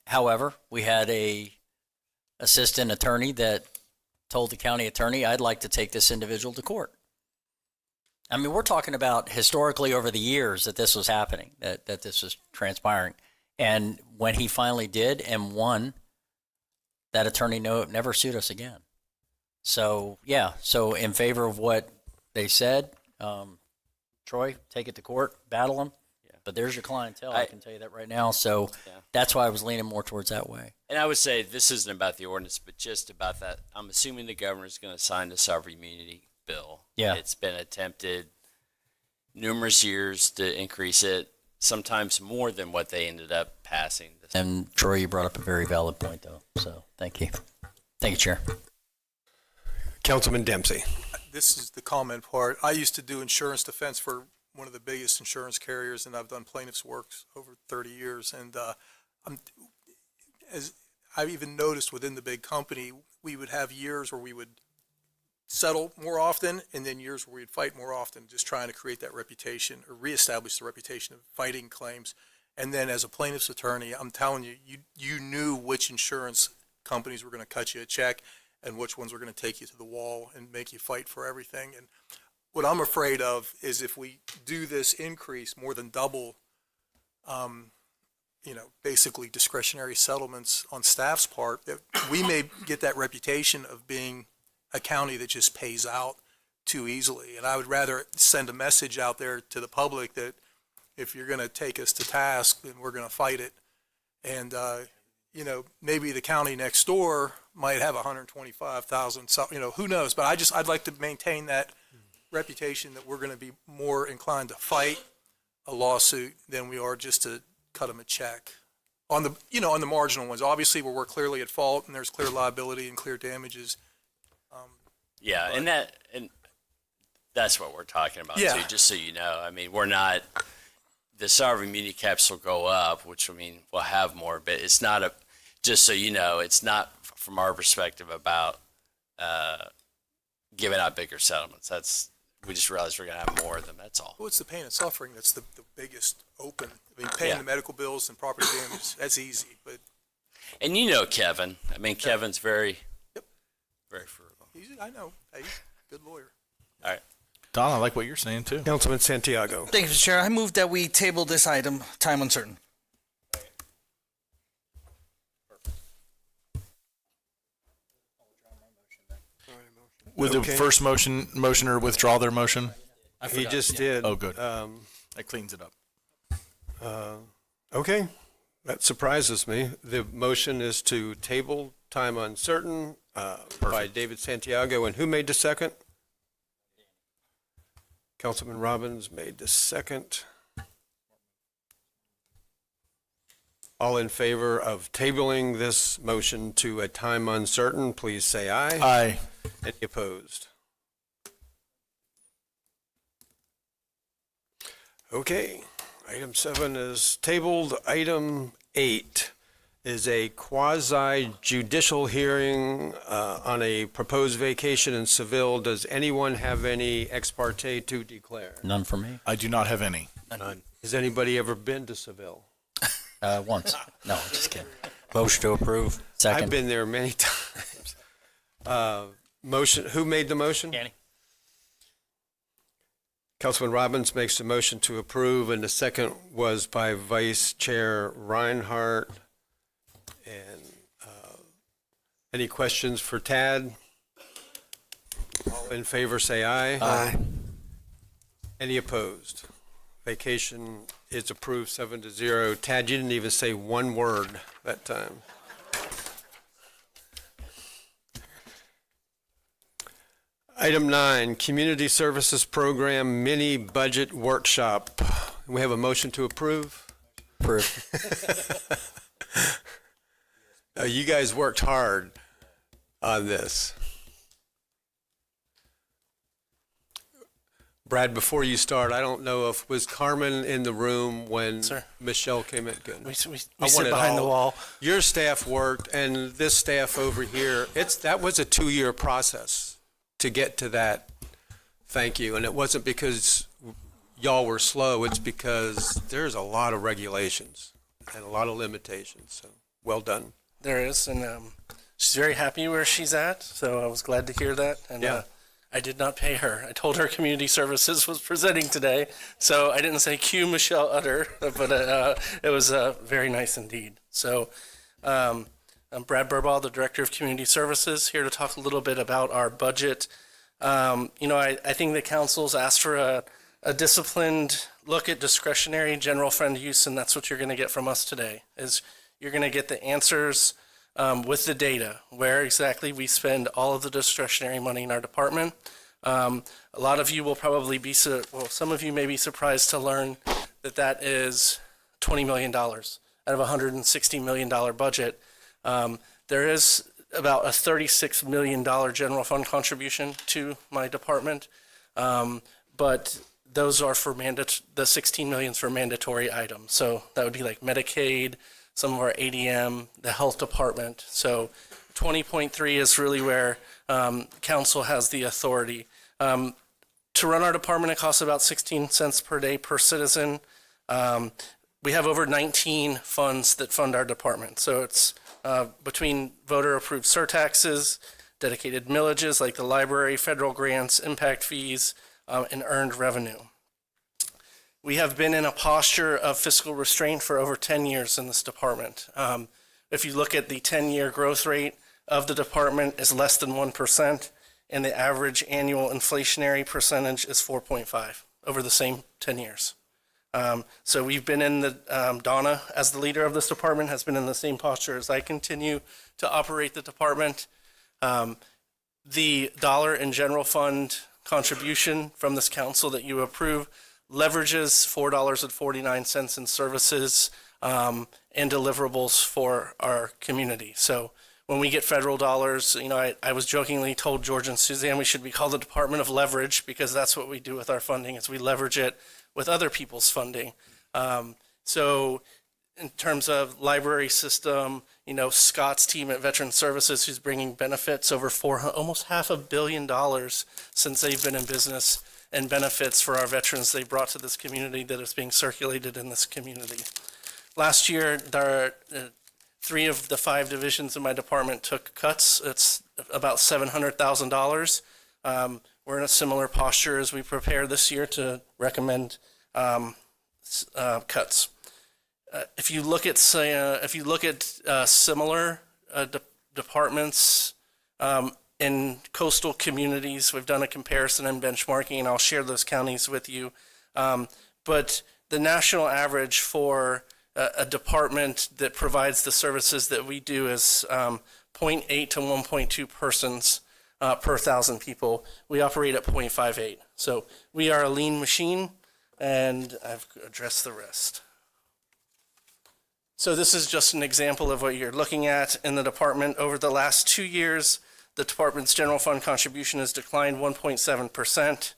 P: However, we had a assistant attorney that told the county attorney, I'd like to take this individual to court. I mean, we're talking about historically over the years that this was happening, that this was transpiring. And when he finally did and won, that attorney never sued us again. So, yeah, so in favor of what they said, Troy, take it to court, battle them.
W: Yeah.
P: But there's your clientele, I can tell you that right now. So that's why I was leaning more towards that way.
W: And I would say this isn't about the ordinance, but just about that. I'm assuming the governor's going to sign the sovereign immunity bill.
P: Yeah.
W: It's been attempted numerous years to increase it, sometimes more than what they ended up passing.
P: And Troy, you brought up a very valid point, though. So thank you. Thank you, Chair.
B: Councilman Dempsey.
H: This is the comment part. I used to do insurance defense for one of the biggest insurance carriers, and I've done plaintiff's work over 30 years. And as I've even noticed within the big company, we would have years where we would settle more often, and then years where we'd fight more often, just trying to create that reputation or reestablish the reputation of fighting claims. And then as a plaintiff's attorney, I'm telling you, you knew which insurance companies were going to cut you a check and which ones were going to take you to the wall and make you fight for everything. And what I'm afraid of is if we do this increase more than double, basically discretionary settlements on staff's part, that we may get that reputation of being a county that just pays out too easily. And I would rather send a message out there to the public that if you're going to take us to task, then we're going to fight it. And, maybe the county next door might have 125,000, who knows? But I'd like to maintain that reputation that we're going to be more inclined to fight a lawsuit than we are just to cut them a check. On the marginal ones, obviously where we're clearly at fault and there's clear liability and clear damages.
W: And that's what we're talking about too, just so you know. I mean, we're not, the sovereign immunity caps will go up, which will mean we'll have more, but it's not just so you know, it's not from our perspective about giving out bigger settlements. We just realized we're going to have more of them, that's all.
H: Well, it's the pain and suffering that's the biggest open. I mean, paying the medical bills and property damage, that's easy, but.
W: And Kevin. I mean, Kevin's very frugal.
H: I know. He's a good lawyer.
W: All right.
S: Don, I like what you're saying too.
B: Councilman Santiago.
E: Thank you, Mr. Chair. I move that we table this item, time uncertain.
S: Would the first motioner withdraw their motion?
B: He just did.
S: Oh, good. That cleans it up.
B: Okay, that surprises me. The motion is to table time uncertain by David Santiago. And who made the second? Councilman Robbins made the second. All in favor of tabling this motion to a time uncertain, please say aye.
S: Aye.
B: Any opposed? Okay, item 7 is tabled. Item 8 is a quasi-judicial hearing on a proposed vacation in Seville. Does anyone have any ex parte to declare?
P: None for me.
S: I do not have any.
B: None. Has anybody ever been to Seville?
P: Once. No, just kidding. Motion to approve. Second.
B: I've been there many times. Motion. Who made the motion?
E: Danny.
B: Councilman Robbins makes the motion to approve, and the second was by Vice Chair Reinhardt. And any questions for Tad? All in favor, say aye.
G: Aye.
B: Any opposed? Vacation is approved 7-0. Tad, you didn't even say one word that time. Item 9, Community Services Program Mini Budget Workshop. We have a motion to approve.
P: Approve.
B: You guys worked hard on this. Brad, before you start, I don't know if, was Carmen in the room when Michelle came in? Good.
C: We sit behind the wall.
B: Your staff worked, and this staff over here, that was a 2-year process to get to that. Thank you. And it wasn't because y'all were slow. It's because there's a lot of regulations and a lot of limitations. So well done.
C: There is, and she's very happy where she's at, so I was glad to hear that. And I did not pay her. I told her Community Services was presenting today, so I didn't say cue Michelle Utter, but it was very nice indeed. So I'm Brad Burbaugh, the Director of Community Services, here to talk a little bit about our budget. I think the council's asked for a disciplined look at discretionary general fund use, and that's what you're going to get from us today. Is you're going to get the answers with the data, where exactly we spend all of the discretionary money in our department. A lot of you will probably be, some of you may be surprised to learn that that is $20 million out of a $160 million budget. There is about a $36 million general fund contribution to my department, but those are for the 16 million for mandatory items. So that would be like Medicaid, some of our ADM, the health department. So 20.3 is really where council has the authority. To run our department, it costs about 16 cents per day per citizen. We have over 19 funds that fund our department. So it's between voter-approved surtaxes, dedicated millages like the library, federal grants, impact fees, and earned revenue. We have been in a posture of fiscal restraint for over 10 years in this department. If you look at the 10-year growth rate of the department is less than 1%, and the average annual inflationary percentage is 4.5 over the same 10 years. So we've been in the, Donna, as the leader of this department, has been in the same posture as I continue to operate the department. The dollar in general fund contribution from this council that you approve leverages $4.49 in services and deliverables for our community. So when we get federal dollars, you know, I was jokingly told George and Suzanne we should be called the Department of Leverage, because that's what we do with our funding, is we leverage it with other people's funding. So in terms of library system, you know, Scott's team at Veteran Services, who's bringing benefits over almost $500 million since they've been in business, and benefits for our veterans they brought to this community that is being circulated in this community. Last year, there 3 of the 5 divisions in my department took cuts. It's about $700,000. We're in a similar posture as we prepare this year to recommend cuts. If you look at similar departments in coastal communities, we've done a comparison and benchmarking, and I'll share those counties with you. But the national average for a department that provides the services that we do is 0.8 to 1.2 persons per 1,000 people. We operate at 0.58. So we are a lean machine, and I've addressed the rest. So this is just an example of what you're looking at in the department. Over the last 2 years, the department's general fund contribution has declined 1.7%,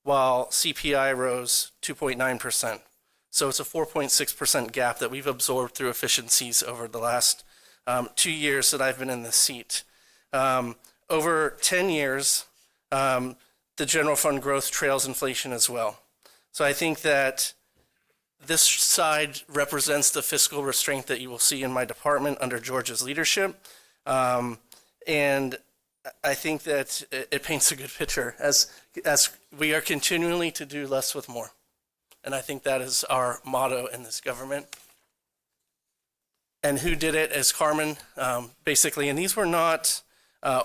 C: while CPI rose 2.9%. So it's a 4.6% gap that we've absorbed through efficiencies over the last 2 years that I've been in this seat. Over 10 years, the general fund growth trails inflation as well. So I think that this side represents the fiscal restraint that you will see in my department under George's leadership. And I think that it paints a good picture as we are continually to do less with more. And I think that is our motto in this government. And who did it is Carmen, basically. And these were not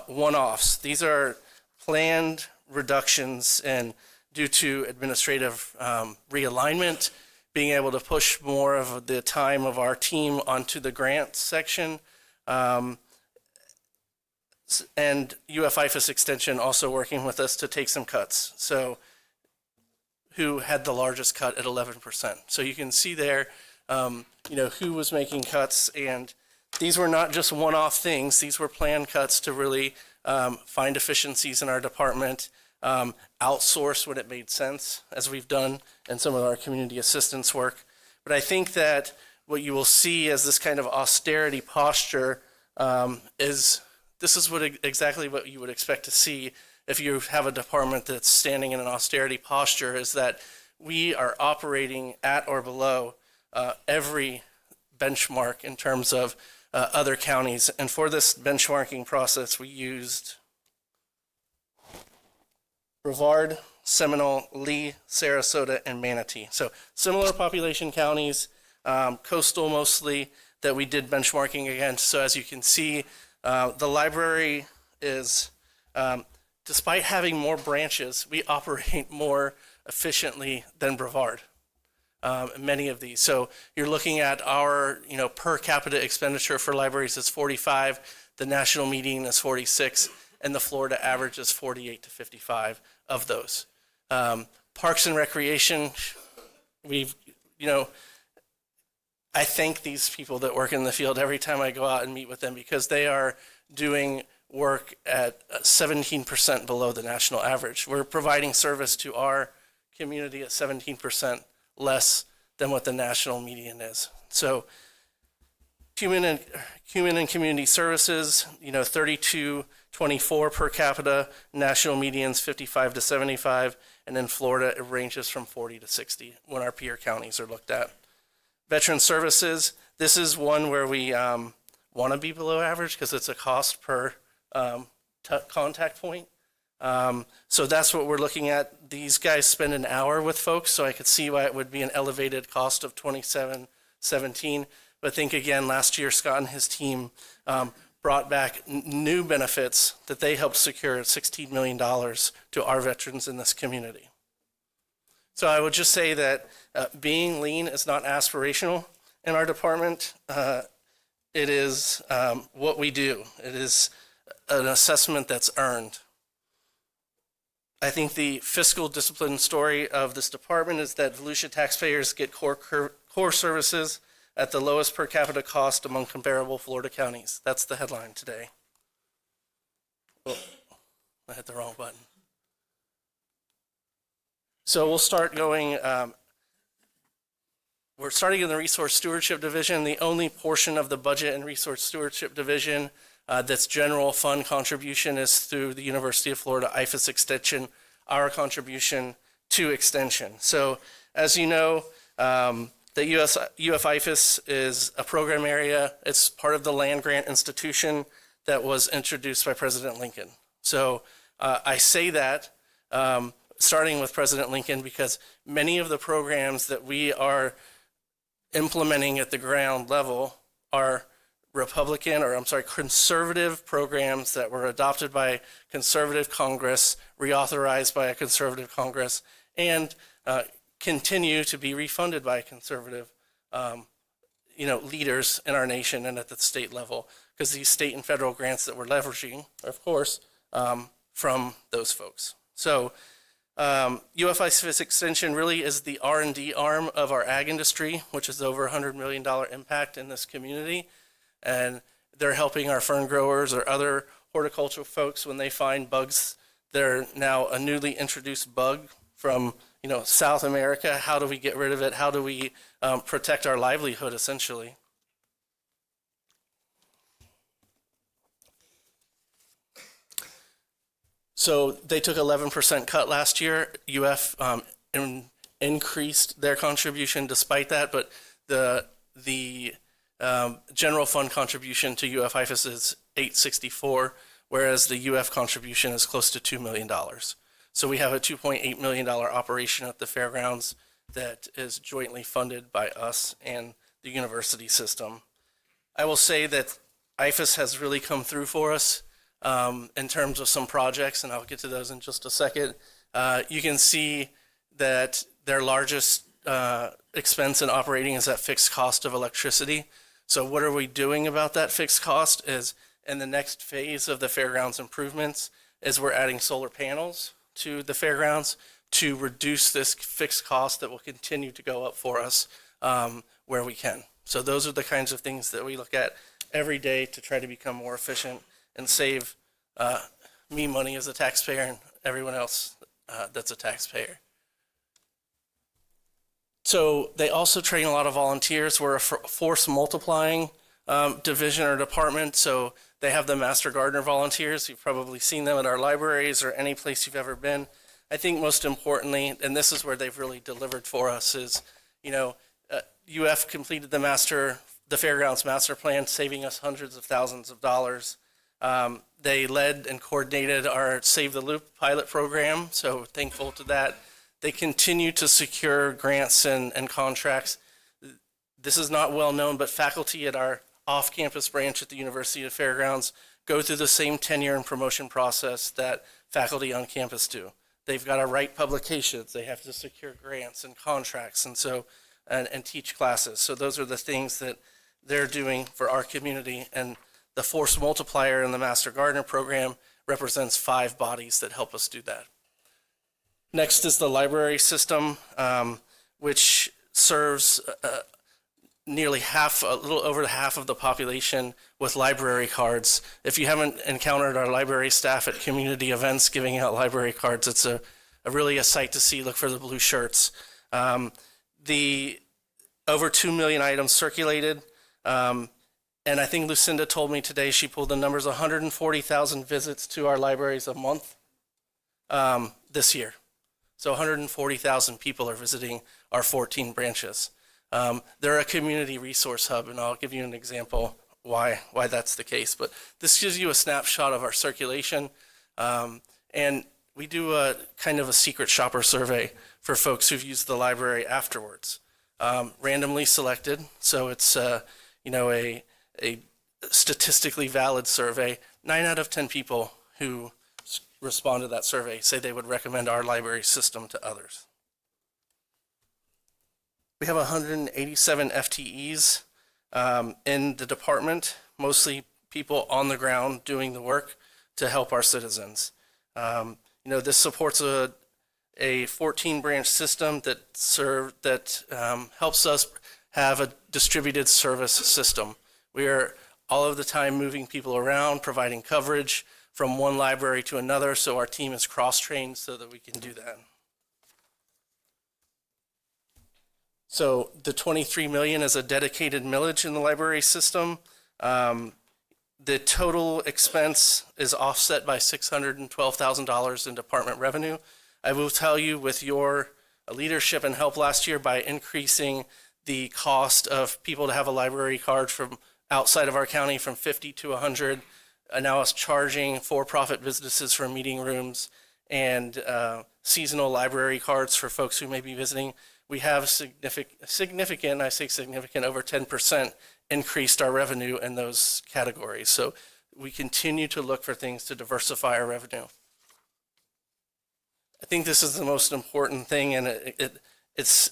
C: one-offs. These are planned reductions, and due to administrative realignment, being able to push more of the time of our team onto the grant section, and UF-IFAS Extension also working with us to take some cuts. So who had the largest cut at 11%. So you can see there, you know, who was making cuts, and these were not just one-off things. These were planned cuts to really find efficiencies in our department, outsource when it made sense, as we've done in some of our community assistance work. But I think that what you will see as this kind of austerity posture is exactly what you would expect to see if you have a department that's standing in an austerity posture, is that we are operating at or below every benchmark in terms of other counties. And for this benchmarking process, we used Brevard, Seminole, Lee, Sarasota, and Manatee. So similar population counties, coastal mostly, that we did benchmarking against. So as you can see, the library is, despite having more branches, we operate more efficiently than Brevard. Many of these. So you're looking at our, per capita expenditure for libraries is 45, the national median is 46, and the Florida average is 48 to 55 of those. Parks and Recreation, we've, I thank these people that work in the field every time I go out and meet with them because they are doing work at 17% below the national average. We're providing service to our community at 17% less than what the national median is. So human and community services, 3224 per capita, national medians 55 to 75, and in Florida it ranges from 40 to 60 when our peer counties are looked at. Veteran services, this is one where we want to be below average because it's a cost per contact point. So that's what we're looking at. These guys spend an hour with folks, so I could see why it would be an elevated cost of $27.17. But think again, last year Scott and his team brought back new benefits that they helped secure $16 million to our veterans in this community. So I would just say that being lean is not aspirational in our department. It is what we do. It is an assessment that's earned. I think the fiscal discipline story of this department is that Volusia taxpayers get core services at the lowest per capita cost among comparable Florida counties. That's the headline today. Oh, I hit the wrong button. So we'll start going, we're starting in the Resource Stewardship Division, the only portion of the Budget and Resource Stewardship Division that's general fund contribution is through the University of Florida IFAS Extension, our contribution to Extension. So as you know, the UF IFAS is a program area. It's part of the land grant institution that was introduced by President Lincoln. So I say that starting with President Lincoln because many of the programs that we are implementing at the ground level are conservative programs that were adopted by conservative Congress, reauthorized by a conservative Congress, and continue to be refunded by conservative, leaders in our nation and at the state level, because these state and federal grants that we're leveraging, of course, from those folks. So UF Extension really is the R&D arm of our ag industry, which is over $100 million impact in this community. And they're helping our fern growers or other horticultural folks when they find bugs. They're now a newly introduced bug from South America. How do we get rid of it? How do we protect our livelihood, essentially? So they took 11% cut last year. UF increased their contribution despite that, but the general fund contribution to UF IFAS is $864, whereas the UF contribution is close to $2 million. So we have a $2.8 million operation at the fairgrounds that is jointly funded by us and the university system. I will say that IFAS has really come through for us in terms of some projects, and I'll get to those in just a second. You can see that their largest expense in operating is that fixed cost of electricity. So what are we doing about that fixed cost is in the next phase of the fairgrounds improvements is we're adding solar panels to the fairgrounds to reduce this fixed cost that will continue to go up for us where we can. So those are the kinds of things that we look at every day to try to become more efficient and save me money as a taxpayer and everyone else that's a taxpayer. So they also train a lot of volunteers. We're a force multiplying division or department. So they have the Master Gardener volunteers. You've probably seen them at our libraries or any place you've ever been. I think most importantly, and this is where they've really delivered for us, is, UF completed the Fairgrounds Master Plan, saving us hundreds of thousands of dollars. They led and coordinated our Save the Loop pilot program, so thankful to that. They continue to secure grants and contracts. This is not well known, but faculty at our off-campus branch at the University of Fairgrounds go through the same tenure and promotion process that faculty on campus do. they've got to write publications, they have to secure grants and contracts, and so and teach classes. So those are the things that they're doing for our community. And the force multiplier in the Master Gardener program represents 5 bodies that help us do that. Next is the library system, which serves nearly half, a little over half of the population with library cards. If you haven't encountered our library staff at community events giving out library cards, it's really a sight to see. Look for the blue shirts. The over 2 million items circulated. And I think Lucinda told me today she pulled the numbers, 140,000 visits to our libraries a month this year. So 140,000 people are visiting our 14 branches. They're a community resource hub, and I'll give you an example why that's the case. But this gives you a snapshot of our circulation. And we do a kind of a secret shopper survey for folks who've used the library afterwards. Randomly selected, so it's a statistically valid survey. 9 out of 10 people who respond to that survey say they would recommend our library system to others. We have 187 FTEs in the department, mostly people on the ground doing the work to help our citizens. This supports a 14-branch system that helps us have a distributed service system. We are all of the time moving people around, providing coverage from one library to another, so our team is cross-trained so that we can do that. So the 23 million is a dedicated millage in the library system. The total expense is offset by $612,000 in department revenue. I will tell you, with your leadership and help last year, by increasing the cost of people to have a library card from outside of our county from 50 to 100, now it's charging for-profit businesses for meeting rooms and seasonal library cards for folks who may be visiting. We have significant, I say significant, over 10% increased our revenue in those categories. So we continue to look for things to diversify our revenue. I think this is the most important thing, and it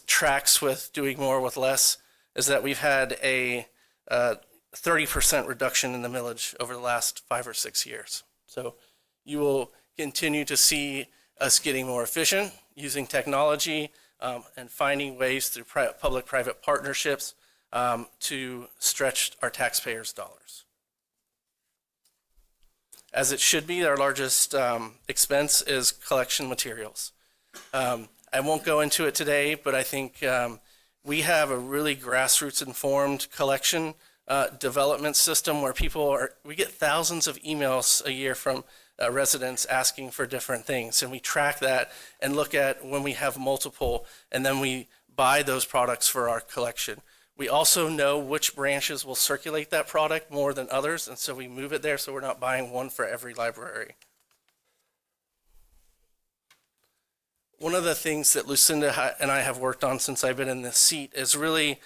C: tracks with doing more with less, is that we've had a 30% reduction in the millage over the last 5 or 6 years. So you will continue to see us getting more efficient, using technology, and finding ways through public-private partnerships to stretch our taxpayers' dollars. As it should be, our largest expense is collection materials. I won't go into it today, but I think we have a really grassroots-informed collection development system where we get thousands of emails a year from residents asking for different things, and we track that and look at when we have multiple, and then we buy those products for our collection. We also know which branches will circulate that product more than others, and so we move it there so we're not buying one for every library. One of the things that Lucinda and I have worked on since I've been in this seat is really,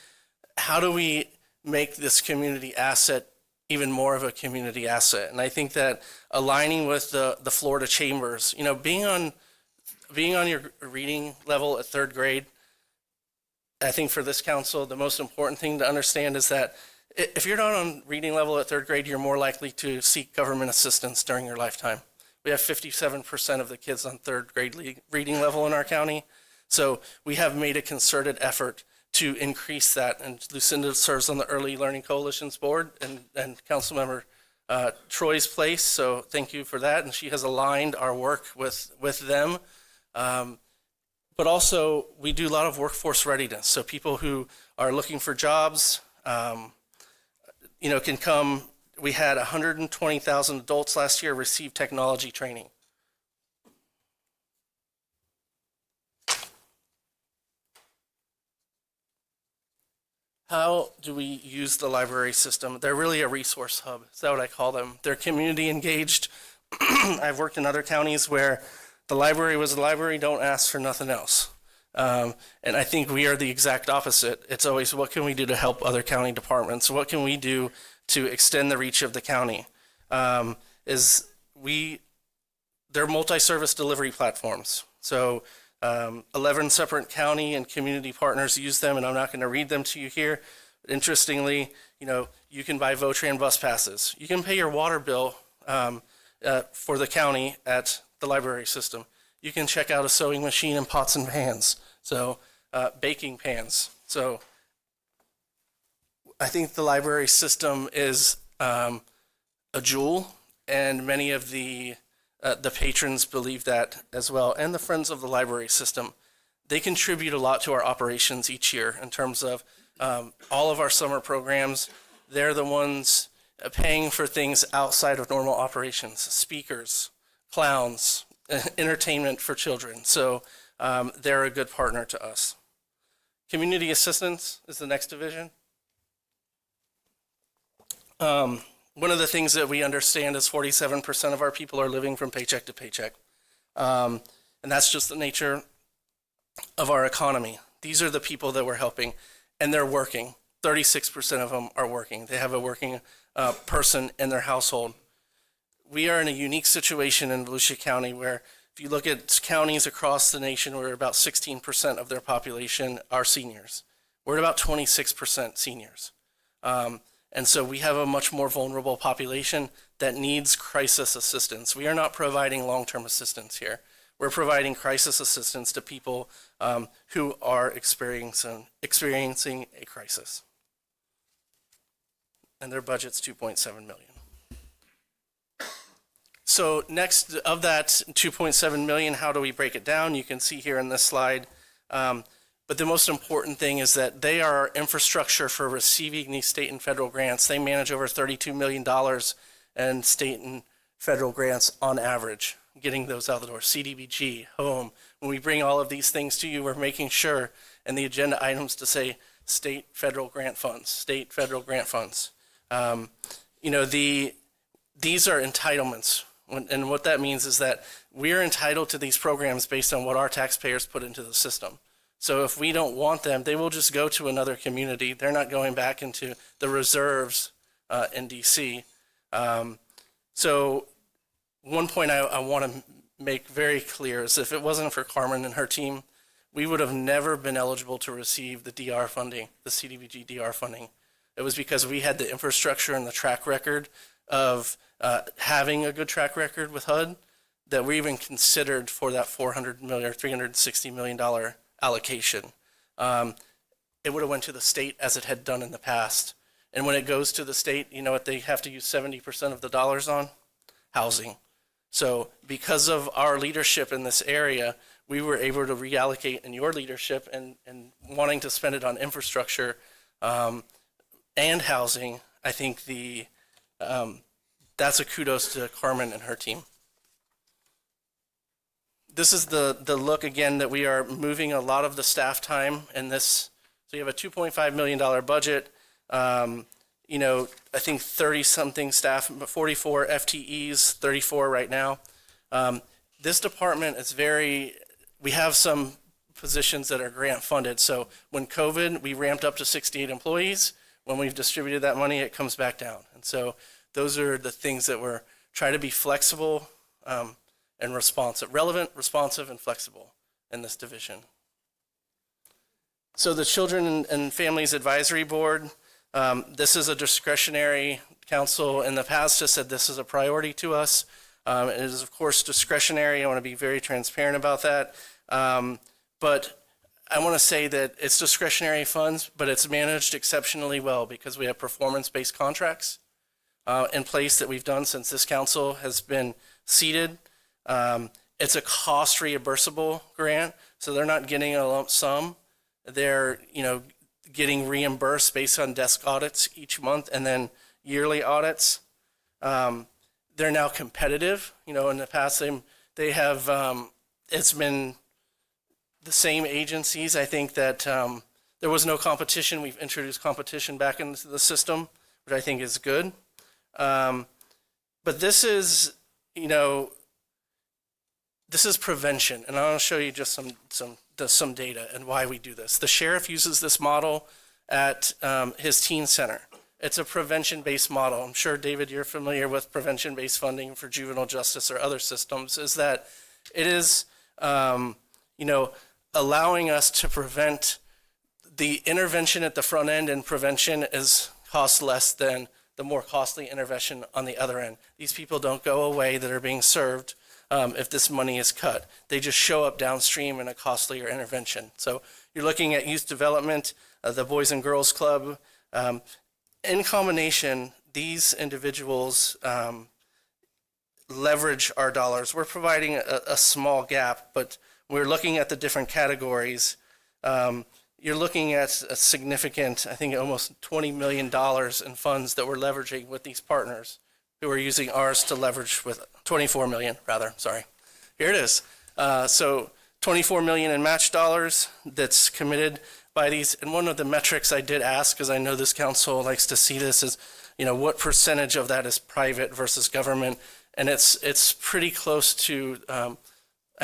C: how do we make this community asset even more of a community asset? And I think that aligning with the Florida chambers, being on your reading level at 3rd grade, I think for this council, the most important thing to understand is that if you're not on reading level at 3rd grade, you're more likely to seek government assistance during your lifetime. We have 57% of the kids on 3rd grade reading level in our county. So we have made a concerted effort to increase that. And Lucinda serves on the Early Learning Coalition's board and Councilmember Troy's place. So thank you for that. And she has aligned our work with them. But also, we do a lot of workforce readiness. So people who are looking for jobs, can come. We had 120,000 adults last year receive technology training. How do we use the library system? They're really a resource hub. Is that what I call them? They're community engaged. I've worked in other counties where the library was the library, don't ask for nothing else. And I think we are the exact opposite. It's always, what can we do to help other county departments? What can we do to extend the reach of the county? They're multi-service delivery platforms. So 11 separate county and community partners use them, and I'm not going to read them to you here. But interestingly, you can buy Votran bus passes. You can pay your water bill for the county at the library system. You can check out a sewing machine and pots and pans, so baking pans. So I think the library system is a jewel, and many of the patrons believe that as well, and the Friends of the Library System. They contribute a lot to our operations each year in terms of all of our summer programs. They're the ones paying for things outside of normal operations, speakers, clowns, entertainment for children. So they're a good partner to us. Community assistance is the next division. One of the things that we understand is 47% of our people are living from paycheck to paycheck. And that's just the nature of our economy. These are the people that we're helping, and they're working. 36% of them are working. They have a working person in their household. We are in a unique situation in Volusia County where if you look at counties across the nation, where about 16% of their population are seniors. We're at about 26% seniors. And so we have a much more vulnerable population that needs crisis assistance. We are not providing long-term assistance here. We're providing crisis assistance to people who are experiencing a crisis. And their budget's $2.7 million. So next, of that $2.7 million, how do we break it down? You can see here in this slide. But the most important thing is that they are our infrastructure for receiving these state and federal grants. They manage over $32 million in state and federal grants on average, getting those out the door. CDBG, home. When we bring all of these things to you, we're making sure in the agenda items to say state, federal grant funds, state, federal grant funds. These are entitlements. And what that means is that we're entitled to these programs based on what our taxpayers put into the system. So if we don't want them, they will just go to another community. They're not going back into the reserves in DC. So one point I want to make very clear is if it wasn't for Carmen and her team, we would have never been eligible to receive the DR funding, the CDBG DR funding. It was because we had the infrastructure and the track record of having a good track record with HUD that we even considered for that $400 million or $360 million allocation. It would have went to the state as it had done in the past. And when it goes to the state, you know what they have to use 70% of the dollars on? Housing. So because of our leadership in this area, we were able to reallocate in your leadership and wanting to spend it on infrastructure and housing. I think that's a kudos to Carmen and her team. This is the look again that we are moving a lot of the staff time in this. So you have a $2.5 million budget. I think 30 something staff, 44 FTEs, 34 right now. This department is we have some positions that are grant funded. So when COVID, we ramped up to 68 employees. When we've distributed that money, it comes back down. And so those are the things that we're trying to be flexible and responsive, relevant, responsive, and flexible in this division. So the Children and Families Advisory Board, this is a discretionary council. In the past, just said this is a priority to us. It is, of course, discretionary. I want to be very transparent about that. But I want to say that it's discretionary funds, but it's managed exceptionally well because we have performance-based contracts in place that we've done since this council has been seated. It's a cost reimbursable grant, so they're not getting a lump sum. They're, getting reimbursed based on desk audits each month and then yearly audits. They're now competitive. In the past they have, it's been the same agencies. I think that there was no competition. We've introduced competition back into the system, which I think is good. But this is, this is prevention, and I'll show you just some data and why we do this. The sheriff uses this model at his teen center. It's a prevention-based model. I'm sure, David, you're familiar with prevention-based funding for juvenile justice or other systems, is that it is allowing us to prevent the intervention at the front end, and prevention is cost less than the more costly intervention on the other end. These people don't go away that are being served if this money is cut. They just show up downstream in a costlier intervention. So you're looking at youth development, the Boys and Girls Club. In combination, these individuals leverage our dollars. We're providing a small gap, but we're looking at the different categories. You're looking at a significant, I think almost $20 million in funds that we're leveraging with these partners who are using ours to leverage with 24 million, rather, sorry. Here it is. So 24 million in match dollars that's committed by these. And one of the metrics I did ask, because I know this council likes to see this, is, what percentage of that is private versus government? And it's pretty close to, I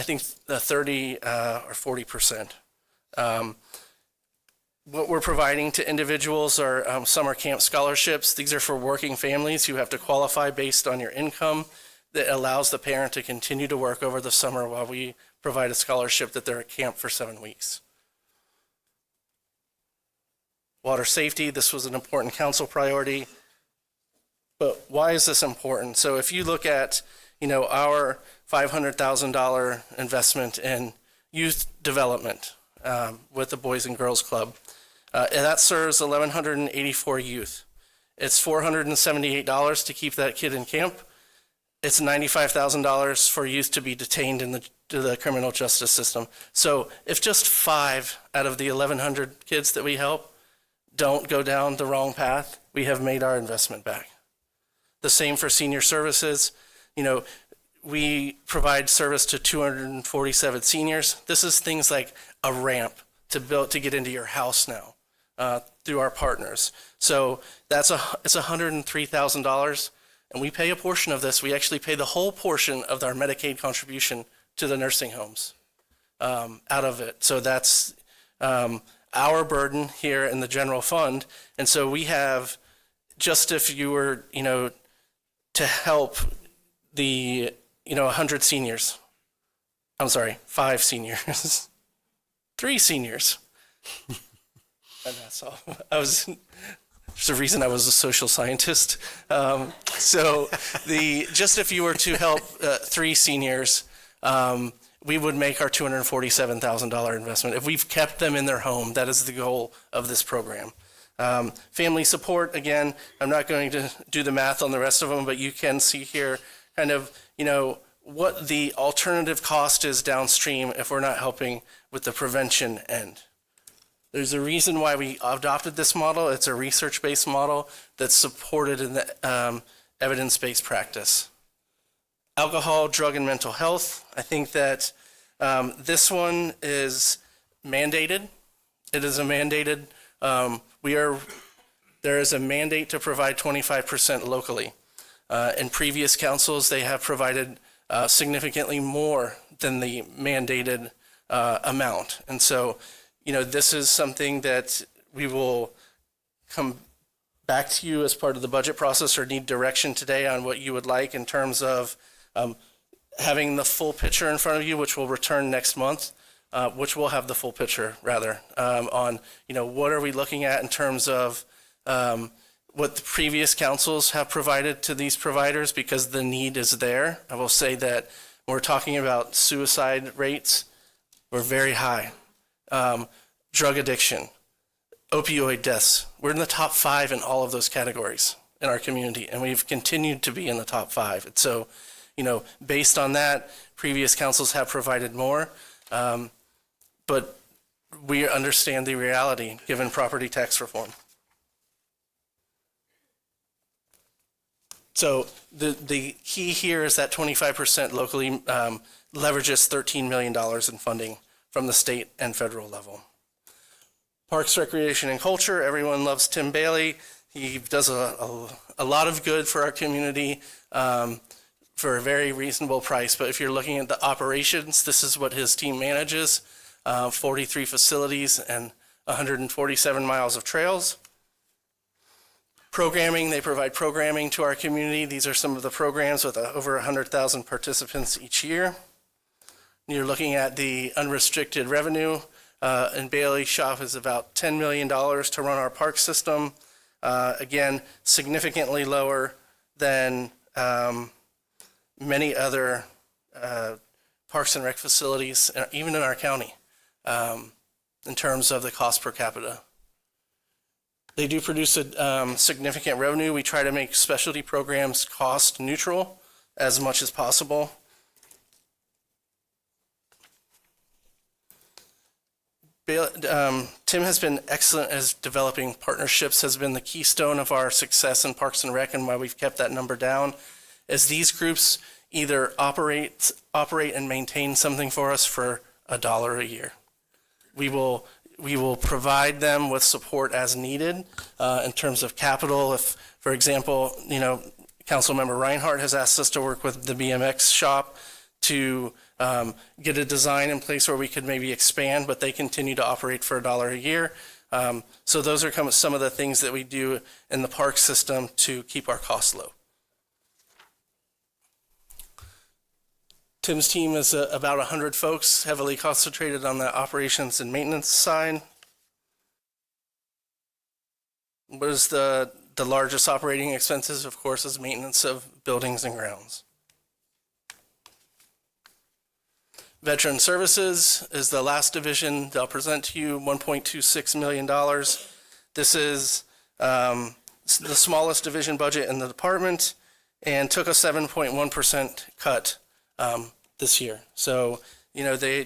C: think, 30 or 40%. What we're providing to individuals are summer camp scholarships. These are for working families who have to qualify based on your income. That allows the parent to continue to work over the summer while we provide a scholarship that they're at camp for 7 weeks. Water safety, this was an important council priority. But why is this important? So if you look at, our $500,000 investment in youth development with the Boys and Girls Club, and that serves 1,184 youth. It's $478 to keep that kid in camp. It's $95,000 for youth to be detained in the criminal justice system. So if just 5 out of the 1,100 kids that we help don't go down the wrong path, we have made our investment back. The same for senior services. We provide service to 247 seniors. This is things like a ramp to get into your house now through our partners. So it's $103,000, and we pay a portion of this. We actually pay the whole portion of our Medicaid contribution to the nursing homes out of it. So that's our burden here in the general fund. And so we have, just if you were, to help the, 100 seniors. I'm sorry, 5 seniors. 3 seniors. And that's all. There's a reason I was a social scientist. Just if you were to help 3 seniors, we would make our $247,000 investment. If we've kept them in their home, that is the goal of this program. Family support, again, I'm not going to do the math on the rest of them, but you can see here kind of, what the alternative cost is downstream if we're not helping with the prevention end. There's a reason why we adopted this model. It's a research-based model that's supported in the evidence-based practice. Alcohol, drug, and mental health. I think that this one is mandated. It is a mandated, there is a mandate to provide 25% locally. In previous councils, they have provided significantly more than the mandated amount. And so, this is something that we will come back to you as part of the budget process, or need direction today on what you would like in terms of having the full picture in front of you, which will return next month, which will have the full picture rather on, what are we looking at in terms of what the previous councils have provided to these providers, because the need is there. I will say that when we're talking about suicide rates, we're very high. Drug addiction, opioid deaths, we're in the top 5 in all of those categories in our community, and we've continued to be in the top 5. And so, based on that, previous councils have provided more, but we understand the reality given property tax reform. So the key here is that 25% locally leverages $13 million in funding from the state and federal level. Parks, Recreation, and Culture, everyone loves Tim Bailey. He does a lot of good for our community for a very reasonable price. But if you're looking at the operations, this is what his team manages, 43 facilities and 147 miles of trails. Programming, they provide programming to our community. These are some of the programs with over 100,000 participants each year. You're looking at the unrestricted revenue. In Bailey Shop is about $10 million to run our park system. Again, significantly lower than many other parks and rec facilities, even in our county, in terms of the cost per capita. They do produce a significant revenue. We try to make specialty programs cost neutral as much as possible. Tim has been excellent as developing partnerships, has been the keystone of our success in Parks and Rec and why we've kept that number down. As these groups either operate and maintain something for us for $1 a year. We will provide them with support as needed in terms of capital. If, for example, Councilmember Reinhardt has asked us to work with the BMX shop to get a design in place where we could maybe expand, but they continue to operate for $1 a year. So those are some of the things that we do in the park system to keep our costs low. Tim's team is about 100 folks, heavily concentrated on the operations and maintenance side. What is the largest operating expenses? Of course, is maintenance of buildings and grounds. Veteran Services is the last division that I'll present to you, $1.26 million. This is the smallest division budget in the department and took a 7.1% cut this year. So,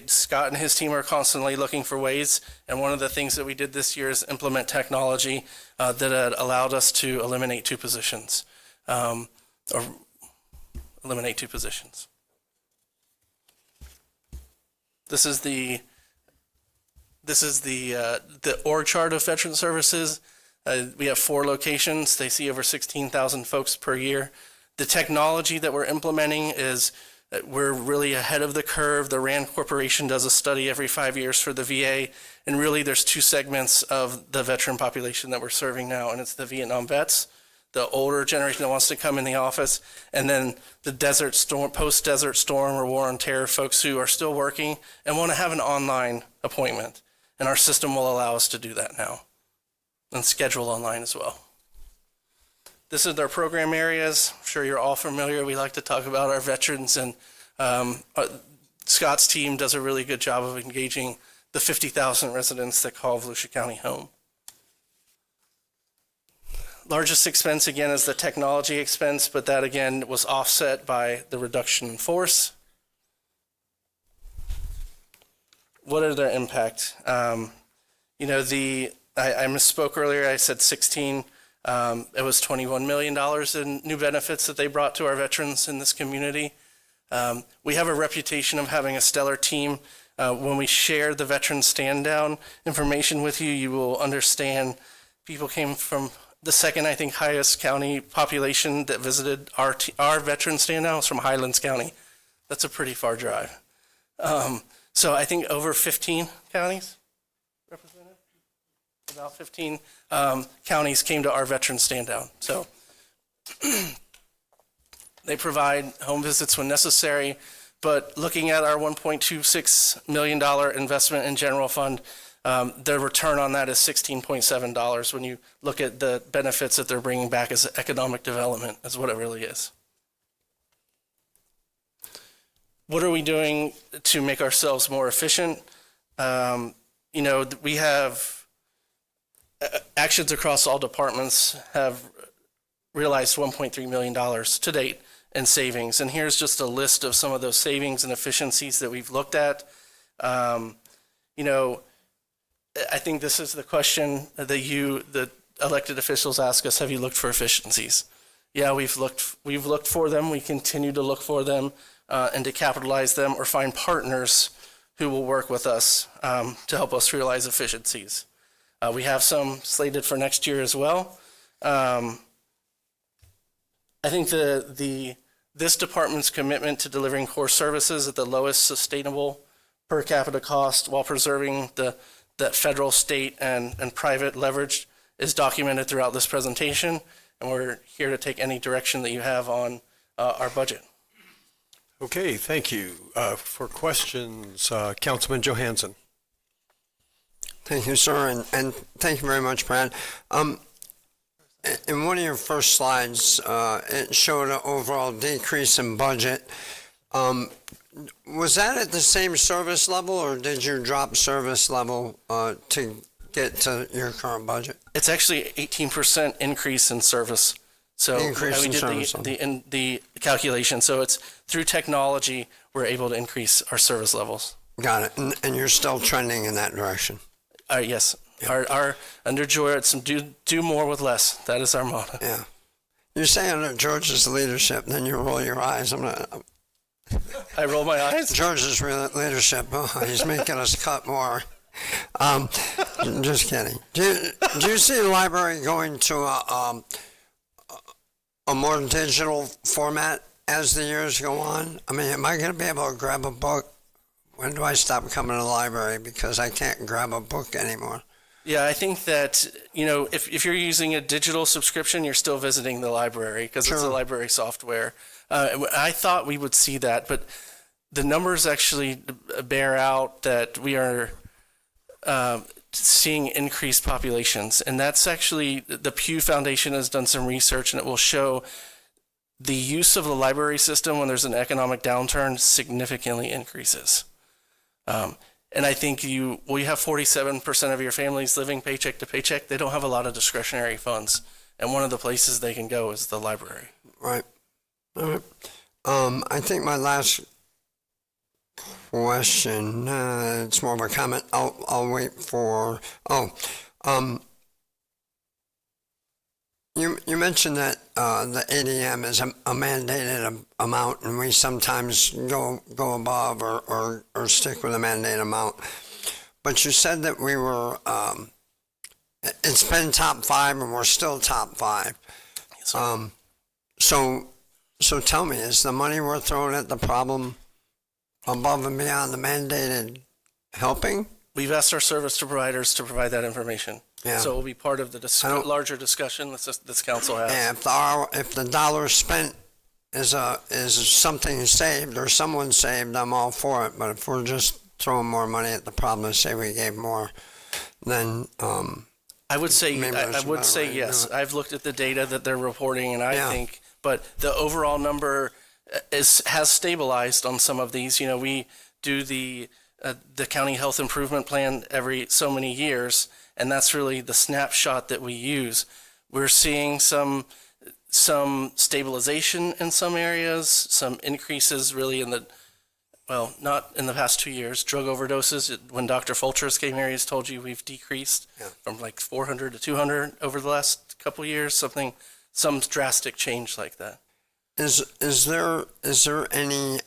C: Scott and his team are constantly looking for ways, and one of the things that we did this year is implement technology that allowed us to eliminate two positions. This is the org chart of Veteran Services. We have 4 locations. They see over 16,000 folks per year. The technology that we're implementing is we're really ahead of the curve. The RAND Corporation does a study every 5 years for the VA, and really there's 2 segments of the veteran population that we're serving now, and it's the Vietnam vets, the older generation that wants to come in the office, and then the Desert Storm, post-Desert Storm or War on Terror folks who are still working and want to have an online appointment. And our system will allow us to do that now and schedule online as well. This is our program areas. I'm sure you're all familiar. We like to talk about our veterans, and Scott's team does a really good job of engaging the 50,000 residents that call Volusia County home. Largest expense, again, is the technology expense, but that, again, was offset by the reduction in force. What are their impact? I misspoke earlier. I said 16. It was $21 million in new benefits that they brought to our veterans in this community. We have a reputation of having a stellar team. When we share the veteran stand down information with you, you will understand people came from the second, I think, highest county population that visited our veteran stand down was from Highlands County. That's a pretty far drive. So I think over 15 counties represented. About 15 counties came to our veteran stand down. So they provide home visits when necessary, but looking at our $1.26 million investment in general fund, the return on that is $16.7 when you look at the benefits that they're bringing back as economic development, is what it really is. What are we doing to make ourselves more efficient? We have actions across all departments have realized $1.3 million to date in savings. And here's just a list of some of those savings and efficiencies that we've looked at. I think this is the question that the elected officials ask us: have you looked for efficiencies? Yeah, we've looked for them. We continue to look for them and to capitalize them or find partners who will work with us to help us realize efficiencies. We have some slated for next year as well. I think this department's commitment to delivering core services at the lowest sustainable per capita cost while preserving that federal, state, and private leverage is documented throughout this presentation, and we're here to take any direction that you have on our budget.
B: Okay, thank you. For questions, Councilman Johansson.
G: Thank you, sir, and thank you very much, Brad. In one of your first slides, it showed an overall decrease in budget. Was that at the same service level, or did you drop service level to get to your current budget?
C: It's actually 18% increase in service. So
G: Increase
C: we
G: in
C: did
G: service
C: the calculation. So it's through technology, we're able to increase our service levels.
G: Got it, and you're still trending in that direction.
C: Yes. Our under George, it's do more with less. That is our motto.
G: Yeah. You say under George's leadership, then you roll your eyes.
C: I roll my eyes?
G: George's leadership, he's making us cut more. Just kidding. Do you see the library going to a more digital format as the years go on? I mean, am I going to be able to grab a book? When do I stop coming to the library because I can't grab a book anymore?
C: Yeah, I think that, if you're using a digital subscription, you're still visiting the library because it's a library software. I thought we would see that, but the numbers actually bear out that we are seeing increased populations. And that's actually, the Pew Foundation has done some research, and it will show the use of the library system when there's an economic downturn significantly increases. And I think we have 47% of your families living paycheck to paycheck. They don't have a lot of discretionary funds. And one of the places they can go is the library.
G: Right. All right. I think my last question, it's more of a comment. I'll wait for, you mentioned that the ADM is a mandated amount, and we sometimes go above or stick with a mandated amount. But you said that we were, it's been top 5 and we're still top 5. So tell me, is the money we're throwing at the problem above and beyond the mandated helping?
C: We've asked our service providers to provide that information.
G: Yeah.
C: So it will be part of the larger discussion this council has.
G: Yeah, if the dollar spent is something saved or someone saved, I'm all for it. But if we're just throwing more money at the problem and say we gave more, then
C: I would say yes. I've looked at the data that they're reporting, and I think, but the overall number has stabilized on some of these. We do the county health improvement plan every so many years, and that's really the snapshot that we use. We're seeing some stabilization in some areas, some increases really not in the past 2 years. Drug overdoses, when Dr. Fulchers came here, he's told you we've decreased from like 400 to 200 over the last couple of years, some drastic change like that.
G: Is there any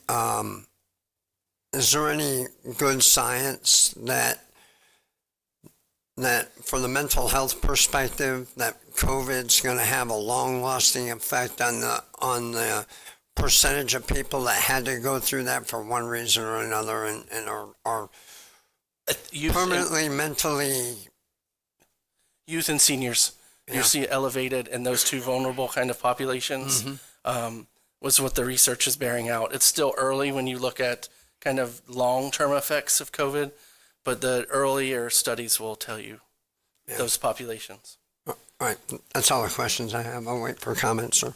G: good science that from the mental health perspective that COVID's going to have a long-lasting effect on the percentage of people that had to go through that for one reason or another and are permanently mentally?
C: Youth and seniors. You see elevated in those two vulnerable kind of populations. Was what the research is bearing out. It's still early when you look at kind of long-term effects of COVID, but the earlier studies will tell you those populations.
G: All right. That's all the questions I have. I'll wait for comments, sir.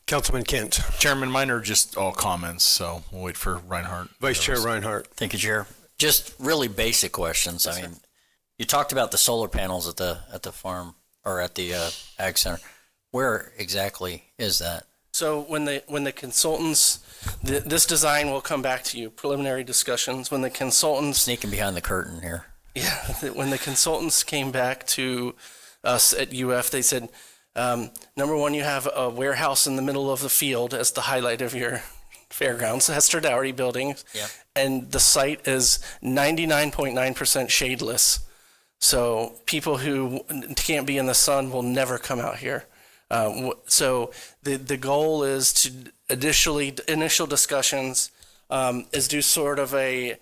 B: Councilman Kent.
S: Chairman, mine are just all comments, so we'll wait for Reinhardt.
B: Vice Chair Reinhardt.
P: Thank you, Chair. Just really basic questions. I mean, you talked about the solar panels at the farm or at the ag center. Where exactly is that?
C: So when the consultants, this design will come back to you, preliminary discussions. When the consultants...
P: Sneaking behind the curtain here.
C: Yeah, when the consultants came back to us at UF, they said, number one, you have a warehouse in the middle of the field as the highlight of your fairgrounds, Hester Dougherty building, and the site is 99.9% shadeless. So people who can't be in the sun will never come out here. So the goal is to initial discussions is do sort of a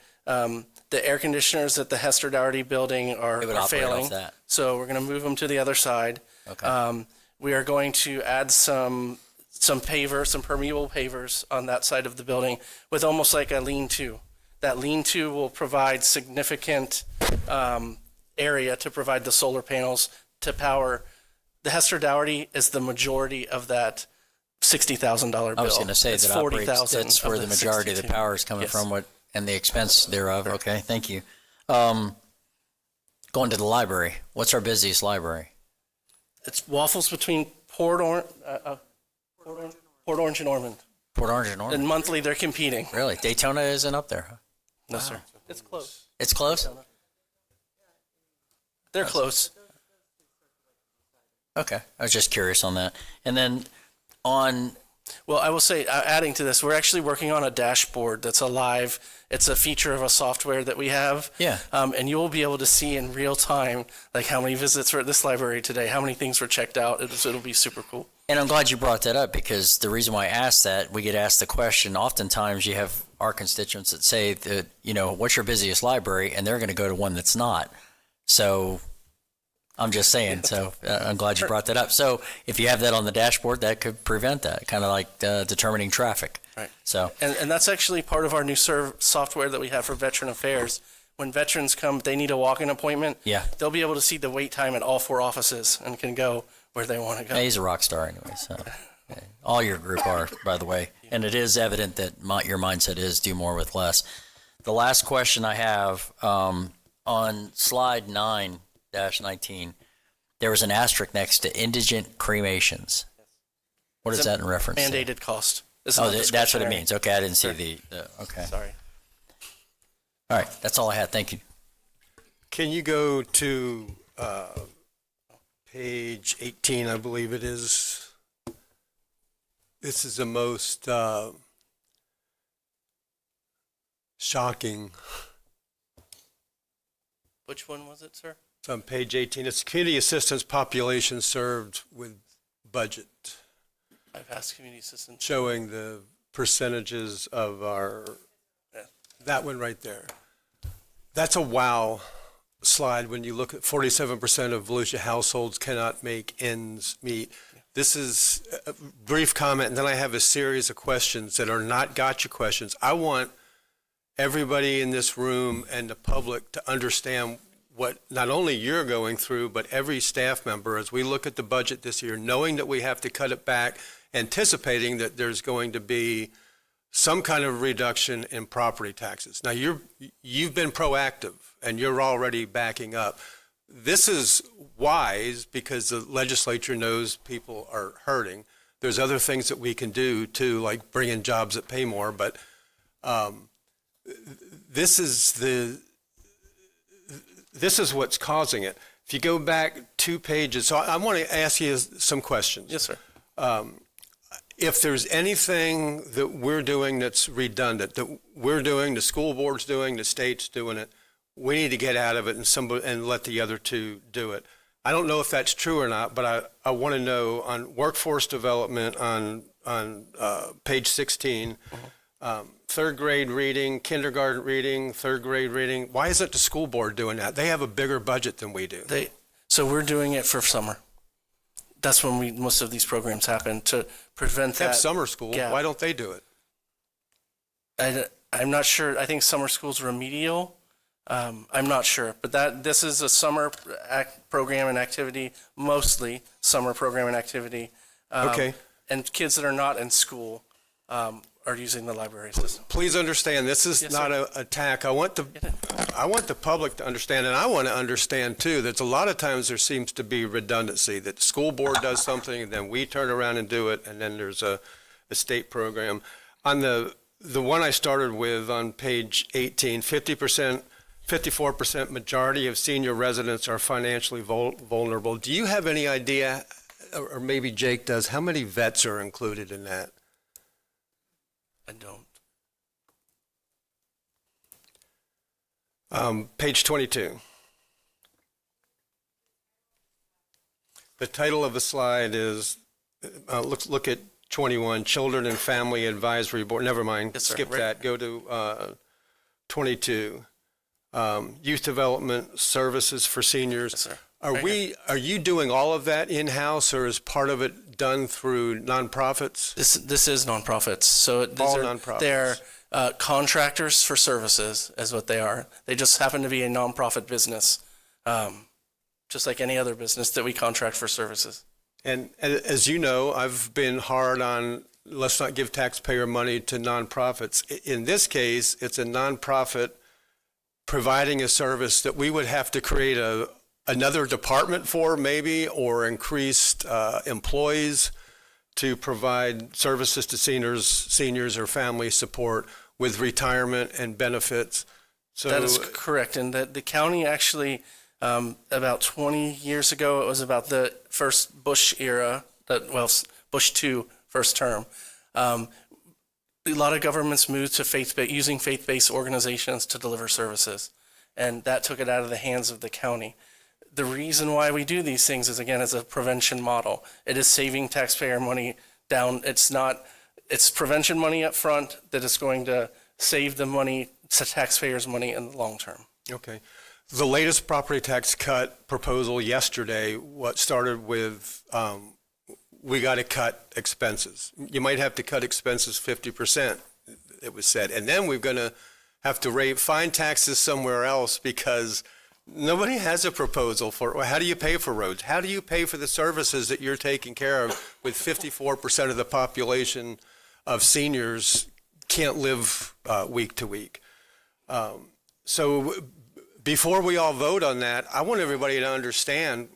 C: the air conditioners at the Hester Dougherty building are failing. So we're going to move them to the other side.
P: Okay.
C: We are going to add some some permeable pavers on that side of the building with almost like a lean-to. That lean-to will provide significant area to provide the solar panels to power. The Hester Dougherty is the majority of that $60,000 bill.
P: I was going to say
C: It's
P: that operates,
C: 40,000
P: that's where
C: of
P: the majority of the
C: 62.
P: power is coming
C: Yes.
P: from, and the expense thereof. Okay, thank you. Going to the library. What's our busiest library?
C: It's waffles between Port Orange and Ormond.
P: Port Orange and Ormond.
C: And monthly they're competing.
P: Really? Daytona isn't up there, huh?
C: No, sir. It's close.
P: It's close?
C: They're close.
P: Okay. I was just curious on that. And then on...
C: Well, I will say, adding to this, we're actually working on a dashboard that's alive. It's a feature of a software that we have.
P: Yeah.
C: And you will be able to see in real time, like how many visits were at this library today, how many things were checked out. It'll be super cool.
P: And I'm glad you brought that up, because the reason why I asked that, we get asked the question, oftentimes you have our constituents that say that, what's your busiest library? And they're going to go to one that's not. So I'm just saying, so I'm glad you brought that up. So if you have that on the dashboard, that could prevent that, kind of like determining traffic.
C: Right.
P: So,
C: and that's actually part of our new software that we have for Veteran Affairs. When veterans come, they need a walk-in appointment.
P: Yeah.
C: They'll be able to see the wait time at all 4 offices and can go where they want to go.
P: yeah, he's a rock star anyway. So yeah. All your group are, by the way. And it is evident that your mindset is do more with less. The last question I have, on slide 9-19, there was an asterisk next to indigent cremations. What is that in reference to?
C: Mandated cost. It's
P: Oh,
C: not
P: that's what it
C: discretionary.
P: means. Okay, I didn't see the okay.
C: Sorry.
P: All right, that's all I had. Thank you.
B: Can you go to page 18, I believe it is? This is the most shocking.
C: Which one was it, sir?
B: It's on page 18. It's community assistance population served with budget,
C: I've asked community assistance.
B: showing the percentages of our, that one right there. That's a wow slide when you look at 47% of Volusia households cannot make ends meet. This is a brief comment, and then I have a series of questions that are not gotcha questions. I want everybody in this room and the public to understand what not only you're going through, but every staff member as we look at the budget this year, knowing that we have to cut it back, anticipating that there's going to be some kind of reduction in property taxes. Now, you've been proactive, and you're already backing up. This is wise because the legislature knows people are hurting. There's other things that we can do too, like bring in jobs that pay more, but this is what's causing it. If you go back 2 pages, so I want to ask you some questions.
C: Yes, sir.
B: If there's anything that we're doing that's redundant, that we're doing, the school board's doing, the state's doing it, we need to get out of it and let the other two do it. I don't know if that's true or not, but I want to know on workforce development on page 16, third grade reading, kindergarten reading, third grade reading. Why isn't the school board doing that? They have a bigger budget than we do.
C: So we're doing it for summer. That's when most of these programs happen to prevent
B: They
C: that.
B: have summer school.
C: gap.
B: Why don't they do it?
C: I'm not sure. I think summer school's remedial. I'm not sure, but this is a summer program and activity, mostly summer program and activity.
B: Okay.
C: And kids that are not in school are using the library system.
B: Please understand, this is
C: Yes,
B: not
C: sir.
B: an attack. I want the public to understand, and I want to understand too, that a lot of times there seems to be redundancy, that the school board does something, and then we turn around and do it, and then there's a state program. On the one I started with on page 18, 54% majority of senior residents are financially vulnerable. Do you have any idea, or maybe Jake does, how many vets are included in that?
C: I don't.
B: Page 22. The title of the slide is, look at 21, Children and Family Advisory Board. Never mind,
C: Yes, sir.
B: skip
C: Right.
B: that. Go to 22. Youth Development Services for Seniors.
C: Yes, sir.
B: Are you doing all of that in-house, or is part of it done through nonprofits?
C: This is nonprofits. So
B: Nonprofits.
C: They're contractors for services, is what they are. They just happen to be a nonprofit business, just like any other business that we contract for services.
B: And as you know, I've been hard on let's not give taxpayer money to nonprofits. In this case, it's a nonprofit providing a service that we would have to create another department for maybe, or increased employees to provide services to seniors or family support with retirement and benefits. So
C: that is correct. And the county actually, about 20 years ago, it was about the first Bush era, Bush 2 first term. A lot of governments moved to using faith-based organizations to deliver services, and that took it out of the hands of the county. The reason why we do these things is, again, as a prevention model. It is saving taxpayer money down. It's prevention money up front that is going to save the money, taxpayers' money in the long term.
B: Okay. The latest property tax cut proposal yesterday, what started with, we got to cut expenses. You might have to cut expenses 50%, it was said. And then we're going to have to find taxes somewhere else because nobody has a proposal for how do you pay for roads? How do you pay for the services that you're taking care of with 54% of the population of seniors can't live week to week? So before we all vote on that, I want everybody to understand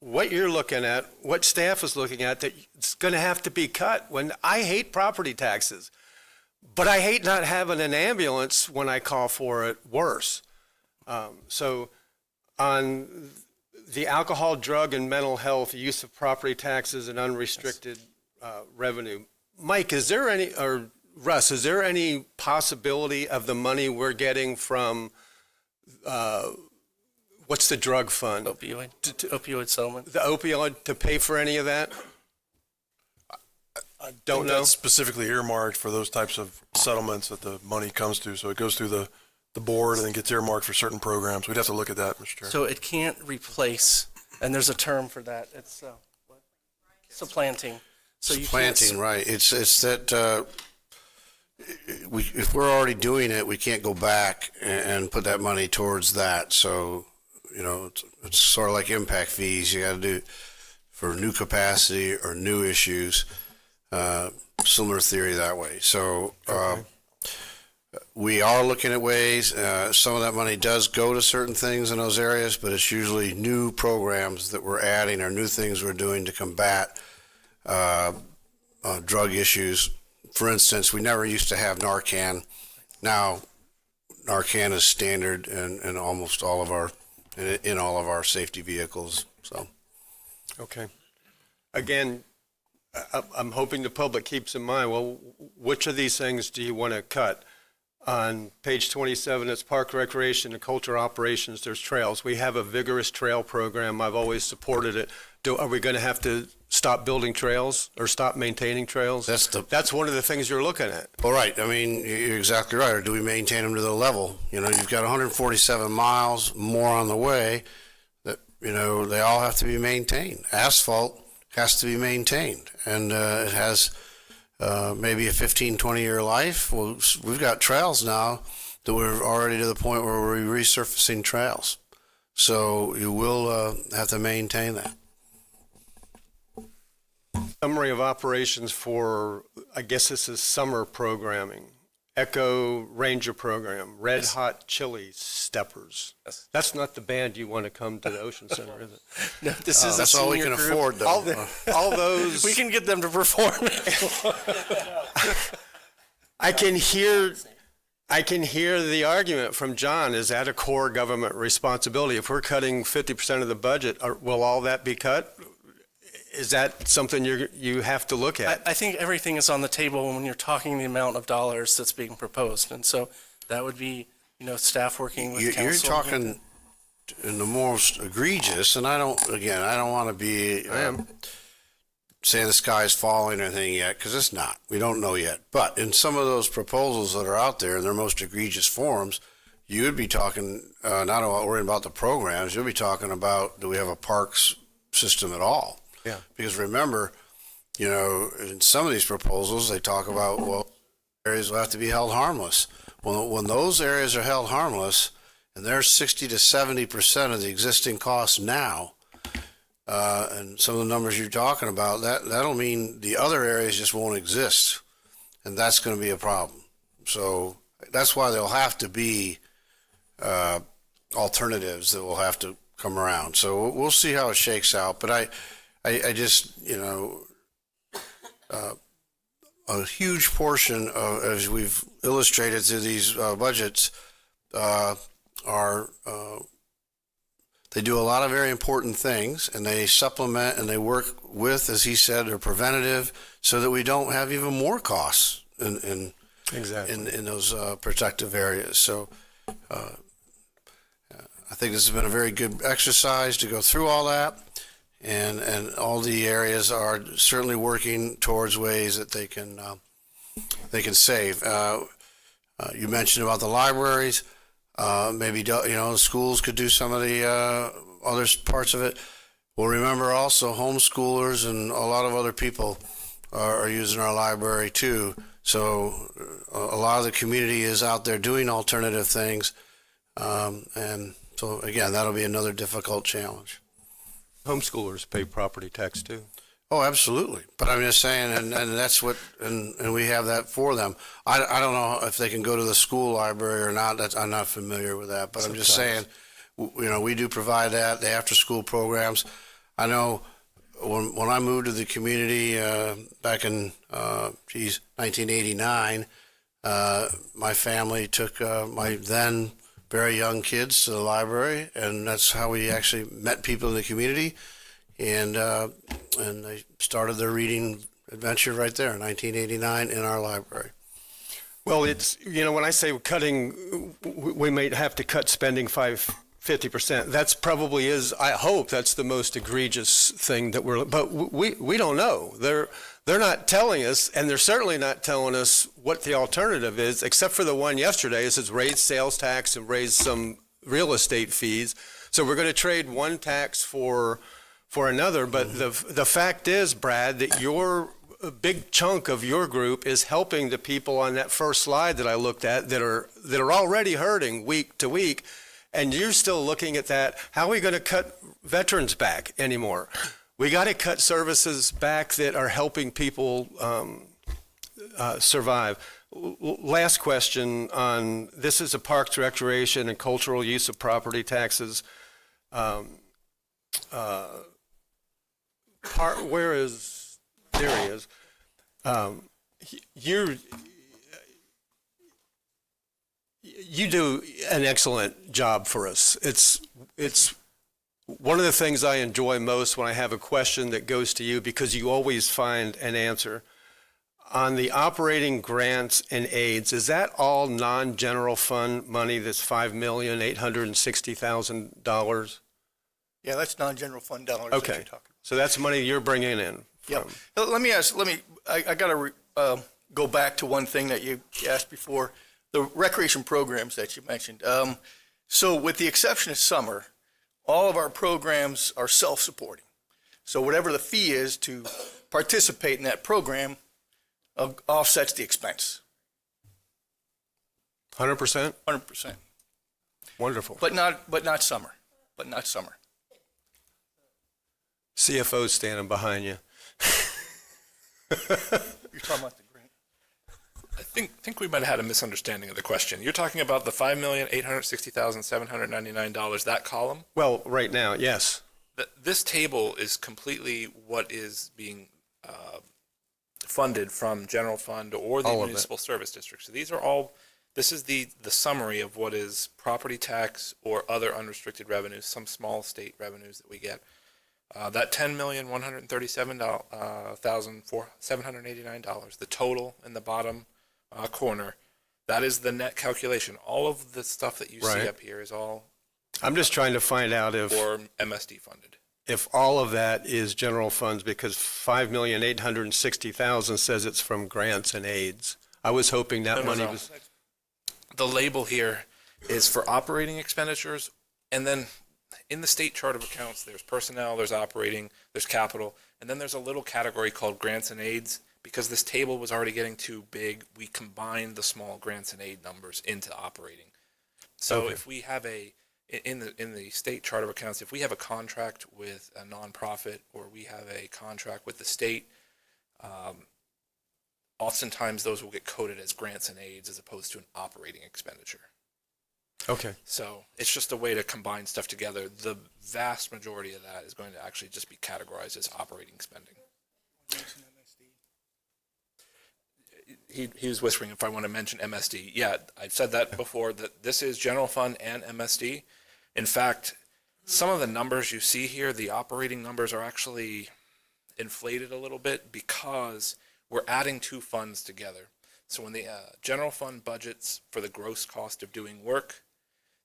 B: what you're looking at, what staff is looking at, that it's going to have to be cut. When I hate property taxes, but I hate not having an ambulance when I call for it worse. So on the alcohol, drug, and mental health, use of property taxes and unrestricted revenue, Mike, is there any, or Russ, is there any possibility of the money we're getting from what's the drug fund?
C: Opioid settlement.
B: The opioid to pay for any of that?
D: I
B: don't know.
D: That's specifically earmarked for those types of settlements that the money comes to. So it goes through the board and then gets earmarked for certain programs. We'd have to look at that, Mr. Chair.
C: So it can't replace, and there's a term for that. It's supplanting. So you can't
R: Supplanting, right. It's that if we're already doing it, we can't go back and put that money towards that. So, it's sort of like impact fees. You got to do for new capacity or new issues. Similar theory that way. So we are looking at ways. Some of that money does go to certain things in those areas, but it's usually new programs that we're adding or new things we're doing to combat drug issues. For instance, we never used to have Narcan. Now, Narcan is standard in almost all of our safety vehicles. So,
B: okay. Again, I'm hoping the public keeps in mind, well, which of these things do you want to cut? On page 27, it's park recreation and culture operations. There's trails. We have a vigorous trail program. I've always supported it. Are we going to have to stop building trails or stop maintaining trails? That's one of the things you're looking at.
R: Well, right. I mean, you're exactly right. Or do we maintain them to the level? You've got 147 miles more on the way that, they all have to be maintained. Asphalt has to be maintained, and it has maybe a 15, 20-year life. Well, we've got trails now that we're already to the point where we're resurfacing trails. So you will have to maintain that.
B: Summary of operations for, I guess this is summer programming. Echo Ranger program, Red Hot Chili Steppers.
C: Yes.
B: That's not the band you want to come to the Ocean Center, is it?
C: No, this is
R: that's all we can afford, though.
B: All those.
C: We can get them to perform.
B: I can hear the argument from John. Is that a core government responsibility? If we're cutting 50% of the budget, will all that be cut? Is that something you have to look at?
C: I think everything is on the table when you're talking the amount of dollars that's being proposed, and so that would be, staff working with council.
R: You're talking in the most egregious, and I don't want to be saying the sky's falling or anything yet, because it's not. We don't know yet. But in some of those proposals that are out there in their most egregious forms, you would be talking not worrying about the programs. You'll be talking about, do we have a parks system at all?
B: Yeah.
R: Because remember, You know, in some of these proposals, they talk about, well, areas will have to be held harmless. Well, when those areas are held harmless, and they're 60 to 70% of the existing costs now, and some of the numbers you're talking about, that'll mean the other areas just won't exist, and that's going to be a problem. So that's why there'll have to be alternatives that will have to come around. So we'll see how it shakes out. But I just, you know, a huge portion of, as we've illustrated through these budgets, are they do a lot of very important things, and they supplement and they work with, as he said, are preventative, so that we don't have even more costs in those protective areas. So I think this has been a very good exercise to go through all that, and all the areas are certainly working towards ways that they can save. You mentioned about the libraries. Maybe, you know, schools could do some of the other parts of it. Well, remember also homeschoolers and a lot of other people are using our library too. So a lot of the community is out there doing alternative things. And so again, that'll be another difficult challenge.
B: Homeschoolers pay property tax too.
R: Oh, absolutely. But I'm just saying, and that's what, and we have that for them. I don't know if they can go to the school library or not. I'm not familiar with that, but I'm just saying, you know, we do provide that, the after-school programs. I know when I moved to the community back in, 1989, my family took my then very young kids to the library, and that's how we actually met people in the community. And they started their reading adventure right there in 1989 in our library.
B: Well, it's, you know, when I say cutting, we may have to cut spending 50%. That's probably is, I hope that's the most egregious thing that but we don't know. They're not telling us, and they're certainly not telling us what the alternative is, except for the one yesterday. It says raise sales tax and raise some real estate fees. So we're going to trade one tax for another, but the fact is, Brad, that a big chunk of your group is helping the people on that first slide that I looked at that are already hurting week to week, and you're still looking at that. How are we going to cut veterans back anymore? We got to cut services back that are helping people survive. Last question on this is a parks, recreation, and cultural use of property taxes. There he is. You do an excellent job for us. It's one of the things I enjoy most when I have a question that goes to you, because you always find an answer. On the operating grants and aids, is that all non-general fund money, this $5,860,000?
Q: Yeah, that's non-general fund dollars.
B: Okay,
Q: that you're talking.
B: So that's money you're bringing in.
Q: Yeah. I got to go back to one thing that you asked before, the recreation programs that you mentioned. So with the exception of summer, all of our programs are self-supporting. So whatever the fee is to participate in that program offsets the expense.
B: 100%?
Q: 100%.
B: Wonderful.
Q: But not summer.
B: CFO's standing behind you.
Q: You're talking about the grant.
T: I think we might have had a misunderstanding of the question. You're talking about the $5,860,799, that column?
B: Well, right now, yes.
T: This table is completely what is being funded from general fund or the municipal service district. So these are all, this is the summary of what is property tax or other unrestricted revenues, some small state revenues that we get. That $10,137,789, the total in the bottom corner, that is the net calculation. All of the stuff that you see up here is all.
B: I'm just trying to find out if
T: or MSD funded.
B: If all of that is general funds, because $5,860,000 says it's from grants and aids. I was hoping that money was.
T: The label here is for operating expenditures, and then In the state chart of accounts, there's personnel, there's operating, there's capital, and then there's a little category called grants and aids. Because this table was already getting too big, we combined the small grants and aid numbers into operating. So if we have in the state chart of accounts, if we have a contract with a nonprofit or we have a contract with the state, oftentimes those will get coded as grants and aids as opposed to an operating expenditure.
B: Okay.
T: So it's just a way to combine stuff together. The vast majority of that is going to actually just be categorized as operating spending. He was whispering if I want to mention MSD. Yeah, I've said that before, that this is general fund and MSD. In fact, some of the numbers you see here, the operating numbers are actually inflated a little bit because we're adding two funds together. So when the general fund budgets for the gross cost of doing work,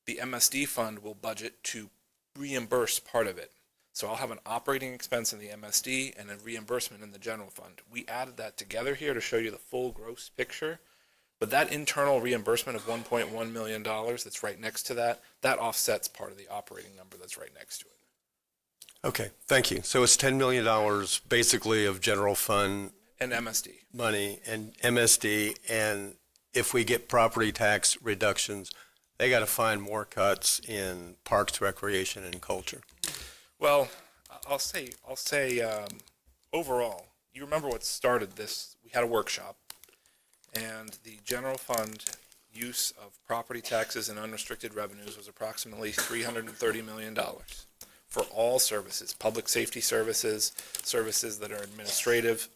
T: the MSD fund will budget to reimburse part of it. So I'll have an operating expense in the MSD and a reimbursement in the general fund. We added that together here to show you the full gross picture. But that internal reimbursement of $1.1 million that's right next to that, that offsets part of the operating number that's right next to it.
B: Okay, thank you. So it's $10 million basically of general fund
T: And MSD.
B: money and MSD, and if we get property tax reductions, they got to find more cuts in parks, recreation, and culture.
T: Well, I'll say overall, you remember what started this? We had a workshop, and the general fund use of property taxes and unrestricted revenues was approximately $330 million for all services, public safety services, services that are administrative,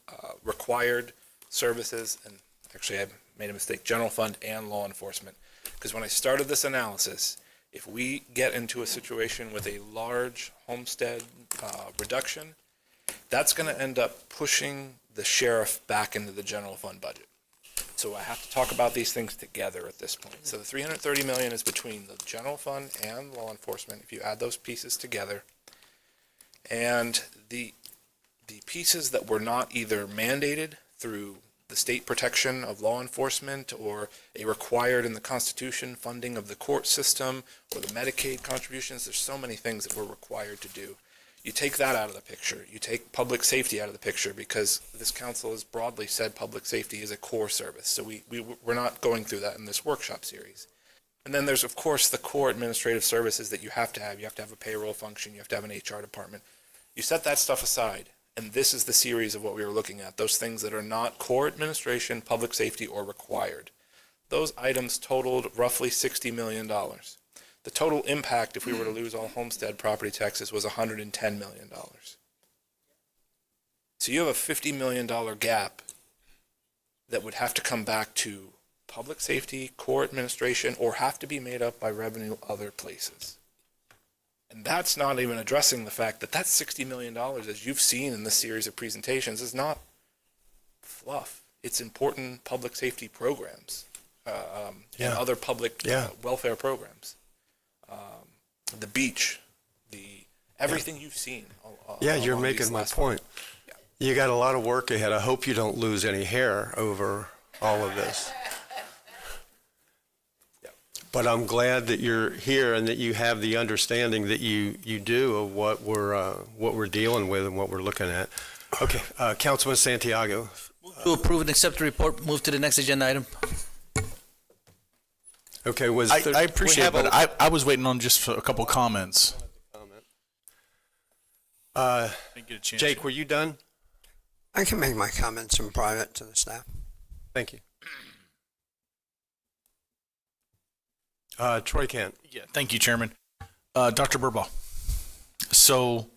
T: required services, and actually I made a mistake, general fund and law enforcement. Because when I started this analysis, if we get into a situation with a large homestead reduction, that's going to end up pushing the sheriff back into the general fund budget. So I have to talk about these things together at this point. So the $330 million is between the general fund and law enforcement, if you add those pieces together. And the pieces that were not either mandated through the state protection of law enforcement or a required in the Constitution funding of the court system or the Medicaid contributions, there's so many things that we're required to do. You take that out of the picture. You take public safety out of the picture because this council has broadly said public safety is a core service. So we're not going through that in this workshop series. And then there's, of course, the core administrative services that you have to have. You have to have a payroll function. You have to have an HR department. You set that stuff aside. And this is the series of what we were looking at, those things that are not core administration, public safety, or required. Those items totaled roughly $60 million. The total impact, if we were to lose all homestead property taxes, was $110 million. So you have a $50 million gap that would have to come back to public safety, core administration, or have to be made up by revenue other places. And that's not even addressing the fact that that $60 million, as you've seen in this series of presentations, is not fluff. It's important public safety programs and other public welfare programs. The beach, everything you've seen.
B: You're making my point. Yeah. You got a lot of work ahead. I hope you don't lose any hair over all of this. But I'm glad that you're here and that you have the understanding that you do of what we're dealing with and what we're looking at. Okay, Councilman Santiago.
E: To approve and accept the report, move to the next agenda item.
B: Okay,
S: I appreciate it, but I was waiting on just a couple comments. Didn't get a chance.
B: Jake, were you done?
G: I can make my comments in private to the staff.
B: Thank you. Troy Kent.
S: Yeah, thank you, Chairman. Dr. Burbaugh. So,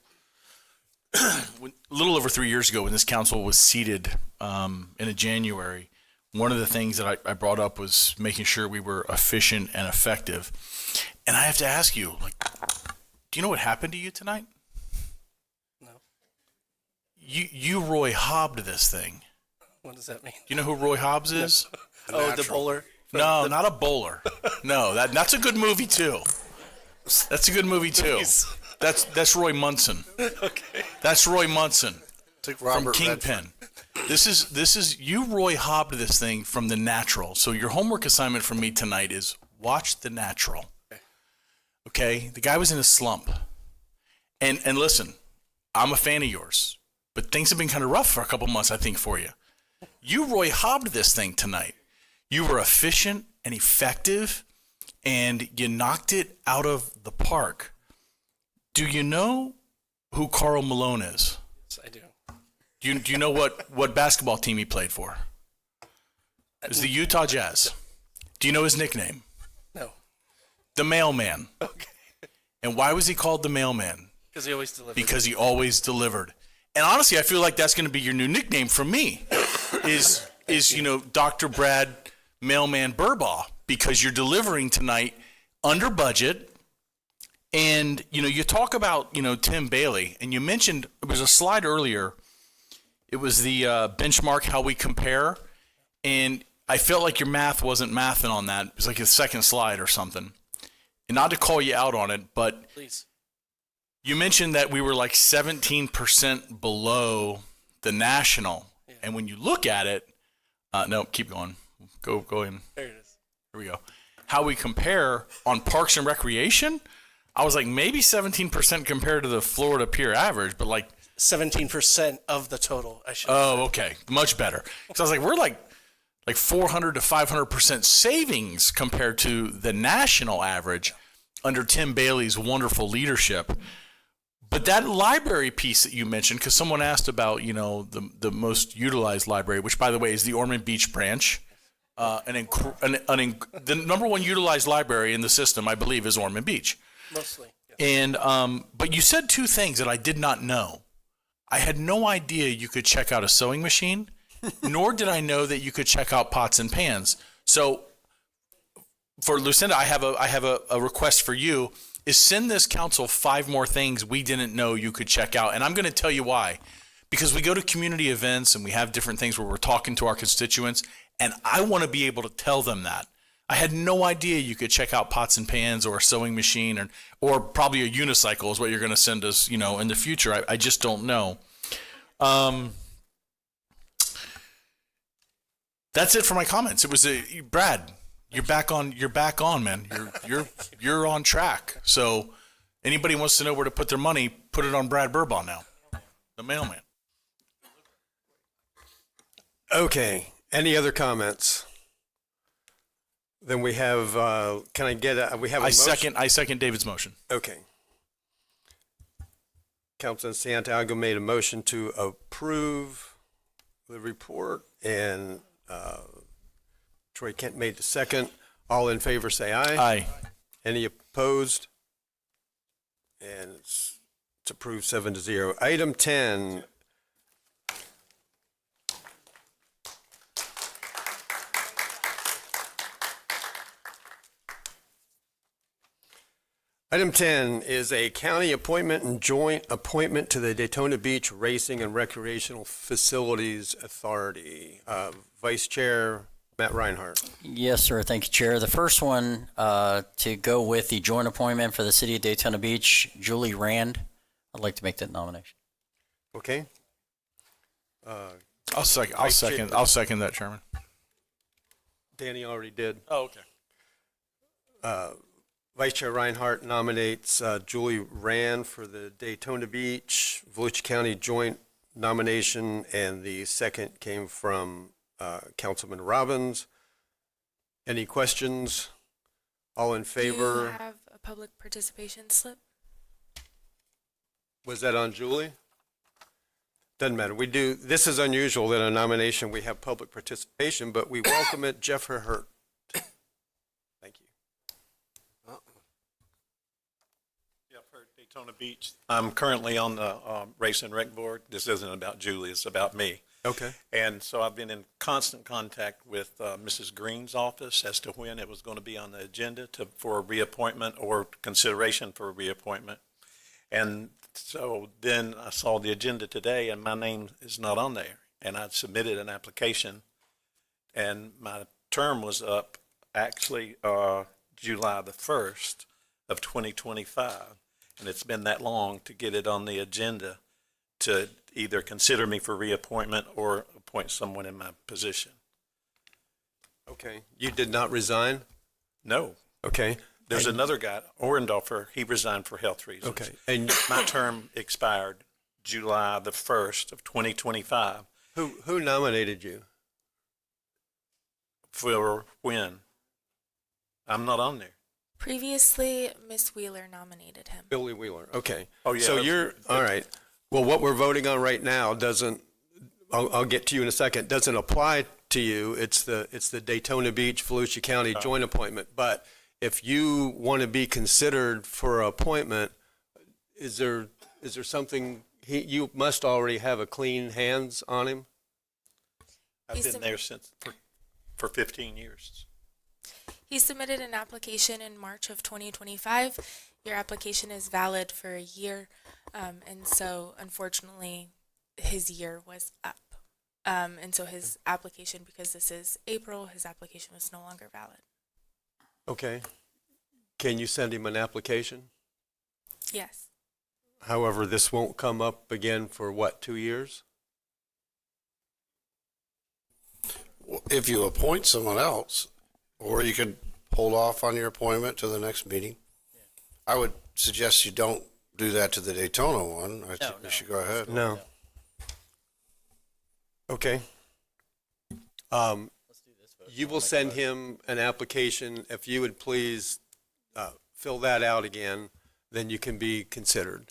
S: a little over 3 years ago, when this council was seated in January, one of the things that I brought up was making sure we were efficient and effective. And I have to ask you, do you know what happened to you tonight?
C: No.
S: You Roy Hobbed this thing.
C: What does that mean?
S: Do you know who Roy Hobbs is?
C: The bowler?
S: No, not a bowler. No, that's a good movie too. That's a good movie too. That's Roy Munson.
C: Okay.
S: That's Roy Munson from Kingpin. This is you Roy Hobbed this thing from The Natural. So your homework assignment from me tonight is watch The Natural. Okay? The guy was in a slump. And listen, I'm a fan of yours, but things have been kind of rough for a couple months, I think, for you. You Roy Hobbed this thing tonight. You were efficient and effective, and you knocked it out of the park. Do you know who Carl Malone is?
C: Yes, I do.
S: Do you know what basketball team he played for? It's the Utah Jazz. Do you know his nickname?
C: No.
S: The Mailman.
C: Okay.
S: And why was he called the Mailman?
C: Because he always delivered.
S: Because he always delivered. And honestly, I feel like that's going to be your new nickname from me. is Dr. Brad Mailman Burbaugh, because you're delivering tonight under budget. And you talk about Tim Bailey, and you mentioned it was a slide earlier. It was the benchmark, how we compare, and I felt like your math wasn't mathing on that. It was like a second slide or something. And not to call you out on it, but
C: Please.
S: You mentioned that we were like 17% below the national. Yeah. And when you look at it, no, keep going. Go in.
C: There it is.
S: Here we go. How we compare on Parks and Recreation, I was like maybe 17% compared to the Florida peer average, but like
C: 17% of the total, I should
S: Oh, okay. Much better. Because I was like, we're like 400 to 500% savings compared to the national average under Tim Bailey's wonderful leadership. But that library piece that you mentioned, because someone asked about, the most utilized library, which, by the way, is the Ormond Beach branch. The number one utilized library in the system, I believe, is Ormond Beach.
C: Mostly.
S: Yes. And but you said two things that I did not know. I had no idea you could check out a sewing machine, nor did I know that you could check out pots and pans. So for Lucinda, I have a request for you, is send this council 5 more things we didn't know you could check out. And I'm going to tell you why. Because we go to community events and we have different things where we're talking to our constituents, and I want to be able to tell them that. I had no idea you could check out pots and pans or a sewing machine or probably a unicycle is what you're going to send us, in the future. I just don't know. That's it for my comments. It was Brad, you're back on, man. You're on track. So anybody wants to know where to put their money, put it on Brad Burbaugh now, the mailman.
B: Okay. Any other comments? Then we have, can I get we have a motion?
S: I second David's motion.
B: Okay. Councilman Santiago made a motion to approve the report, and Troy Kent made the second. All in favor say aye.
S: Aye.
B: Any opposed? And it's approved 7-0. Item 10. Item 10 is a county appointment and joint appointment to the Daytona Beach Racing and Recreational Facilities Authority. Vice Chair Matt Reinhardt.
P: Yes, sir. Thank you, Chair. The first one to go with the joint appointment for the City of Daytona Beach, Julie Rand. I'd like to make that nomination.
B: Okay.
S: I'll second that, Chairman.
B: Danny already did.
S: Oh, okay.
B: Vice Chair Reinhardt nominates Julie Rand for the Daytona Beach, Volusia County joint nomination, and the second came from Councilman Robbins. Any questions? All in favor?
I: Do you have a public participation slip?
B: Was that on Julie? Doesn't matter. We do. This is unusual that a nomination we have public participation, but we welcome it. Jeff Hurt. Thank you.
J: Daytona Beach. I'm currently on the Race and Rec Board. This isn't about Julie, it's about me.
B: Okay.
J: And so I've been in constant contact with Mrs. Green's office as to when it was going to be on the agenda for a reappointment or consideration for a reappointment. And so then I saw the agenda today and my name is not on there. And I'd submitted an application and my term was up actually July the 1st of 2025. And it's been that long to get it on the agenda to either consider me for reappointment or appoint someone in my position.
B: Okay. You did not resign?
J: No.
B: Okay.
J: There's another guy, Orendorfer, he resigned for health reasons.
B: Okay. And
J: my term expired July the 1st of 2025.
B: who nominated you?
J: For when? I'm not on there.
I: Previously, Miss Wheeler nominated him.
B: Billy Wheeler. Okay.
J: Oh, yeah.
B: So you're, all right. Well, what we're voting on right now doesn't, I'll get to you in a second, doesn't apply to you. It's the Daytona Beach, Volusia County joint appointment. But if you want to be considered for an appointment, is there something, you must already have a clean hands on him?
J: I've been there since for 15 years.
I: He submitted an application in March of 2025. Your application is valid for a year, and so unfortunately, his year was up. And so his application, because this is April, his application was no longer valid.
B: Okay. Can you send him an application?
I: Yes.
B: However, this won't come up again for what, 2 years?
R: If you appoint someone else, or you could hold off on your appointment to the next meeting. I would suggest you don't do that to the Daytona one. I think you should go ahead.
B: No. Okay. You will send him an application. If you would please fill that out again, then you can be considered.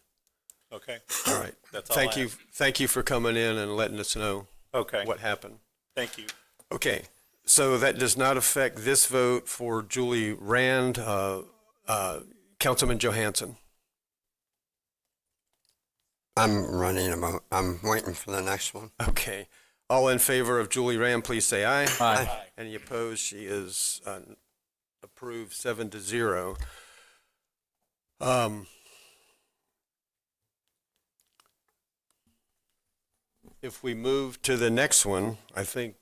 J: Okay.
B: All right.
J: That's all
B: Thank
J: I
B: you.
J: have.
B: Thank you for coming in and letting us know what happened.
J: Thank you.
B: Okay. So that does not affect this vote for Julie Rand, Councilman Johansson.
G: I'm running about. I'm waiting for the next one.
B: Okay. All in favor of Julie Rand, please say aye.
G: Aye.
B: Any opposed? She is approved 7-0. If we move to the next one, I think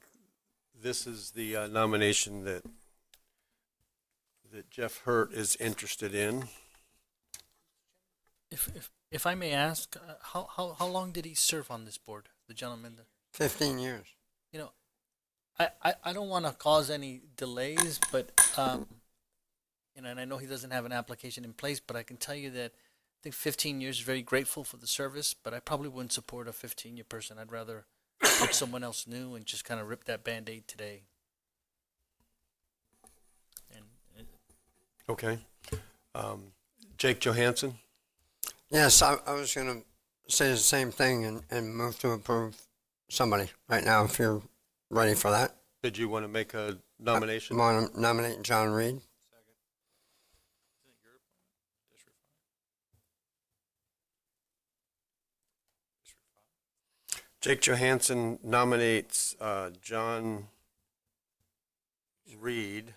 B: this is the nomination that Jeff Hurt is interested in.
E: If I may ask, how long did he serve on this board, the gentleman?
G: 15 years.
E: You know, I don't want to cause any delays, but you know, and I know he doesn't have an application in place, but I can tell you that I think 15 years is very grateful for the service, but I probably wouldn't support a 15-year person. I'd rather pick someone else new and just kind of rip that Band-Aid today.
B: Okay. Jake Johansson?
G: Yes, I was going to say the same thing and move to approve somebody right now if you're ready for that.
B: Did you want to make a nomination?
G: I want to nominate John Reed.
B: Jake Johansson nominates John Reed.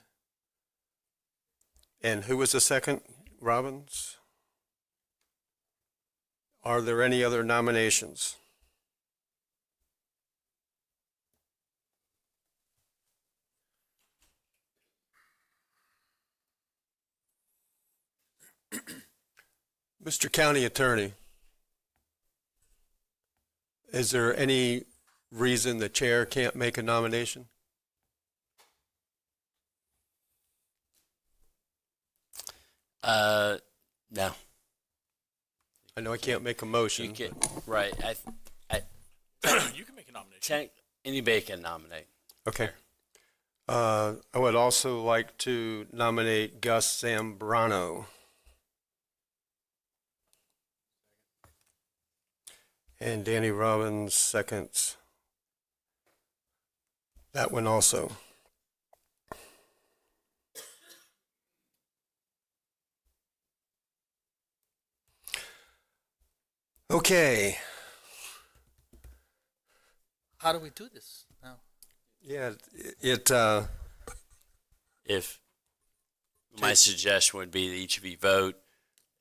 B: And who was the second? Robbins? Are there any other nominations? Mr. County Attorney, is there any reason the chair can't make a nomination?
W: No.
B: I know I can't make a motion.
W: You can, right.
S: You can make a nomination.
W: Anybody can nominate.
B: Okay. I would also like to nominate Gus Zambrano. And Danny Robbins seconds that one also. Okay.
E: How do we do this now?
B: Yeah,
W: If my suggestion would be that each of you vote,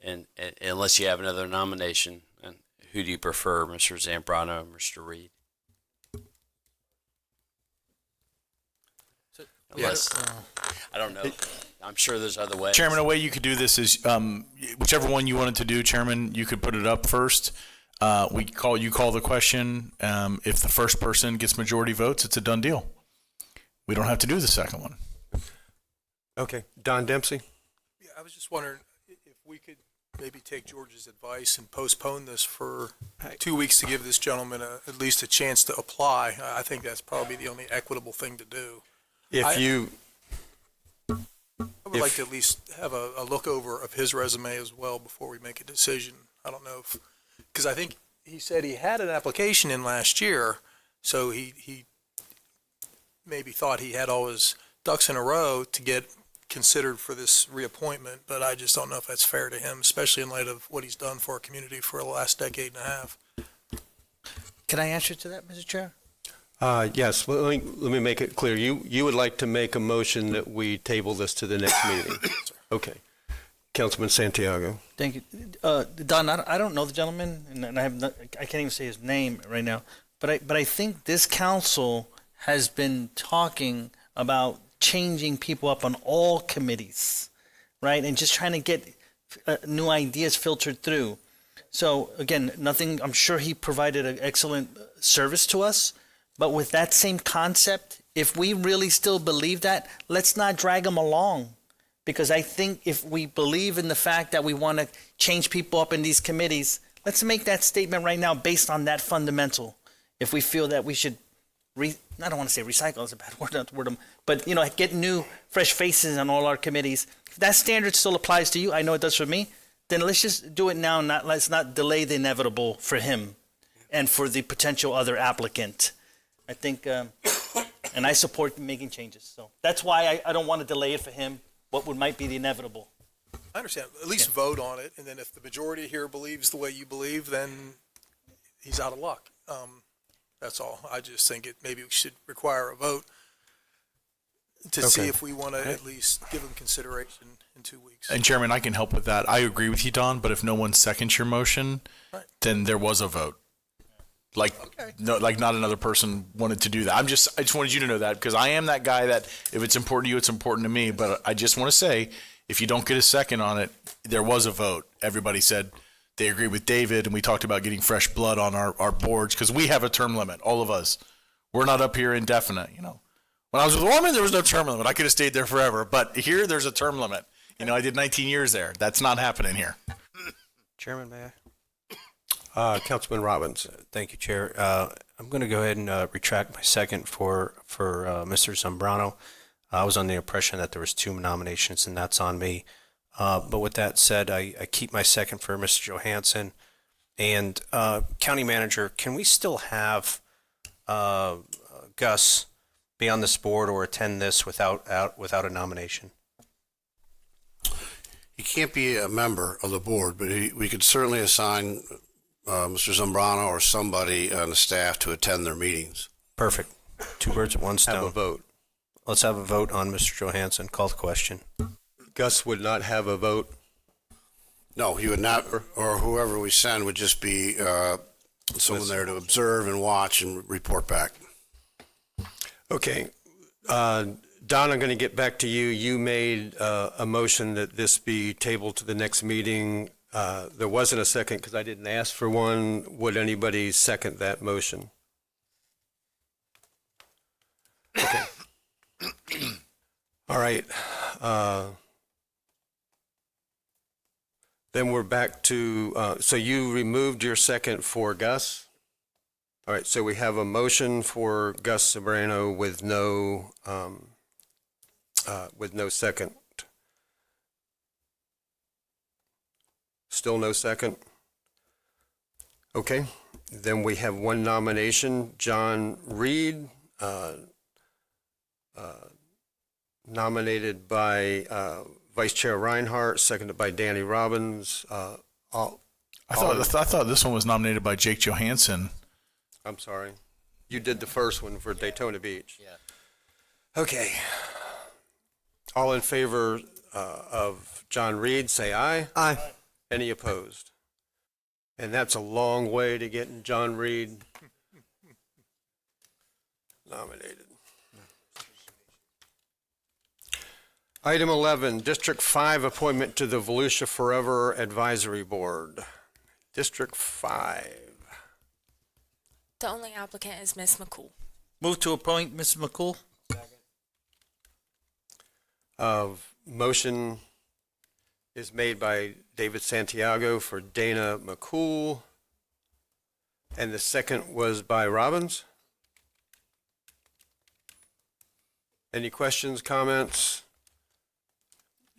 W: and unless you have another nomination, and who do you prefer, Mr. Zambrano or Mr. Reed? Unless, I don't know. I'm sure there's other ways.
S: Chairman, a way you could do this is whichever one you wanted to do, Chairman, you could put it up first. You call the question. If the first person gets majority votes, it's a done deal. We don't have to do the second one.
B: Okay. Don Dempsey?
H: I was just wondering if we could maybe take George's advice and postpone this for 2 weeks to give this gentleman at least a chance to apply. I think that's probably the only equitable thing to do. I would like to at least have a look over of his resume as well before we make a decision. I don't know if, because I think he said he had an application in last year, so he maybe thought he had all his ducks in a row to get considered for this reappointment, but I just don't know if that's fair to him, especially in light of what he's done for our community for the last decade and a half.
E: Can I answer to that, Mr. Chair?
B: Yes, let me make it clear. You would like to make a motion that we table this to the next meeting? Okay. Councilman Santiago.
E: Thank you. Don, I don't know the gentleman, and I can't even say his name right now, but I think this council has been talking about changing people up on all committees, right? And just trying to get new ideas filtered through. So again, nothing, I'm sure he provided an excellent service to us, but with that same concept, if we really still believe that, let's not drag him along. Because I think if we believe in the fact that we want to change people up in these committees, let's make that statement right now based on that fundamental. If we feel that we should, I don't want to say recycle, it's a bad word, not word, but get new, fresh faces on all our committees. If that standard still applies to you, I know it does for me, then let's just do it now. Let's not delay the inevitable for him and for the potential other applicant. I think, and I support making changes. So that's why I don't want to delay it for him. What might be the inevitable.
H: I understand. At least vote on it, and then if the majority here believes the way you believe, then he's out of luck. That's all. I just think maybe we should require a vote to see if we want to at least give him consideration in 2 weeks.
S: And Chairman, I can help with that. I agree with you, Don, but if no one seconds your motion, then there was a vote. Not another person wanted to do that. I just wanted you to know that, because I am that guy that if it's important to you, it's important to me. But I just want to say, if you don't get a second on it, there was a vote. Everybody said they agree with David, and we talked about getting fresh blood on our boards, because we have a term limit, all of us. We're not up here indefinite, When I was with Orman, there was no term limit. I could have stayed there forever. But here, there's a term limit. I did 19 years there. That's not happening here.
L: Chairman, may I?
B: Councilman Robbins.
L: Thank you, Chair. I'm going to go ahead and retract my second for Mr. Zambrano. I was on the impression that there was 2 nominations, and that's on me. But with that said, I keep my second for Mr. Johansson. And County Manager, can we still have Gus be on this board or attend this without a nomination?
R: He can't be a member of the board, but we could certainly assign Mr. Zambrano or somebody on the staff to attend their meetings.
L: Perfect. 2 birds with 1 stone.
B: Have a vote.
L: Let's have a vote on Mr. Johansson. Call the question.
B: Gus would not have a vote?
R: No, he would not, or whoever we send would just be someone there to observe and watch and report back.
B: Okay. Don, I'm going to get back to you. You made a motion that this be tabled to the next meeting. There wasn't a second because I didn't ask for one. Would anybody second that motion? Okay. All right. Then we're back to, so you removed your second for Gus? All right, so we have a motion for Gus Zambrano with no second. Still no second? Okay, then we have one nomination, John Reed, nominated by Vice Chair Reinhardt, seconded by Danny Robbins.
S: I thought this one was nominated by Jake Johansson.
B: I'm sorry. You did the first one for Daytona Beach. Yeah. Okay. All in favor of John Reed, say aye.
G: Aye.
B: Any opposed? And that's a long way to getting John Reed nominated. Item 11, District 5 appointment to the Volusia Forever Advisory Board. District 5.
I: The only applicant is Ms. McCool.
E: Move to appoint Mrs. McCool.
B: Motion is made by David Santiago for Dana McCool. And the second was by Robbins. Any questions, comments?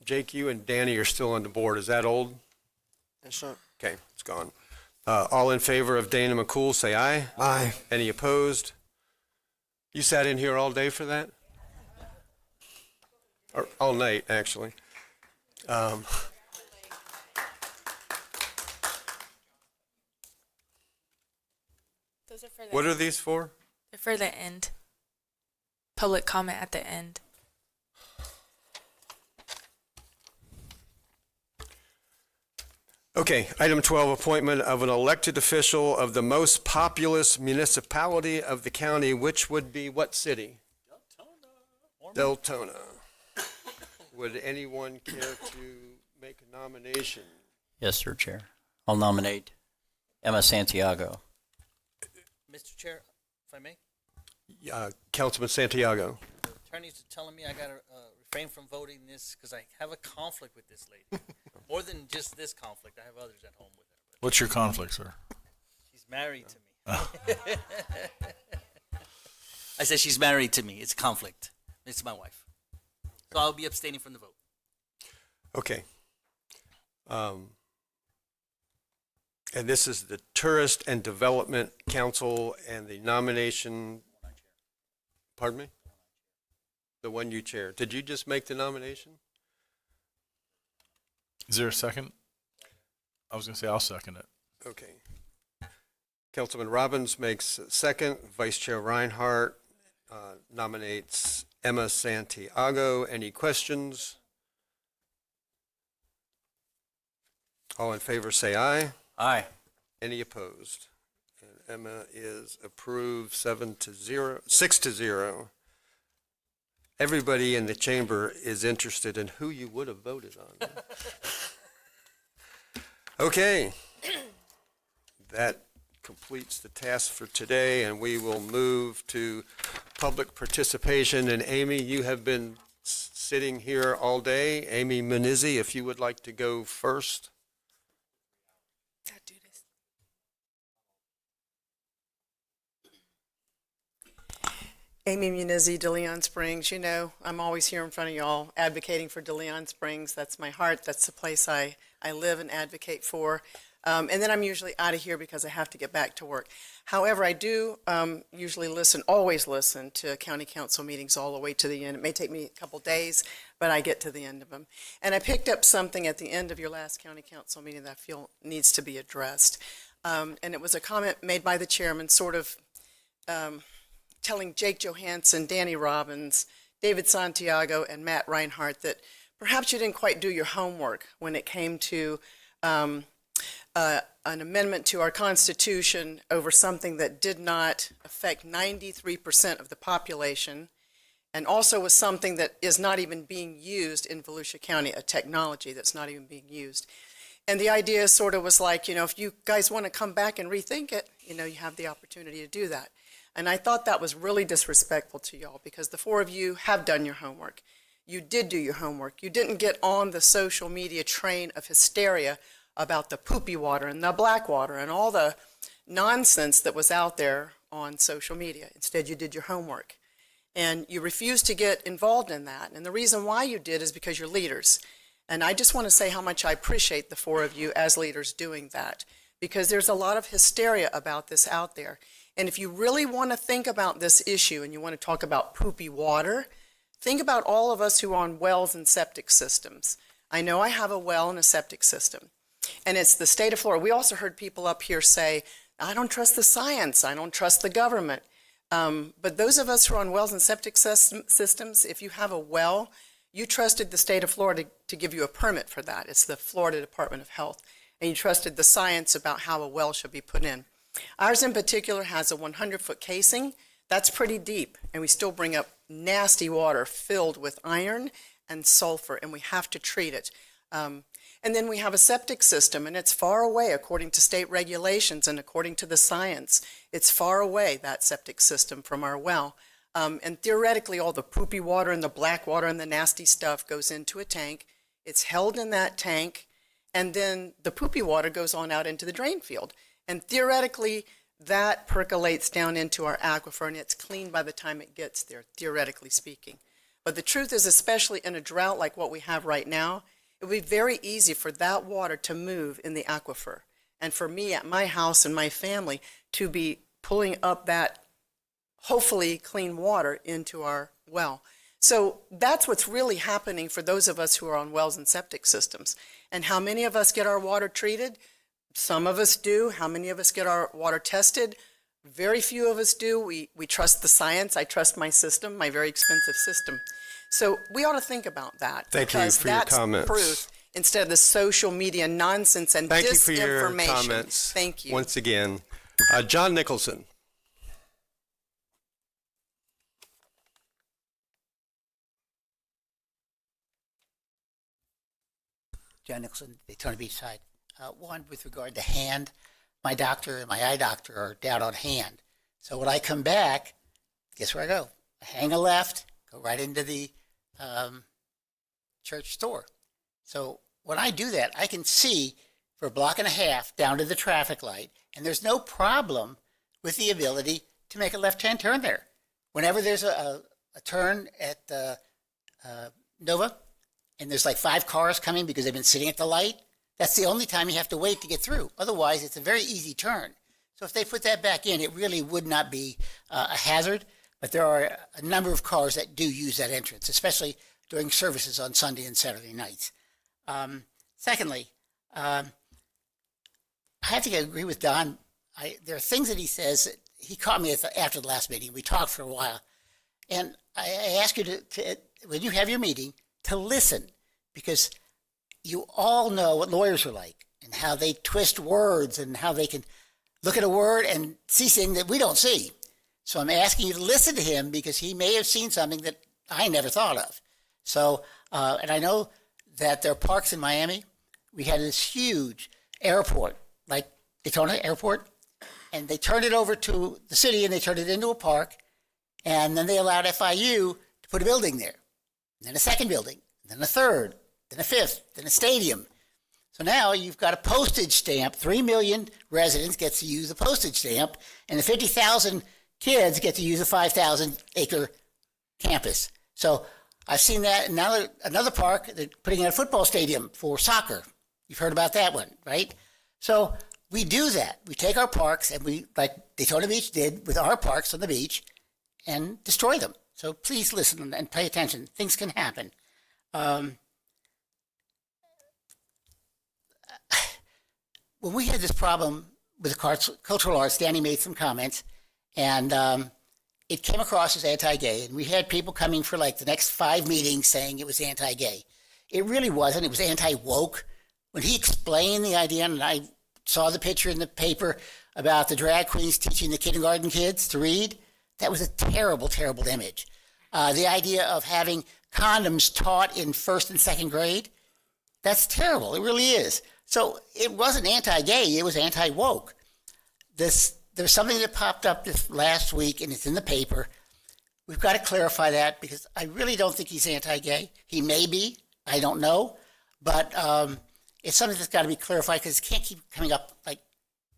B: Jake, you and Danny are still on the board. Is that old?
G: Yes, sir.
B: Okay, it's gone. All in favor of Dana McCool, say aye.
G: Aye.
B: Any opposed? You sat in here all day for that? Or all night, actually.
I: Those are for the
B: What are these for?
I: They're for the end. Public comment at the end.
B: Okay, item 12, appointment of an elected official of the most populous municipality of the county, which would be what city? Deltona. Would anyone care to make a nomination?
P: Yes, sir, Chair. I'll nominate Emma Santiago.
E: Mr. Chair, if I may,
B: Councilman Santiago.
E: the attorneys are telling me I got to refrain from voting this because I have a conflict with this lady. More than just this conflict, I have others at home with her.
S: What's your conflict, sir?
E: She's married to me. I said she's married to me. It's a conflict. It's my wife. So I'll be abstaining from the vote.
B: Okay. And this is the Tourist and Development Council, and the nomination, pardon me? The one you chair. Did you just make the nomination?
S: Is there a second? I was going to say I'll second it.
B: Okay. Councilman Robbins makes a second. Vice Chair Reinhardt nominates Emma Santiago. Any questions? All in favor say aye.
P: Aye.
B: Any opposed? And Emma is approved 6-0. Everybody in the chamber is interested in who you would have voted on. Okay. That completes the task for today, and we will move to public participation. And Amy, you have been sitting here all day. Amy Munizzi, if you would like to go first.
N: Amy Munizzi, DeLeon Springs. You know, I'm always here in front of y'all advocating for DeLeon Springs. That's my heart. That's the place I live and advocate for. And then I'm usually out of here because I have to get back to work. However, I do usually always listen to county council meetings all the way to the end. It may take me a couple days, but I get to the end of them. And I picked up something at the end of your last county council meeting that I feel needs to be addressed. And it was a comment made by the chairman, sort of telling Jake Johansson, Danny Robbins, David Santiago, and Matt Reinhardt that perhaps you didn't quite do your homework when it came to an amendment to our Constitution over something that did not affect 93% of the population, and also was something that is not even being used in Volusia County, a technology that's not even being used. And the idea sort of was like, if you guys want to come back and rethink it, you have the opportunity to do that. And I thought that was really disrespectful to y'all because the four of you have done your homework. You did do your homework. You didn't get on the social media train of hysteria about the poopy water and the black water and all the nonsense that was out there on social media. Instead, you did your homework. And you refused to get involved in that. And the reason why you did is because you're leaders. And I just want to say how much I appreciate the four of you as leaders doing that, because there's a lot of hysteria about this out there. And if you really want to think about this issue and you want to talk about poopy water, think about all of us who are on wells and septic systems. I know I have a well and a septic system, and it's the state of Florida. We also heard people up here say, I don't trust the science, I don't trust the government. But those of us who are on wells and septic systems, if you have a well, you trusted the state of Florida to give you a permit for that. It's the Florida Department of Health. And you trusted the science about how a well should be put in. Ours in particular has a 100-foot casing. That's pretty deep, and we still bring up nasty water filled with iron and sulfur, and we have to treat it. And then we have a septic system, and it's far away according to state regulations and according to the science. It's far away, that septic system, from our well. And theoretically, all the poopy water and the black water and the nasty stuff goes into a tank. It's held in that tank, and then the poopy water goes on out into the drain field. And theoretically, that percolates down into our aquifer, and it's clean by the time it gets there, theoretically speaking. But the truth is, especially in a drought like what we have right now, it would be very easy for that water to move in the aquifer. And for me at my house and my family to be pulling up that hopefully clean water into our well. So that's what's really happening for those of us who are on wells and septic systems. And how many of us get our water treated? Some of us do. How many of us get our water tested? Very few of us do. We trust the science. I trust my system, my very expensive system. So we ought to think about that.
B: Thank you for your comments.
N: Proof instead of the social media nonsense and
B: Thank
N: disinformation.
B: you for your comments.
N: Thank you.
B: Once again. John Nicholson.
K: John Nicholson, Daytona Beach side. One, with regard to hand, my doctor and my eye doctor are down on hand. So when I come back, guess where I go? I hang a left, go right into the church store. So when I do that, I can see for a block and a half down to the traffic light, and there's no problem with the ability to make a left-hand turn there. Whenever there's a turn at Nova, and there's like 5 cars coming because they've been sitting at the light, that's the only time you have to wait to get through. Otherwise, it's a very easy turn. So if they put that back in, it really would not be a hazard, but there are a number of cars that do use that entrance, especially during services on Sunday and Saturday nights. Secondly, I have to agree with Don. There are things that he says. He caught me after the last meeting. We talked for a while. And I ask you to, when you have your meeting, to listen, because you all know what lawyers are like and how they twist words and how they can look at a word and see things that we don't see. So I'm asking you to listen to him because he may have seen something that I never thought of. So, and I know that there are parks in Miami. We had this huge airport, like Daytona Airport, and they turned it over to the city and they turned it into a park. And then they allowed FIU to put a building there, and then a second building, and then a third, then a fifth, then a stadium. So now you've got a postage stamp. 3 million residents get to use a postage stamp, and the 50,000 kids get to use a 5,000-acre campus. So I've seen that. And now another park, they're putting in a football stadium for soccer. You've heard about that one, right? So we do that. We take our parks, and we, like Daytona Beach did with our parks on the beach, and destroy them. So please listen and pay attention. Things can happen. When we had this problem with the cultural arts, Danny made some comments, and it came across as anti-gay, and we had people coming for like the next 5 meetings saying it was anti-gay. It really wasn't. It was anti-woke. When he explained the idea, and I saw the picture in the paper about the drag queens teaching the kindergarten kids to read, that was a terrible, terrible image. The idea of having condoms taught in 1st and 2nd grade, that's terrible. It really is. So it wasn't anti-gay, it was anti-woke. There's something that popped up this last week, and it's in the paper. We've got to clarify that because I really don't think he's anti-gay. He may be, I don't know, but it's something that's got to be clarified because it can't keep coming up like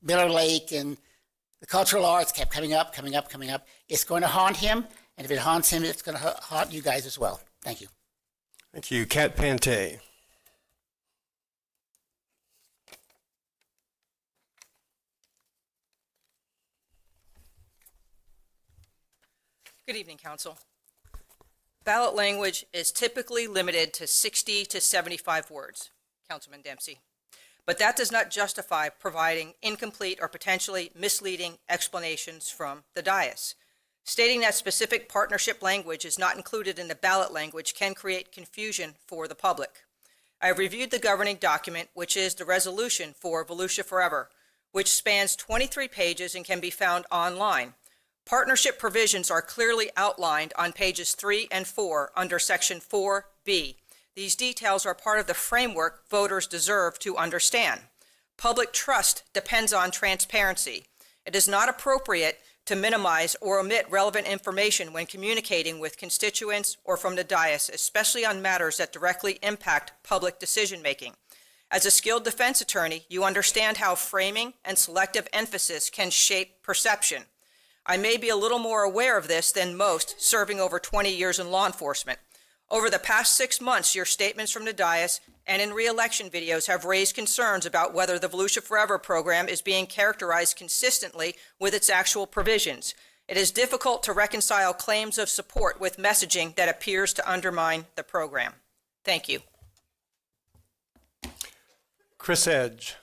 K: Miller Lake and the cultural arts kept coming up. It's going to haunt him, and if it haunts him, it's going to haunt you guys as well. Thank you.
B: Thank you. Kat Pante.
A: Good evening, Council. Ballot language is typically limited to 60 to 75 words, Councilman Dempsey. But that does not justify providing incomplete or potentially misleading explanations from the dais. Stating that specific partnership language is not included in the ballot language can create confusion for the public. I have reviewed the governing document, which is the resolution for Volusia Forever, which spans 23 pages and can be found online. Partnership provisions are clearly outlined on pages 3 and 4 under Section 4B. These details are part of the framework voters deserve to understand. Public trust depends on transparency. It is not appropriate to minimize or omit relevant information when communicating with constituents or from the dais, especially on matters that directly impact public decision-making. As a skilled defense attorney, you understand how framing and selective emphasis can shape perception. I may be a little more aware of this than most, serving over 20 years in law enforcement. Over the past 6 months, your statements from the dais and in re-election videos have raised concerns about whether the Volusia Forever program is being characterized consistently with its actual provisions. It is difficult to reconcile claims of support with messaging that appears to undermine the program. Thank you.
B: Chris Edge.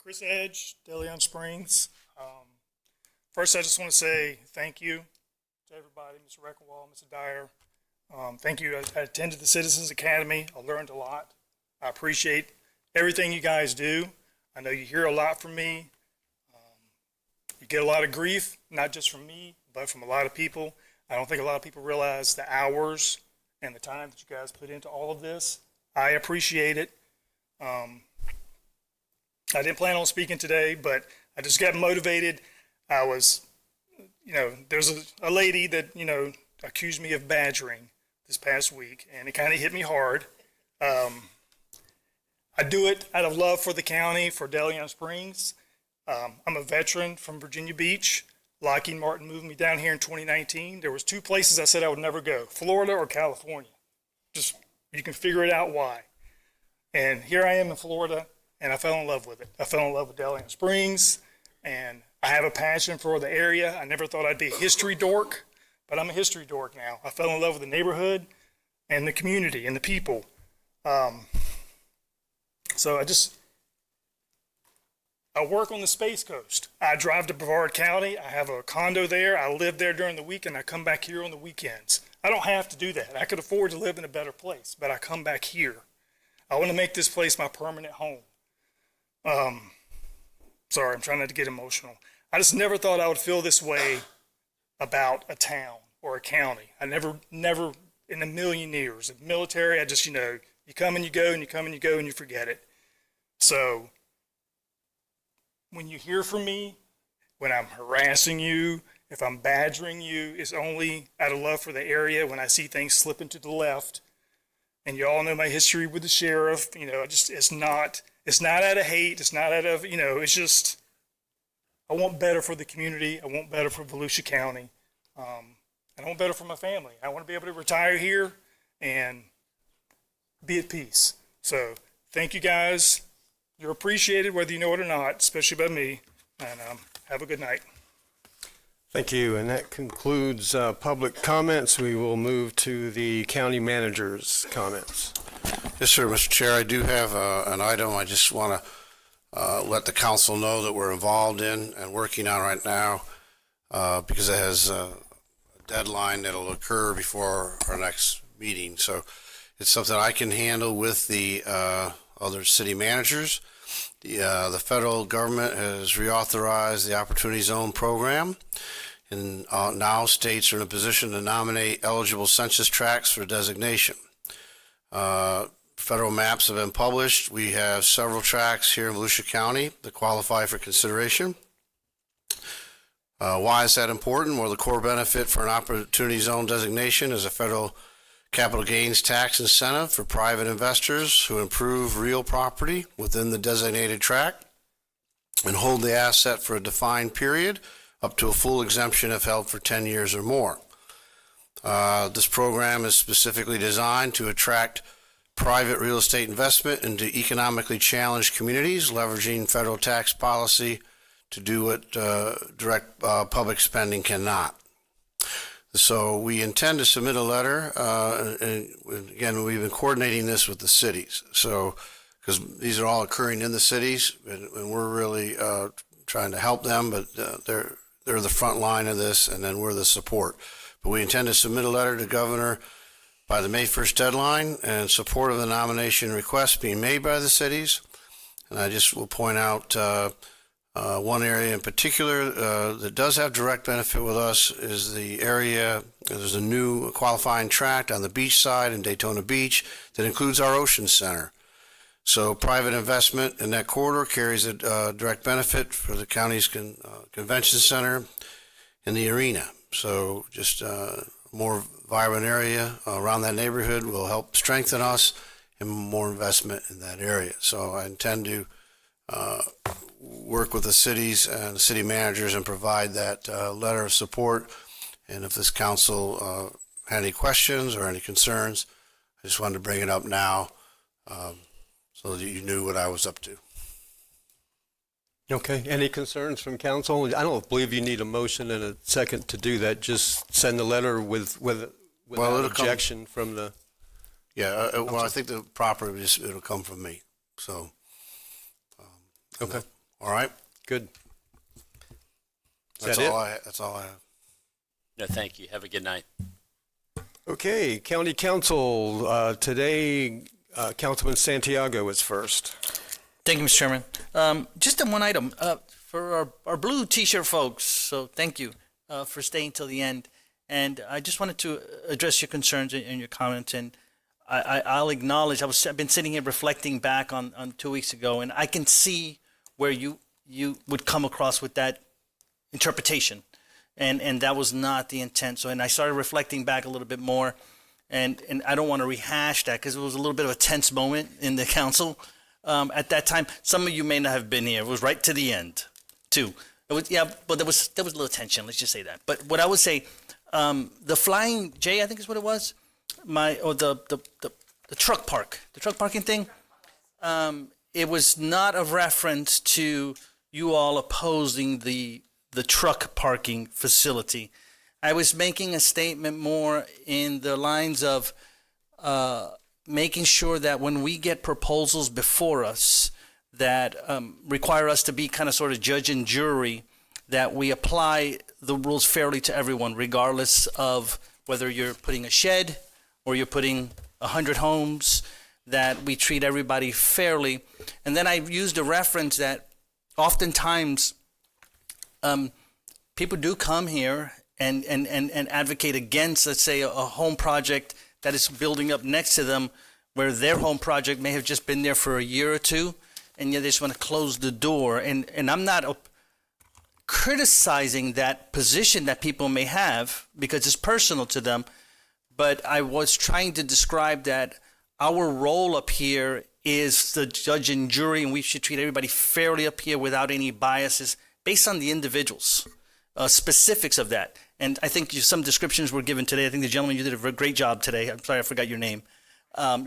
O: Chris Edge, DeLeon Springs. First, I just want to say thank you to everybody, Mr. Reckenwald, Mr. Dyer. Thank you. I attended the Citizens Academy. I learned a lot. I appreciate everything you guys do. I know you hear a lot from me. You get a lot of grief, not just from me, but from a lot of people. I don't think a lot of people realize the hours and the time that you guys put into all of this. I appreciate it. I didn't plan on speaking today, but I just got motivated. I was, there's a lady that, accused me of badgering this past week, and it kind of hit me hard. I do it out of love for the county, for DeLeon Springs. I'm a veteran from Virginia Beach. Lockheed Martin moved me down here in 2019. There was 2 places I said I would never go, Florida or California. Just, you can figure it out why. And here I am in Florida, and I fell in love with it. I fell in love with DeLeon Springs, and I have a passion for the area. I never thought I'd be a history dork, but I'm a history dork now. I fell in love with the neighborhood and the community and the people. So I work on the Space Coast. I drive to Brevard County. I have a condo there. I live there during the week, and I come back here on the weekends. I don't have to do that. I could afford to live in a better place, but I come back here. I want to make this place my permanent home. Sorry, I'm trying not to get emotional. I just never thought I would feel this way about a town or a county. I never in a million years. In the military, I just, you come and you go and you come and you go and you forget it. So when you hear from me, when I'm harassing you, if I'm badgering you, it's only out of love for the area. When I see things slipping to the left, and you all know my history with the sheriff, it's not out of hate. It's not out of, it's just, I want better for the community. I want better for Volusia County. I want better for my family. I want to be able to retire here and be at peace. So thank you guys. You're appreciated whether you know it or not, especially by me. And have a good night.
B: Thank you. And that concludes public comments. We will move to the county manager's comments.
R: Yes, sir, Mr. Chair. I do have an item I just want to let the council know that we're involved in and working on right now because it has a deadline that'll occur before our next meeting. So it's something I can handle with the other city managers. The federal government has reauthorized the Opportunity Zone program, and now states are in a position to nominate eligible census tracts for designation. Federal maps have been published. We have several tracts here in Volusia County that qualify for consideration. Why is that important? Well, the core benefit for an Opportunity Zone designation is a federal capital gains tax incentive for private investors who improve real property within the designated tract and hold the asset for a defined period up to a full exemption if held for 10 years or more. This program is specifically designed to attract private real estate investment into economically challenged communities, leveraging federal tax policy to do what direct public spending cannot. So we intend to submit a letter, and again, we've been coordinating this with the cities. So, because these are all occurring in the cities, and we're really trying to help them, but they're the front line of this, and then we're the support. But we intend to submit a letter to Governor by the May 1st deadline in support of the nomination requests being made by the cities. And I just will point out one area in particular that does have direct benefit with us is the area, there's a new qualifying tract on the beach side in Daytona Beach that includes our Ocean Center. So private investment in that corridor carries a direct benefit for the county's convention center and the arena. So just a more vibrant area around that neighborhood will help strengthen us and more investment in that area. So I intend to work with the cities and the city managers and provide that letter of support. And if this council had any questions or any concerns, I just wanted to bring it up now so that you knew what I was up to.
B: Okay, any concerns from council? I don't believe you need a motion and a second to do that. Just send the letter without objection from the...
R: Yeah, well, I think the proper it'll come from me. So,
B: okay.
R: All right.
B: Good.
R: That's all I have.
W: No, thank you. Have a good night.
B: Okay, County Council, today, Councilman Santiago is first.
E: Thank you, Mr. Chairman. Just on one item, for our blue T-shirt folks, so thank you for staying till the end. And I just wanted to address your concerns and your comments. And I'll acknowledge, I've been sitting here reflecting back on 2 weeks ago, and I can see where you would come across with that interpretation. And that was not the intent. So, and I started reflecting back a little bit more, and I don't want to rehash that because it was a little bit of a tense moment in the council at that time. Some of you may not have been here. It was right to the end, too. It was, yeah, but there was a little tension. Let's just say that. But what I would say, the Flying J, I think is what it was, the truck parking thing. It was not a reference to you all opposing the truck parking facility. I was making a statement more in the lines of making sure that when we get proposals before us that require us to be kind of sort of judge and jury, that we apply the rules fairly to everyone, regardless of whether you're putting a shed or you're putting 100 homes, that we treat everybody fairly. And then I used a reference that oftentimes people do come here and advocate against, let's say, a home project that is building up next to them, where their home project may have just been there for a year or two, and yet they just want to close the door. And I'm not criticizing that position that people may have because it's personal to them, but I was trying to describe that our role up here is the judge and jury, and we should treat everybody fairly up here without any biases based on the individuals, specifics of that. And I think some descriptions were given today. I think the gentleman, you did a great job today. I'm sorry, I forgot your name. And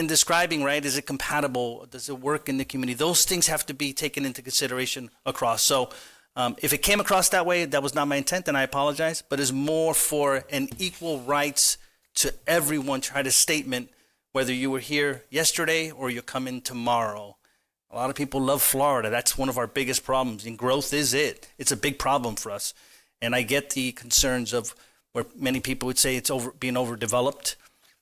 E: describing, right, is it compatible? Does it work in the community? Those things have to be taken into consideration across. So if it came across that way, that was not my intent, and I apologize. But it's more for an equal rights to everyone to write a statement, whether you were here yesterday or you're coming tomorrow. A lot of people love Florida. That's one of our biggest problems, and growth is it. It's a big problem for us. And I get the concerns of where many people would say it's being overdeveloped.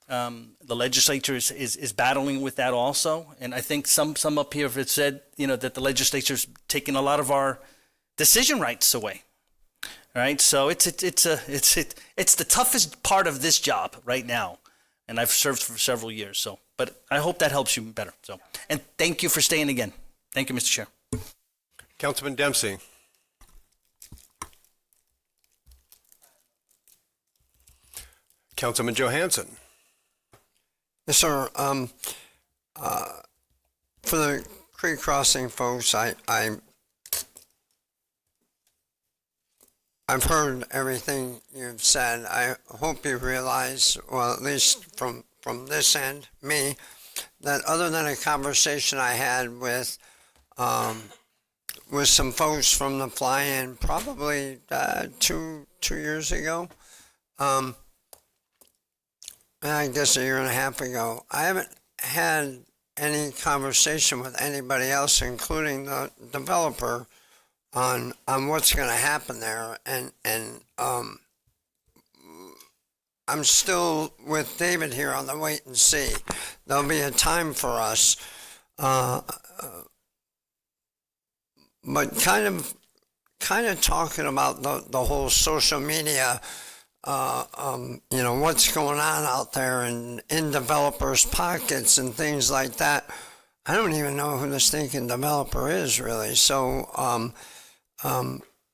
E: The legislature is battling with that also. And I think some up here have said, that the legislature's taking a lot of our decision rights away. All right, so it's the toughest part of this job right now, and I've served for several years. So, but I hope that helps you better. So, and thank you for staying again. Thank you, Mr. Chair.
B: Councilman Dempsey. Councilman Johansson.
G: Yes, sir. For the Creek Crossing folks, I've heard everything you've said. I hope you realize, well, at least from this end, me, that other than a conversation I had with some folks from the fly-in probably 2 years ago, I guess a year and a half ago, I haven't had any conversation with anybody else, including the developer, on what's going to happen there, and I'm still with David here on the wait and see. There'll be a time for us, but kind of talking about the whole social media what's going on out there and in developers' pockets and things like that. I don't even know who the stinking developer is really. So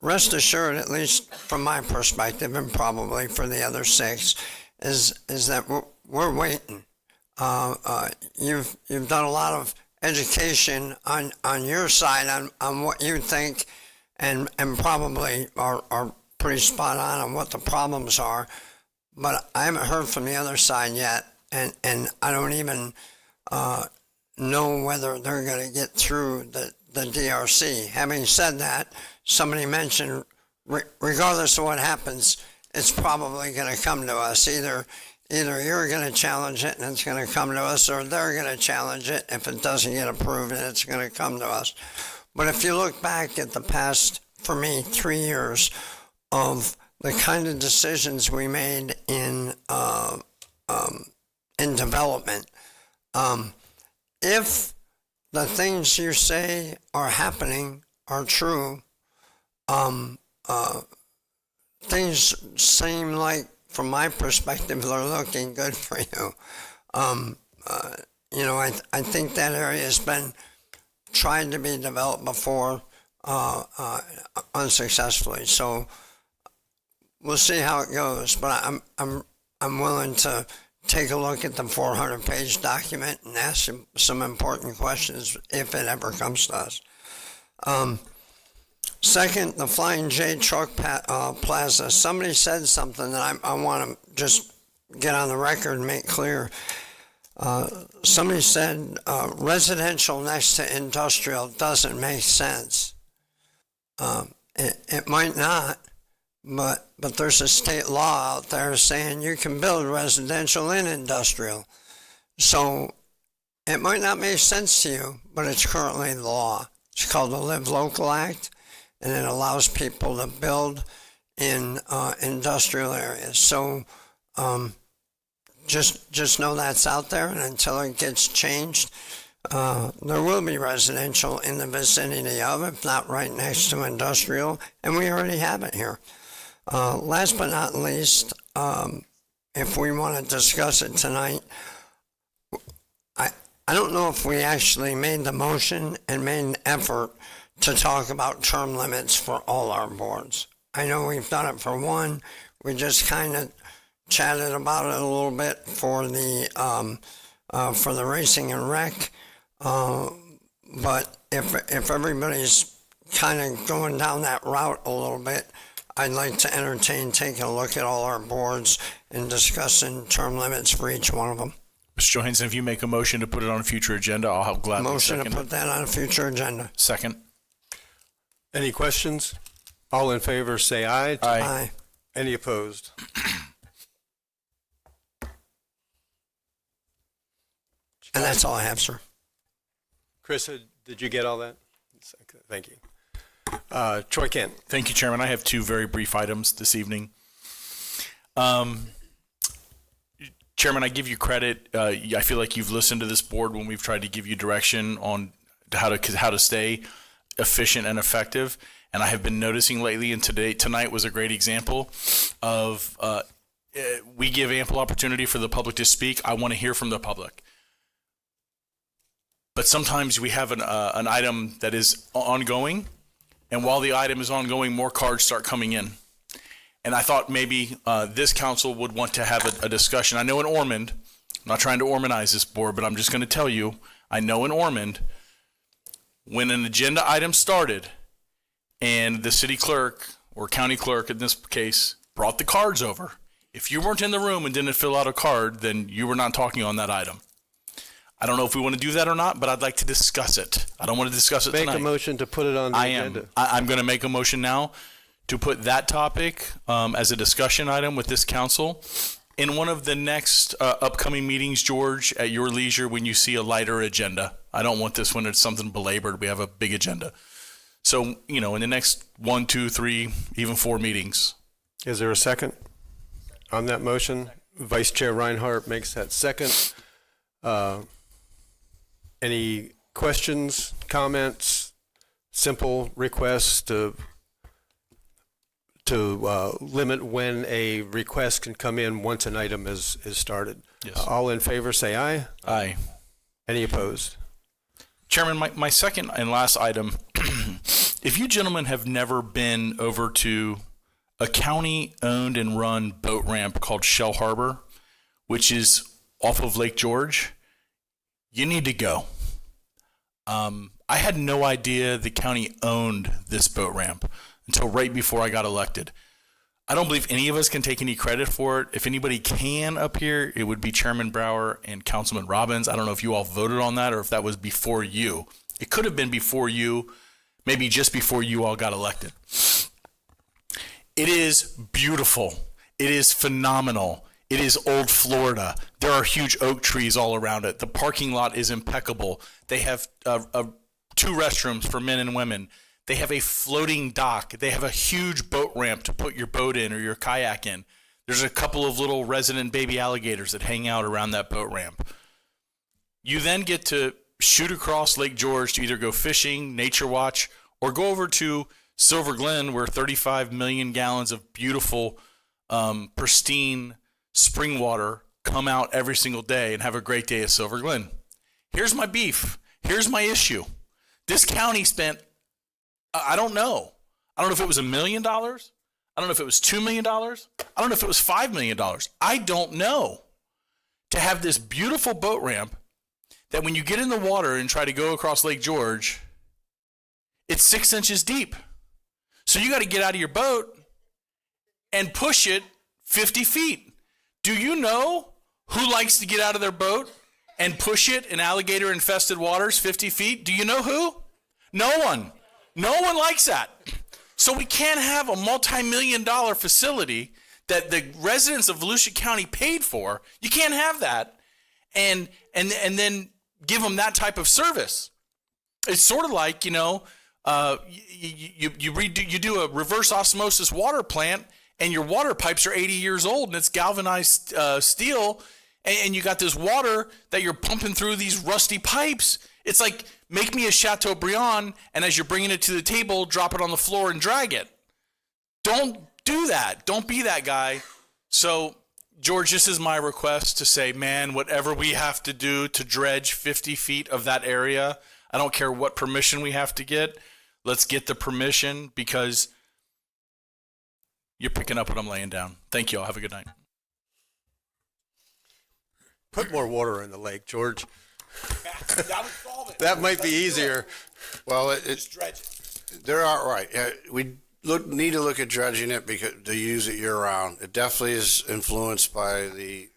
G: rest assured, at least from my perspective, and probably for the other 6, is that we're waiting. You've done a lot of education on your side on what you think, and probably are pretty spot on what the problems are. But I haven't heard from the other side yet, and I don't even know whether they're going to get through the DRC. Having said that, somebody mentioned, regardless of what happens, it's probably going to come to us. Either you're going to challenge it and it's going to come to us, or they're going to challenge it if it doesn't get approved and it's going to come to us. But if you look back at the past, for me, 3 years of the kind of decisions we made in development, if the things you say are happening are true, things seem like, from my perspective, they're looking good for you. I think that area has been tried to be developed before, unsuccessfully. So we'll see how it goes. But I'm willing to take a look at the 400-page document and ask some important questions if it ever comes to us. Second, the Flying J Truck Plaza. Somebody said something that I want to just get on the record and make clear. Somebody said residential next to industrial doesn't make sense. It might not, but there's a state law out there saying you can build residential and industrial. So it might not make sense to you, but it's currently the law. It's called the Live Local Act, and it allows people to build in industrial areas. So just know that's out there, and until it gets changed, there will be residential in the vicinity of, if not right next to industrial, and we already have it here. Last but not least, if we want to discuss it tonight, I don't know if we actually made the motion and made an effort to talk about term limits for all our boards. I know we've done it for one. We just kind of chatted about it a little bit for the racing and rec. But if everybody's kind of going down that route a little bit, I'd like to entertain taking a look at all our boards and discussing term limits for each one of them.
S: Mr. Johansson, if you make a motion to put it on a future agenda, I'll help gladly
G: Motion
S: second
G: to put
S: it.
G: that on a future agenda.
S: Second.
B: Any questions? All in favor, say aye.
G: Aye.
B: Any opposed?
G: And that's all I have, sir.
B: Chris, did you get all that? Thank you. Troy Kent.
S: Thank you, Chairman. I have 2 very brief items this evening. Chairman, I give you credit. I feel like you've listened to this board when we've tried to give you direction on how to stay efficient and effective. And I have been noticing lately, and tonight was a great example of we give ample opportunity for the public to speak. I want to hear from the public. But sometimes we have an item that is ongoing, and while the item is ongoing, more cards start coming in. And I thought maybe this council would want to have a discussion. I know in Ormond, I'm not trying to Ormondize this board, but I'm just going to tell you, I know in Ormond, when an agenda item started and the city clerk or county clerk in this case brought the cards over, if you weren't in the room and didn't fill out a card, then you were not talking on that item. I don't know if we want to do that or not, but I'd like to discuss it. I don't want to discuss it tonight.
B: Make a motion to put it on the agenda.
S: I'm going to make a motion now to put that topic as a discussion item with this council in one of the next upcoming meetings, George, at your leisure when you see a lighter agenda. I don't want this when it's something belabored. We have a big agenda. So, in the next 1, 2, 3, even 4 meetings.
B: Is there a second on that motion? Vice Chair Reinhardt makes that second. Any questions, comments, simple requests to limit when a request can come in once an item is started.
S: Yes.
B: All in favor, say aye.
S: Aye.
B: Any opposed?
S: Chairman, my second and last item, if you gentlemen have never been over to a county-owned and run boat ramp called Shell Harbor, which is off of Lake George, you need to go. I had no idea the county owned this boat ramp until right before I got elected. I don't believe any of us can take any credit for it. If anybody can up here, it would be Chairman Brower and Councilman Robbins. I don't know if you all voted on that or if that was before you. It could have been before you, maybe just before you all got elected. It is beautiful. It is phenomenal. It is old Florida. There are huge oak trees all around it. The parking lot is impeccable. They have 2 restrooms for men and women. They have a floating dock. They have a huge boat ramp to put your boat in or your kayak in. There's a couple of little resident baby alligators that hang out around that boat ramp. You then get to shoot across Lake George to either go fishing, nature watch, or go over to Silver Glen where 35 million gallons of beautiful, pristine spring water come out every single day and have a great day at Silver Glen. Here's my beef. Here's my issue. This county spent, I don't know if it was $1 million. I don't know if it was $2 million. I don't know if it was $5 million. I don't know. To have this beautiful boat ramp that when you get in the water and try to go across Lake George, it's 6 inches deep. So you got to get out of your boat and push it 50 feet. Do you know who likes to get out of their boat and push it in alligator-infested waters 50 feet? Do you know who? No one. No one likes that. So we can't have a multi-million-dollar facility that the residents of Volusia County paid for. You can't have that and then give them that type of service. It's sort of like, you do a reverse osmosis water plant and your water pipes are 80 years old and it's galvanized steel and you got this water that you're pumping through these rusty pipes. It's like, make me a Chateaubriand, and as you're bringing it to the table, drop it on the floor and drag it. Don't do that. Don't be that guy. So, George, this is my request to say, man, whatever we have to do to dredge 50 feet of that area, I don't care what permission we have to get. Let's get the permission because you're picking up what I'm laying down. Thank you all. Have a good night.
B: Put more water in the lake, George. That might be easier.
R: Well, there are, right. We need to look at dredging it because to use it year round. It definitely is influenced by the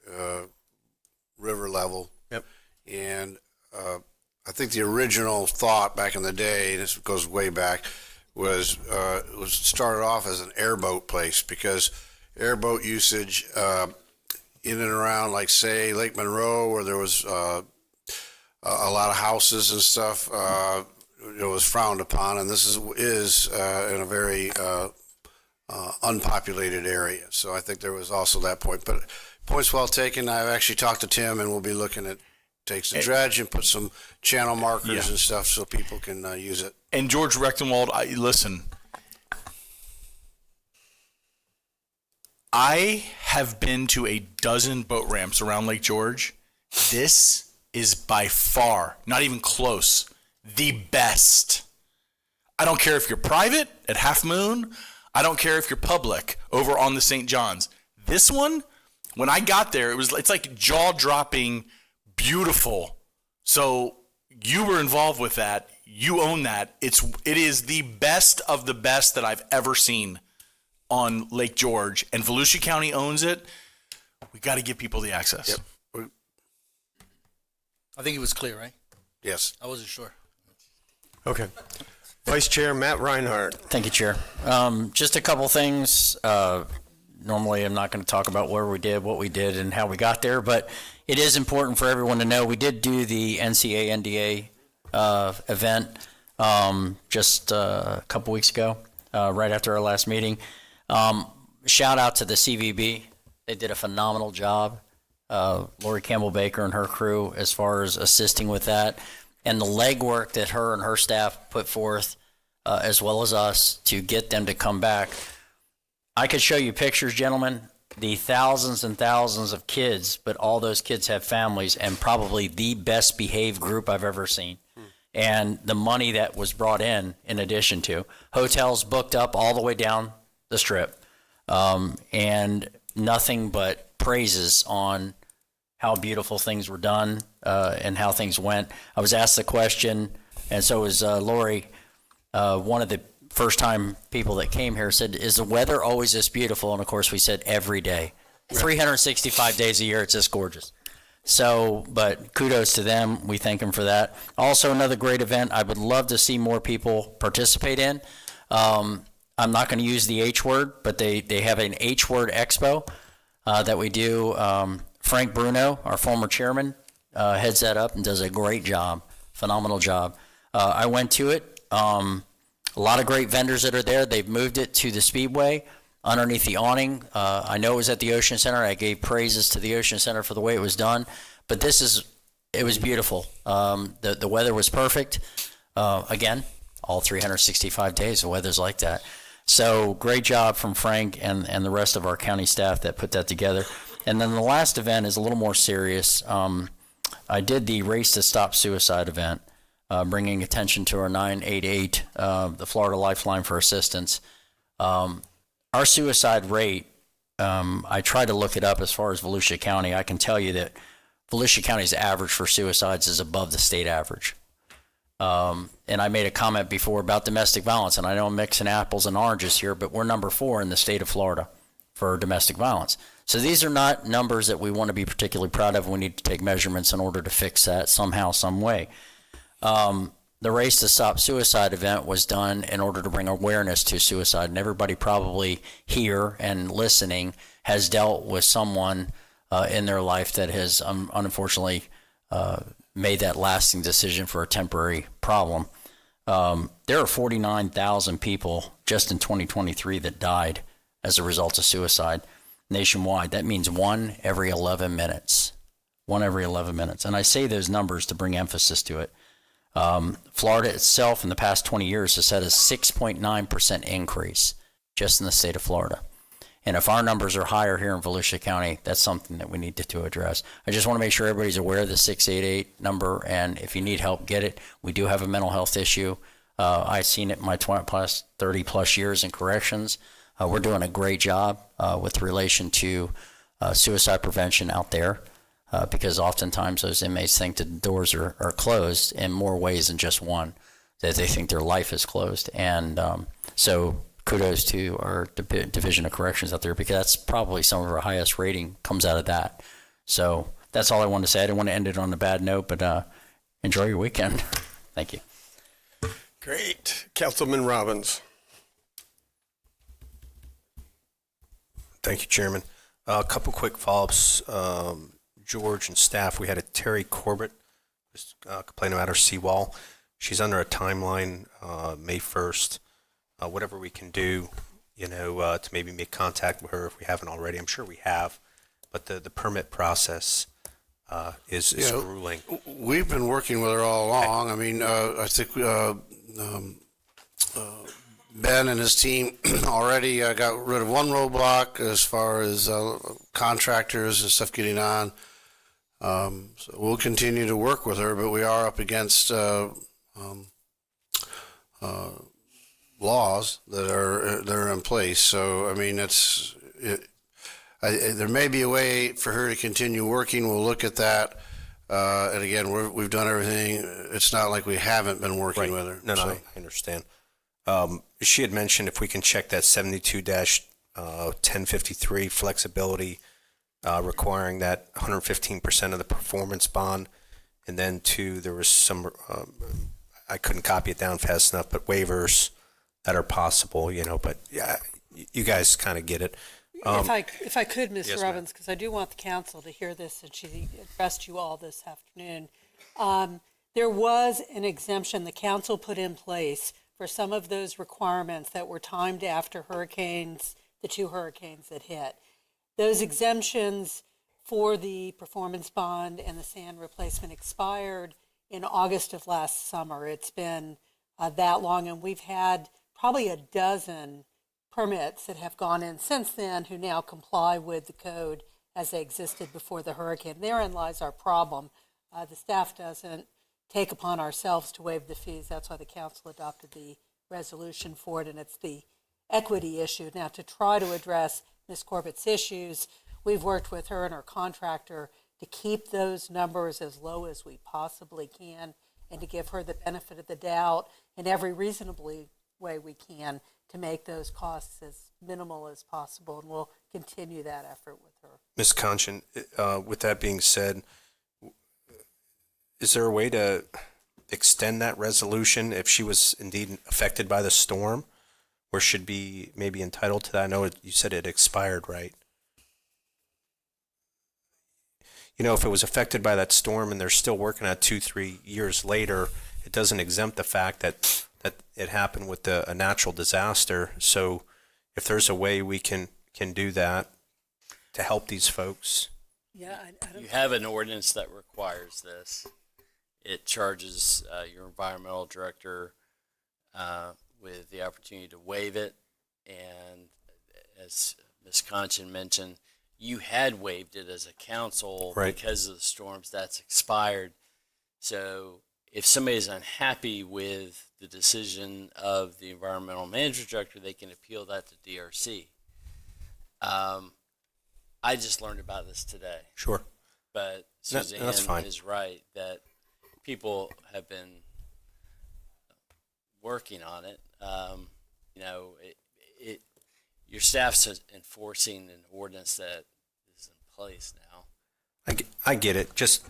R: river level.
B: Yep.
R: And I think the original thought back in the day, this goes way back, was started off as an airboat place because airboat usage in and around, like say Lake Monroe, where there was a lot of houses and stuff, it was frowned upon, and this is in a very unpopulated area. So I think there was also that point. But point's well taken. I've actually talked to Tim, and we'll be looking at takes the dredge and put some channel markers and stuff so people can use it.
S: And George Rechtenwald, listen, I have been to a dozen boat ramps around Lake George. This is by far, not even close, the best. I don't care if you're private at Half Moon. I don't care if you're public over on the St. John's. This one, when I got there, it's like jaw-dropping, beautiful. So you were involved with that. You own that. It is the best of the best that I've ever seen on Lake George, and Volusia County owns it. We got to give people the access.
R: Yep.
E: I think it was clear, right?
R: Yes.
E: I wasn't sure.
B: Okay. Vice Chair Matt Reinhardt.
P: Thank you, Chair. Just a couple things. Normally, I'm not going to talk about where we did, what we did, and how we got there, but it is important for everyone to know we did do the NCA event just a couple weeks ago, right after our last meeting. Shout out to the CVB. They did a phenomenal job. Lori Campbell Baker and her crew as far as assisting with that, and the legwork that her and her staff put forth, as well as us, to get them to come back. I could show you pictures, gentlemen, the thousands and thousands of kids, but all those kids have families, and probably the best behaved group I've ever seen. And the money that was brought in addition to hotels booked up all the way down the strip, and nothing but praises on how beautiful things were done and how things went. I was asked the question, and so was Lori, one of the first time people that came here, said, is the weather always this beautiful? And of course we said every day. 365 days a year, it's just gorgeous. So, but kudos to them. We thank them for that. Also, another great event I would love to see more people participate in. I'm not going to use the H word, but they have an H word expo that we do. Frank Bruno, our former chairman, heads that up and does a great job, phenomenal job. I went to it. A lot of great vendors that are there. They've moved it to the Speedway underneath the awning. I know it was at the Ocean Center. I gave praises to the Ocean Center for the way it was done, but it was beautiful. The weather was perfect. Again, all 365 days, the weather's like that. So great job from Frank and the rest of our county staff that put that together. And then the last event is a little more serious. I did the Race to Stop Suicide event, bringing attention to our 988, the Florida Lifeline for Assistance. Our suicide rate, I tried to look it up as far as Volusia County. I can tell you that Volusia County's average for suicides is above the state average. And I made a comment before about domestic violence, and I know I'm mixing apples and oranges here, but we're number 4 in the state of Florida for domestic violence. So these are not numbers that we want to be particularly proud of. We need to take measurements in order to fix that somehow, some way. The Race to Stop Suicide event was done in order to bring awareness to suicide, and everybody probably here and listening has dealt with someone in their life that has unfortunately made that lasting decision for a temporary problem. There are 49,000 people just in 2023 that died as a result of suicide nationwide. That means 1 every 11 minutes. 1 every 11 minutes. And I say those numbers to bring emphasis to it. Florida itself in the past 20 years has had a 6.9% increase just in the state of Florida. And if our numbers are higher here in Volusia County, that's something that we need to address. I just want to make sure everybody's aware of the 688 number, and if you need help, get it. We do have a mental health issue. I've seen it in my 30 plus years in corrections. We're doing a great job with relation to suicide prevention out there. Because oftentimes those inmates think the doors are closed in more ways than just one, that they think their life is closed. And so kudos to our Division of Corrections out there, because that's probably some of our highest rating comes out of that. So that's all I wanted to say. I didn't want to end it on a bad note, but enjoy your weekend. Thank you.
B: Great. Councilman Robbins.
L: Thank you, Chairman. A couple quick follow-ups. George and staff, we had a Terry Corbett just complain about our seawall. She's under a timeline, May 1st. Whatever we can do, to maybe make contact with her if we haven't already. I'm sure we have, but the permit process is grueling.
R: We've been working with her all along. I mean, I think Ben and his team already got rid of one roadblock as far as contractors and stuff getting on. So we'll continue to work with her, but we are up against laws that are in place. So I mean, there may be a way for her to continue working. We'll look at that. And again, we've done everything. It's not like we haven't been working with her.
L: No, I understand. She had mentioned if we can check that 72-1053 flexibility, requiring that 115% of the performance bond, and then there was some, I couldn't copy it down fast enough, but waivers that are possible, but yeah, you guys kind of get it.
F: If I could, Mr.
L: Yes,
F: Robbins, because I do want the council to hear this, and she addressed you all this afternoon. There was an exemption the council put in place for some of those requirements that were timed after the 2 hurricanes that hit. Those exemptions for the performance bond and the sand replacement expired in August of last summer. It's been that long, and we've had probably a dozen permits that have gone in since then who now comply with the code as they existed before the hurricane. Therein lies our problem. The staff doesn't take upon ourselves to waive the fees. That's why the council adopted the resolution for it, and it's the equity issue. Now, to try to address Ms. Corbett's issues, we've worked with her and her contractor to keep those numbers as low as we possibly can and to give her the benefit of the doubt in every reasonably way we can to make those costs as minimal as possible, and we'll continue that effort with her.
L: Ms. Conchin, with that being said, is there a way to extend that resolution if she was indeed affected by the storm, or should be maybe entitled to that? I know you said it expired, right? You know, if it was affected by that storm and they're still working at 2-3 years later, it doesn't exempt the fact that it happened with a natural disaster. So if there's a way we can do that to help these folks.
F: Yeah, I don't.
W: You have an ordinance that requires this. It charges your environmental director with the opportunity to waive it. And as Ms. Conchin mentioned, you had waived it as a council because of the storms. That's expired. So if somebody's unhappy with the decision of the environmental management director, they can appeal that to DRC. I just learned about this today.
L: Sure.
W: But Suzanne is right that people have been working on it. You know, your staff's enforcing an ordinance that is in place now.
L: I get it. Just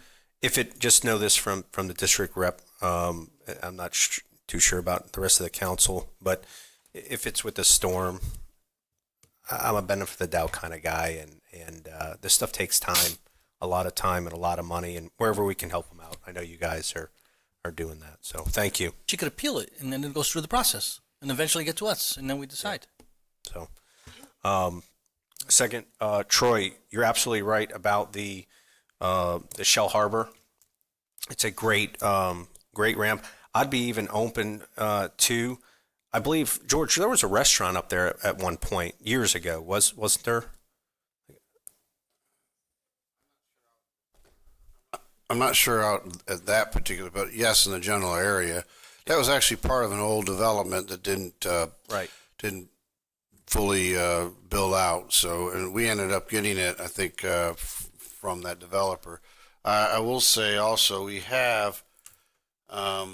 L: know this from the district rep. I'm not too sure about the rest of the council, but if it's with the storm, I'm a benefit of the doubt kind of guy, and this stuff takes time, a lot of time and a lot of money, and wherever we can help them out. I know you guys are doing that, so thank you.
E: She could appeal it, and then it goes through the process, and eventually get to us, and then we decide.
L: So, second, Troy, you're absolutely right about the Shell Harbor. It's a great ramp. I'd be even open to. I believe, George, there was a restaurant up there at one point years ago. Wasn't there?
R: I'm not sure out at that particular, but yes, in the general area. That was actually part of an old development that didn't fully build out. So, and we ended up getting it, I think, from that developer. I will say also we have, I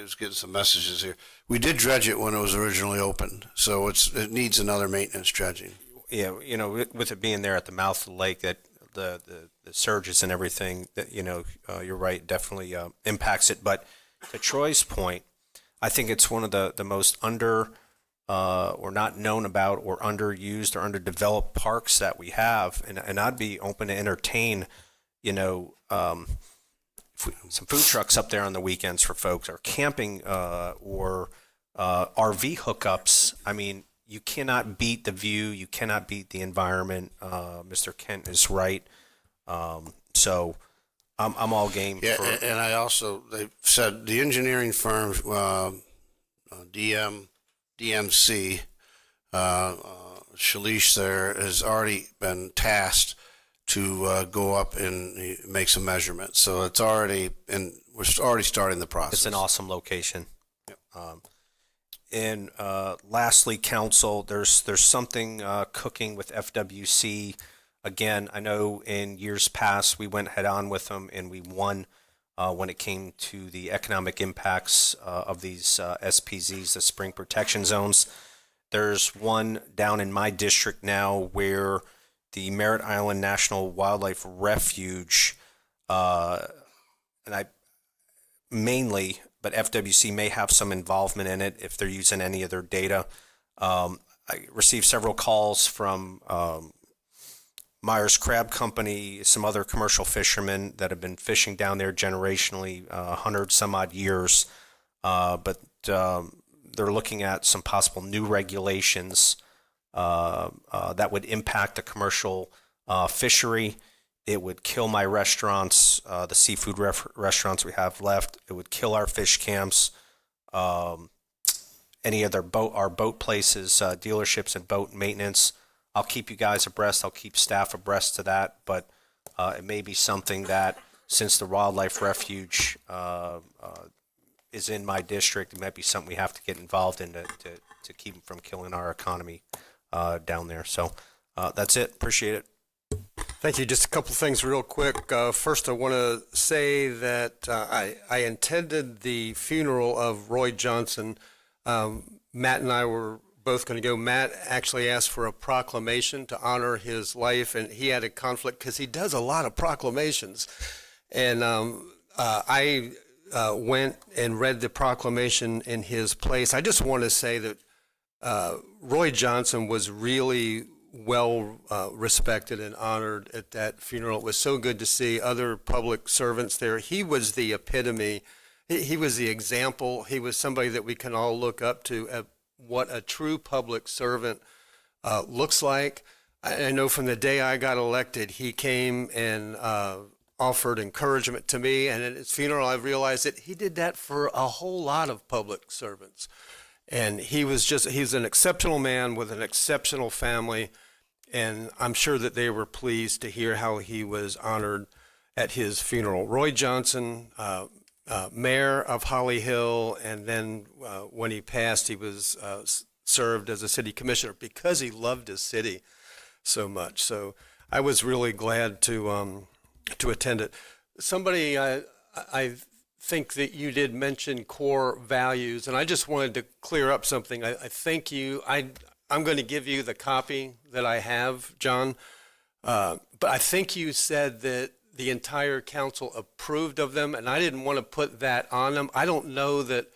R: was getting some messages here. We did dredge it when it was originally opened, so it needs another maintenance dredging.
L: Yeah, you know, with it being there at the mouth of the lake, that the surges and everything, that you're right, definitely impacts it. But to Troy's point, I think it's one of the most under or not known about or underused or underdeveloped parks that we have, and I'd be open to entertain, some food trucks up there on the weekends for folks, or camping or RV hookups. I mean, you cannot beat the view. You cannot beat the environment. Mr. Kent is right. So I'm all game.
R: Yeah, and I also, they said the engineering firm, DMC, Shalish there has already been tasked to go up and make some measurements. So it's already, and we're already starting the process.
L: It's an awesome location.
R: Yep.
L: And lastly, council, there's something cooking with FWC. Again, I know in years past we went head on with them and we won when it came to the economic impacts of these SPZs, the spring protection zones. There's one down in my district now where the Merritt Island National Wildlife Refuge, and I mainly, but FWC may have some involvement in it if they're using any of their data. I received several calls from Myers Crab Company, some other commercial fishermen that have been fishing down there generationally, 100 some odd years, but they're looking at some possible new regulations that would impact the commercial fishery. It would kill my restaurants, the seafood restaurants we have left. It would kill our fish camps. any of our boat places, dealerships and boat maintenance. I'll keep you guys abreast. I'll keep staff abreast to that, but it may be something that, since the wildlife refuge is in my district, it might be something we have to get involved in to keep them from killing our economy down there. So that's it. Appreciate it.
B: Thank you. Just a couple of things real quick. First, I want to say that I attended the funeral of Roy Johnson. Matt and I were both going to go. Matt actually asked for a proclamation to honor his life, and he had a conflict because he does a lot of proclamations. And I went and read the proclamation in his place. I just want to say that Roy Johnson was really well respected and honored at that funeral. It was so good to see other public servants there. He was the epitome. He was the example. He was somebody that we can all look up to at what a true public servant looks like. I know from the day I got elected, he came and offered encouragement to me. And at his funeral, I realized that he did that for a whole lot of public servants. And he's an exceptional man with an exceptional family. And I'm sure that they were pleased to hear how he was honored at his funeral. Roy Johnson, mayor of Holly Hill, and then when he passed, he was served as a city commissioner because he loved his city so much. So I was really glad to attend it. Somebody, I think that you did mention core values, and I just wanted to clear up something. I thank you. I'm going to give you the copy that I have, John, but I think you said that the entire council approved of them, and I didn't want to put that on them. I don't know that.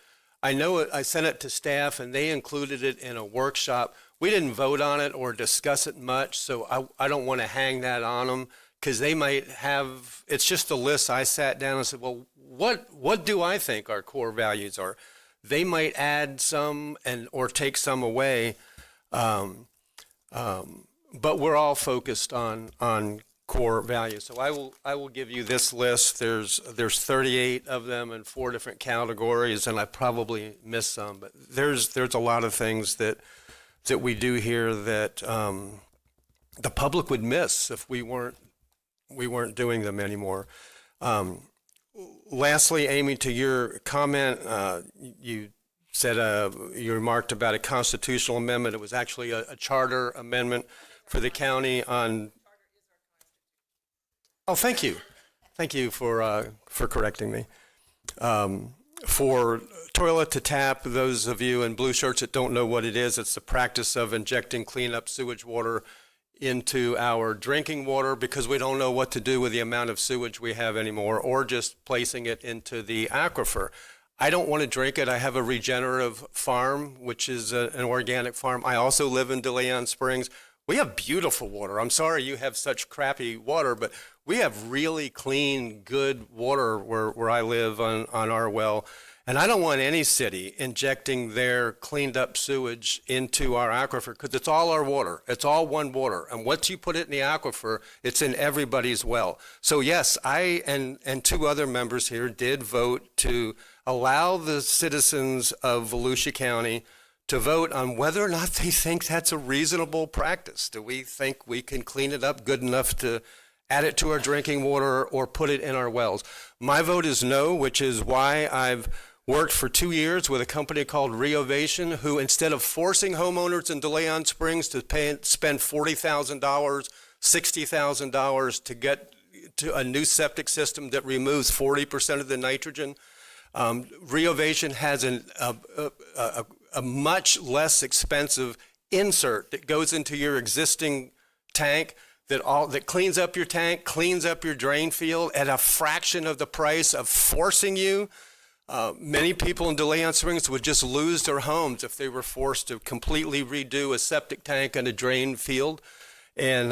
B: I know it, I sent it to staff, and they included it in a workshop. We didn't vote on it or discuss it much, so I don't want to hang that on them, because they might have, it's just a list. I sat down and said, well, what do I think our core values are? They might add some or take some away, but we're all focused on core values. So I will give you this list. There's 38 of them in 4 different categories, and I probably missed some, but there's a lot of things that we do here that the public would miss if we weren't doing them anymore. Lastly, Amy, to your comment, you said you remarked about a constitutional amendment. It was actually a charter amendment for the county on. Oh, thank you. Thank you for correcting me. For toilet to tap, those of you in blue shirts that don't know what it is, it's the practice of injecting cleanup sewage water into our drinking water because we don't know what to do with the amount of sewage we have anymore, or just placing it into the aquifer. I don't want to drink it. I have a regenerative farm, which is an organic farm. I also live in DeLeon Springs. We have beautiful water. I'm sorry you have such crappy water, but we have really clean, good water where I live on our well. And I don't want any city injecting their cleaned up sewage into our aquifer because it's all our water. It's all one water. And once you put it in the aquifer, it's in everybody's well. So yes, I and 2 other members here did vote to allow the citizens of Volusia County to vote on whether or not they think that's a reasonable practice. Do we think we can clean it up good enough to add it to our drinking water or put it in our wells? My vote is no, which is why I've worked for 2 years with a company called Reovation, who instead of forcing homeowners in DeLeon Springs to spend $40,000, $60,000 to get to a new septic system that removes 40% of the nitrogen, Reovation has a much less expensive insert that goes into your existing tank that cleans up your tank, cleans up your drain field at a fraction of the price of forcing you. Many people in DeLeon Springs would just lose their homes if they were forced to completely redo a septic tank and a drain field. And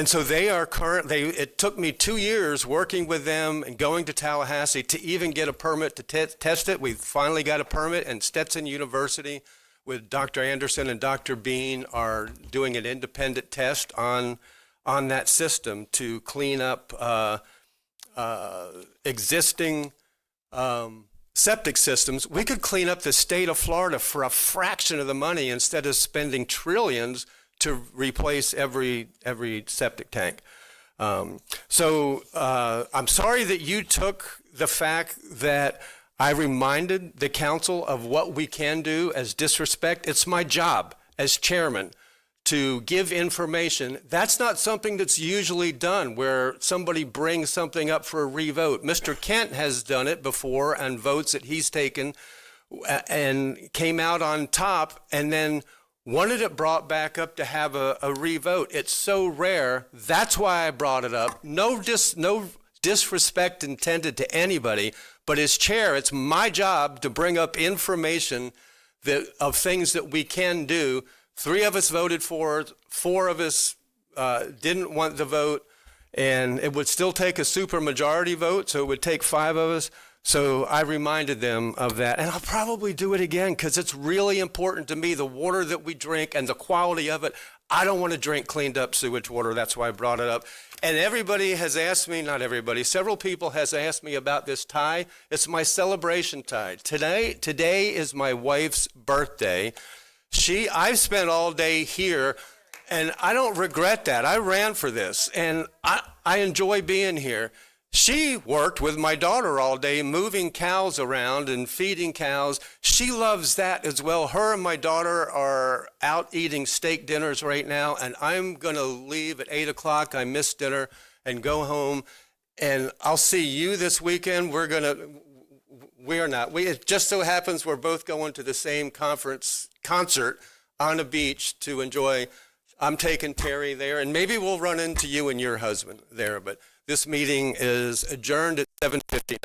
B: so they are it took me 2 years working with them and going to Tallahassee to even get a permit to test it. We finally got a permit, and Stetson University with Dr. Anderson and Dr. Bean are doing an independent test on that system to clean up existing septic systems, we could clean up the state of Florida for a fraction of the money instead of spending trillions to replace every septic tank. So I'm sorry that you took the fact that I reminded the council of what we can do as disrespect. It's my job as chairman to give information. That's not something that's usually done where somebody brings something up for a revote. Mr. Kent has done it before on votes that he's taken and came out on top and then wanted it brought back up to have a revote. It's so rare. That's why I brought it up. No disrespect intended to anybody, but as chair, it's my job to bring up information of things that we can do. 3 of us voted for it, 4 of us didn't want the vote, and it would still take a supermajority vote, so it would take 5 of us. So I reminded them of that, and I'll probably do it again because it's really important to me, the water that we drink and the quality of it. I don't want to drink cleaned up sewage water. That's why I brought it up. And everybody has asked me, not everybody, several people has asked me about this tie. It's my celebration tie. Today is my wife's birthday. I've spent all day here, and I don't regret that. I ran for this, and I enjoy being here. She worked with my daughter all day, moving cows around and feeding cows. She loves that as well. Her and my daughter are out eating steak dinners right now, and I'm going to leave at 8 o'clock. I missed dinner and go home, and I'll see you this weekend. It just so happens we're both going to the same concert on a beach to enjoy. I'm taking Terry there, and maybe we'll run into you and your husband there, but this meeting is adjourned at 7:59.